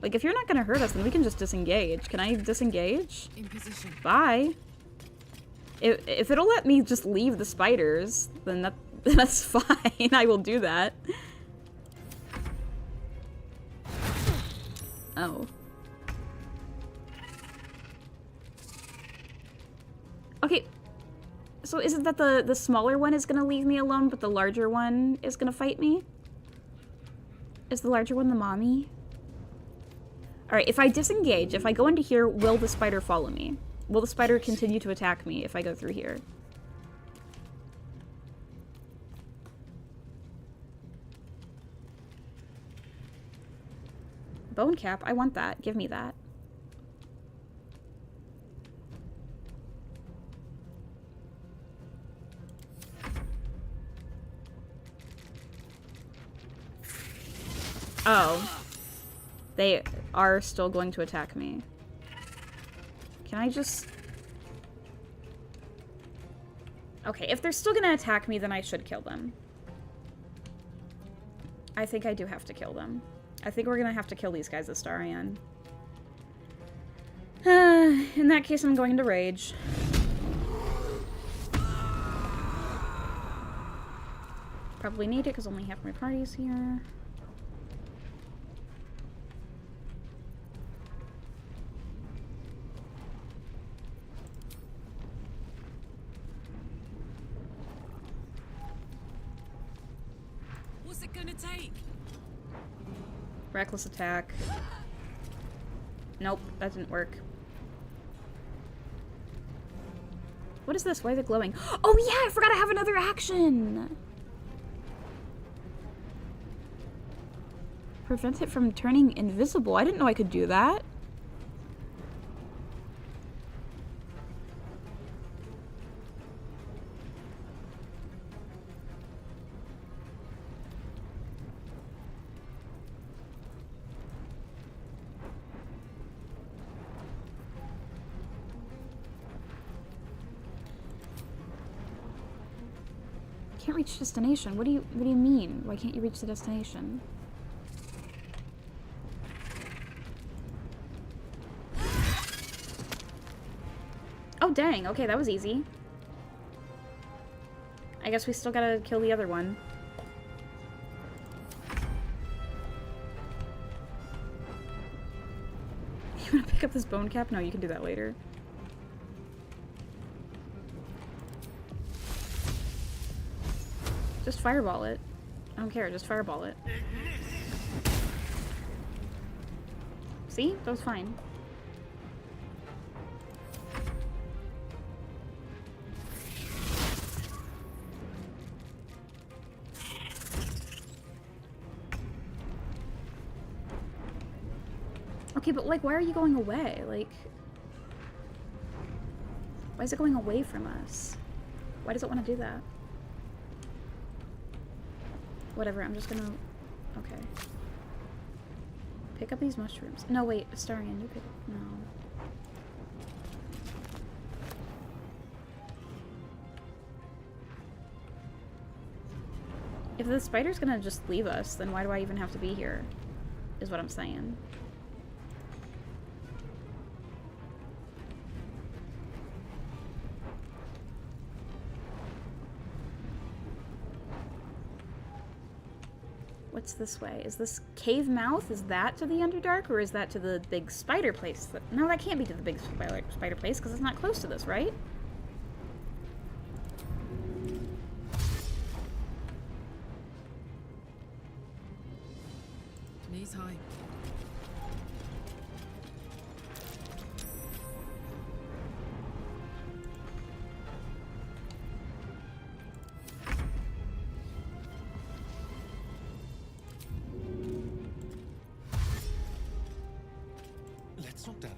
Like, if you're not gonna hurt us, then we can just disengage. Can I disengage? In position. Bye. If it'll let me just leave the spiders, then that's fine. I will do that. Oh. Okay. So is it that the smaller one is gonna leave me alone, but the larger one is gonna fight me? Is the larger one the mommy? Alright, if I disengage, if I go into here, will the spider follow me? Will the spider continue to attack me if I go through here? Bone cap, I want that. Give me that. Oh. They are still going to attack me. Can I just... Okay, if they're still gonna attack me, then I should kill them. I think I do have to kill them. I think we're gonna have to kill these guys, Astarion. In that case, I'm going to rage. Probably need it, because only half my party's here. What's it gonna take? Reckless attack. Nope, that didn't work. What is this? Why is it glowing? Oh yeah, I forgot I have another action! Prevent it from turning invisible. I didn't know I could do that. Can't reach destination. What do you mean? Why can't you reach the destination? Oh dang, okay, that was easy. I guess we still gotta kill the other one. You wanna pick up this bone cap? No, you can do that later. Just fireball it. I don't care, just fireball it. See? That was fine. Okay, but like, why are you going away? Like, why is it going away from us? Why does it want to do that? Whatever, I'm just gonna... Okay. Pick up these mushrooms. No, wait, Astarion, you could... No. If the spider's gonna just leave us, then why do I even have to be here? Is what I'm saying. What's this way? Is this cave mouth? Is that to the Underdark, or is that to the big spider place? No, that can't be to the big spider place, because it's not close to this, right? Knees high. Let's not damn.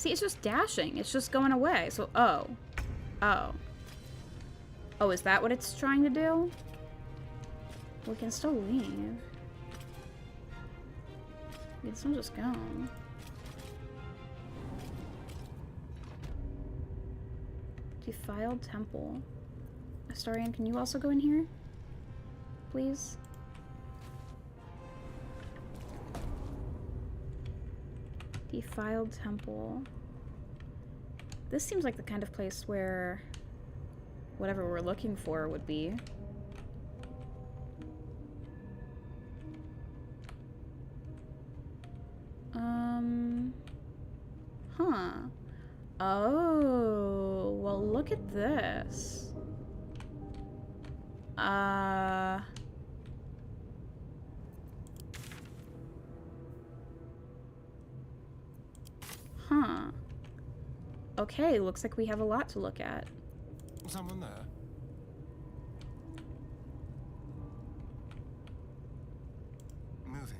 See, it's just dashing. It's just going away. So, oh. Oh. Oh, is that what it's trying to do? We can still leave. We can still just go. Defiled temple. Astarion, can you also go in here? Please? Defiled temple. This seems like the kind of place where whatever we're looking for would be. Huh. Oh, well, look at this. Huh. Okay, looks like we have a lot to look at. Someone there? Moving.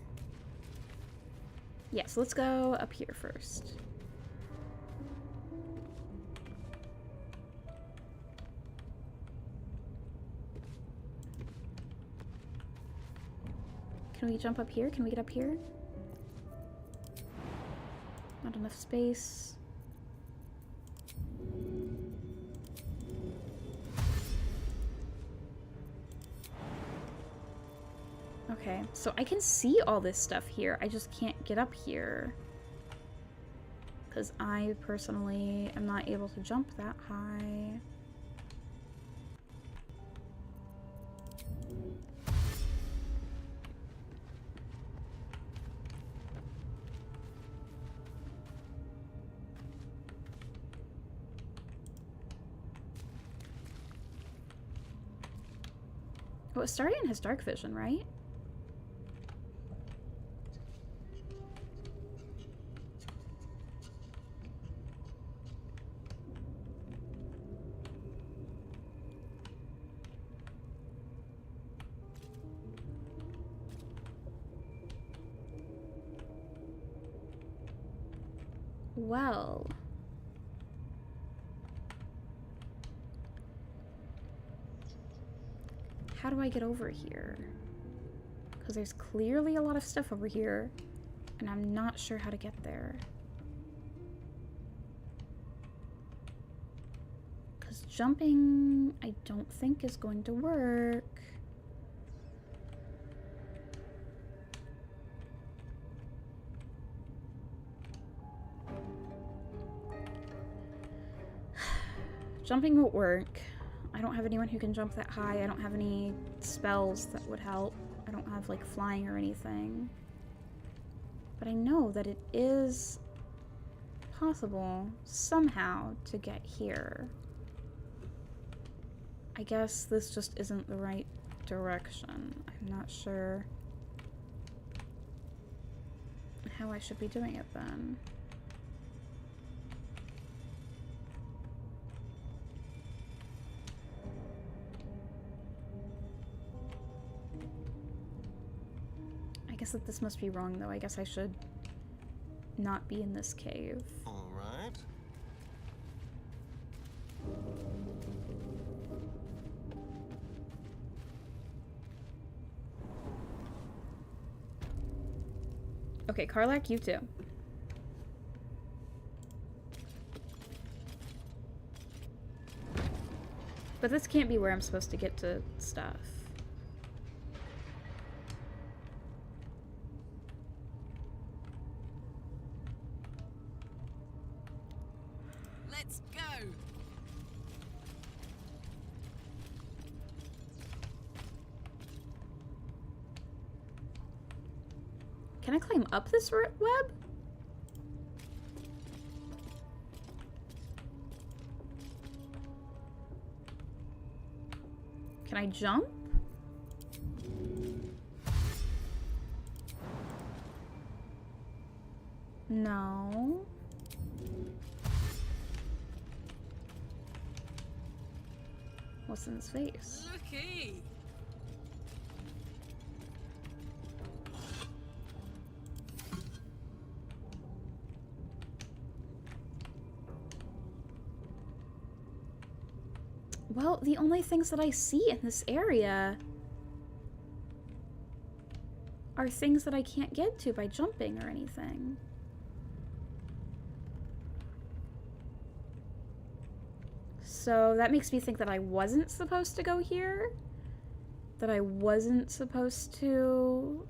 Yes, let's go up here first. Can we jump up here? Can we get up here? Not enough space. Okay, so I can see all this stuff here. I just can't get up here. Because I personally am not able to jump that high. Oh, Astarion has dark vision, right? Well. How do I get over here? Because there's clearly a lot of stuff over here, and I'm not sure how to get there. Because jumping, I don't think is going to work. Jumping won't work. I don't have anyone who can jump that high. I don't have any spells that would help. I don't have, like, flying or anything. But I know that it is possible, somehow, to get here. I guess this just isn't the right direction. I'm not sure how I should be doing it then. I guess that this must be wrong, though. I guess I should not be in this cave. All right. Okay, Karlak, you too. But this can't be where I'm supposed to get to stuff. Let's go. Can I climb up this web? Can I jump? No. What's in his face? Looky. Well, the only things that I see in this area are things that I can't get to by jumping or anything. So that makes me think that I wasn't supposed to go here. That I wasn't supposed to...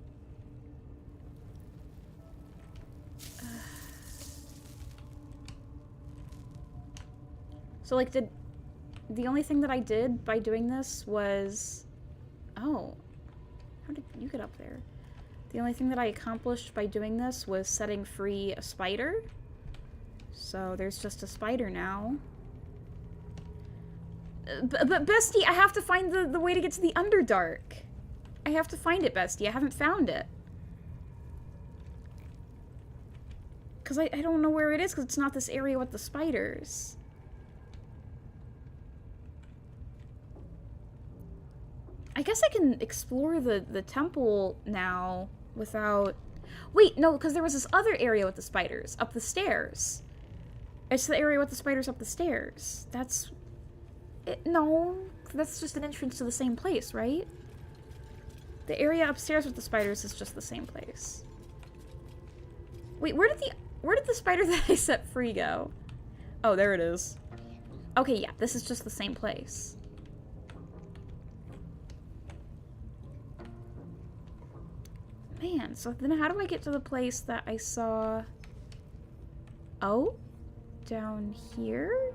So, like, the only thing that I did by doing this was... Oh. How did you get up there? The only thing that I accomplished by doing this was setting free a spider. So there's just a spider now. But Bestie, I have to find the way to get to the Underdark. I have to find it, Bestie. I haven't found it. Because I don't know where it is, because it's not this area with the spiders. I guess I can explore the temple now without... Wait, no, because there was this other area with the spiders up the stairs. It's the area with the spiders up the stairs. That's... no, that's just an entrance to the same place, right? The area upstairs with the spiders is just the same place. Wait, where did the spider that I set free go? Oh, there it is. Okay, yeah, this is just the same place. Man, so then how do I get to the place that I saw... Oh? Down here?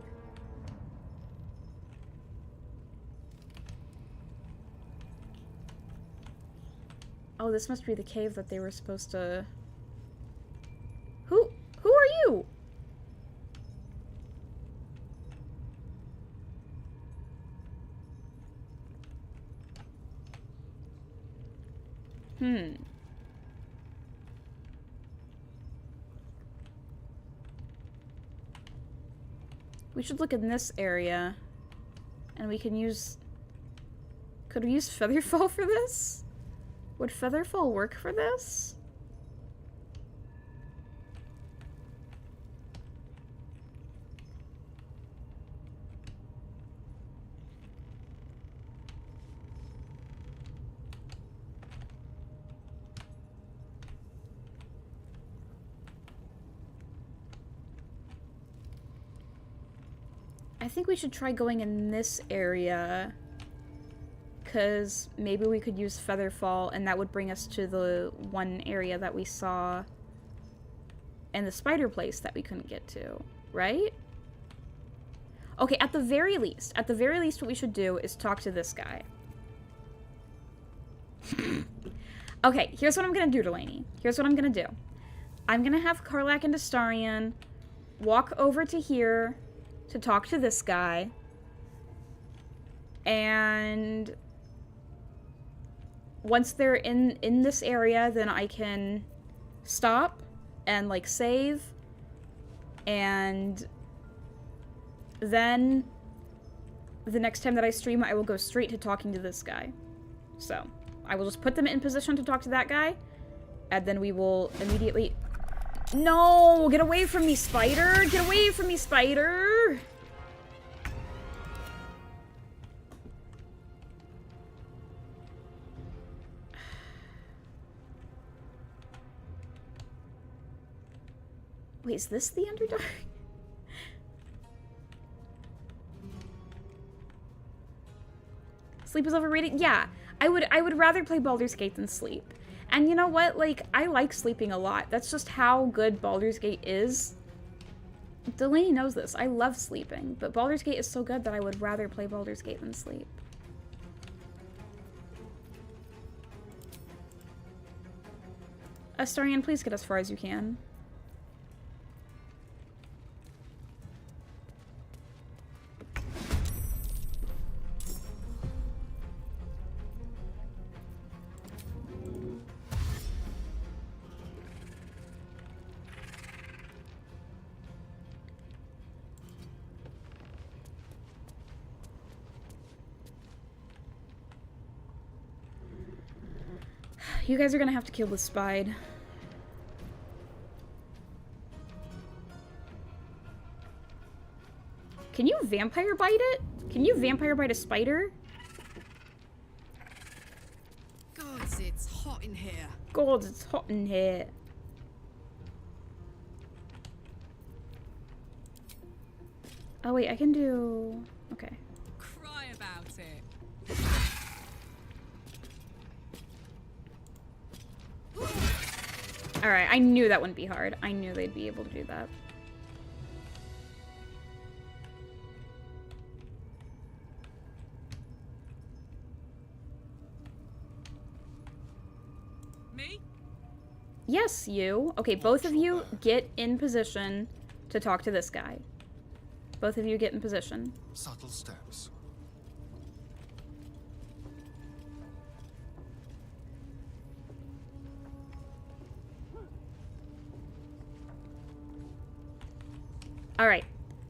Oh, this must be the cave that they were supposed to... Who are you? We should look in this area. And we can use... Could we use Featherfall for this? Would Featherfall work for this? I think we should try going in this area, because maybe we could use Featherfall and that would bring us to the one area that we saw in the spider place that we couldn't get to, right? Okay, at the very least what we should do is talk to this guy. Okay, here's what I'm gonna do, Delaney. Here's what I'm gonna do. I'm gonna have Karlach and Astarion walk over to here to talk to this guy, and once they're in this area, then I can stop and like save, and then the next time that I stream I will go straight to talking to this guy. So I will just put them in position to talk to that guy, and then we will immediately... No! Get away from me, spider! Get away from me, spider! Wait, is this the Underdark? Sleep is overrated? Yeah. I would rather play Baldur's Gate than sleep. And you know what? Like, I like sleeping a lot. That's just how good Baldur's Gate is. Delaney knows this. I love sleeping. But Baldur's Gate is so good that I would rather play Baldur's Gate than sleep. Astarion, please get as far as you can. You guys are gonna have to kill the spide. Can you vampire bite it? Can you vampire bite a spider? God, it's hot in here. God, it's hot in here. Oh wait, I can do... Okay. Cry about it. Alright, I knew that wouldn't be hard. I knew they'd be able to do that. Me? Yes, you. Okay, both of you get in position to talk to this guy. Both of you get in position. Subtle steps. Alright.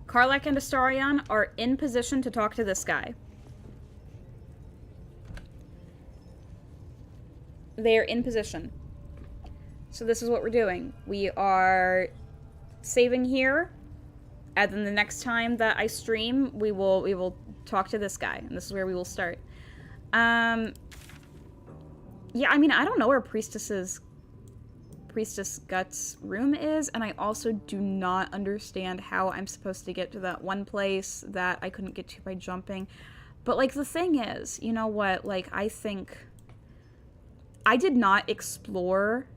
Karlach and Astarion are in position to talk to this guy. They are in position. So this is what we're doing. We are saving here, and then the next time that I stream, we will talk to this guy, and this is where we will start. Yeah, I mean, I don't know where Priestess Guts' room is, and I also do not understand how I'm supposed to get to that one place that I couldn't get to by jumping. But, like, the thing is, you know what, like, I think... I did not explore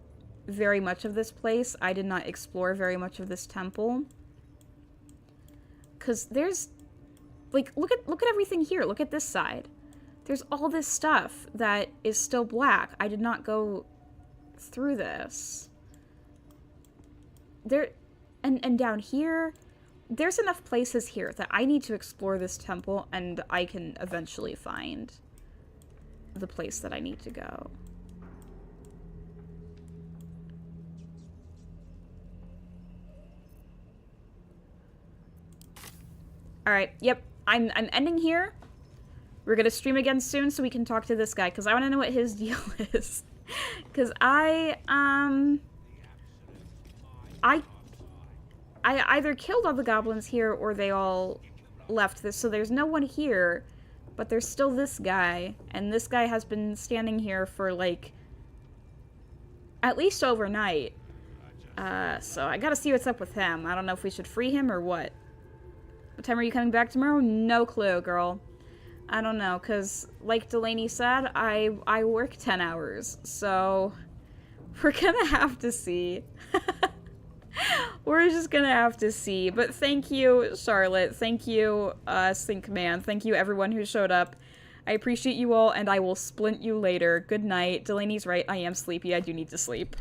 very much of this place. I did not explore very much of this temple. Because there's... Like, look at everything here. Look at this side. There's all this stuff that is still black. I did not go through this. There... And down here... There's enough places here that I need to explore this temple, and I can eventually find the place that I need to go. Alright, yep. I'm ending here. We're gonna stream again soon so we can talk to this guy, because I want to know what his deal is. Because I either killed all the goblins here or they all left this, so there's no one here, but there's still this guy, and this guy has been standing here for, like, at least overnight. So I gotta see what's up with him. I don't know if we should free him or what. What time are you coming back tomorrow? No clue, girl. I don't know, because, like Delaney said, I work 10 hours, so we're gonna have to see. We're just gonna have to see. But thank you, Charlotte. Thank you, Syncman. Thank you, everyone who showed up. I appreciate you all, and I will splint you later. Good night. Delaney's right. I am sleepy. I do need to sleep.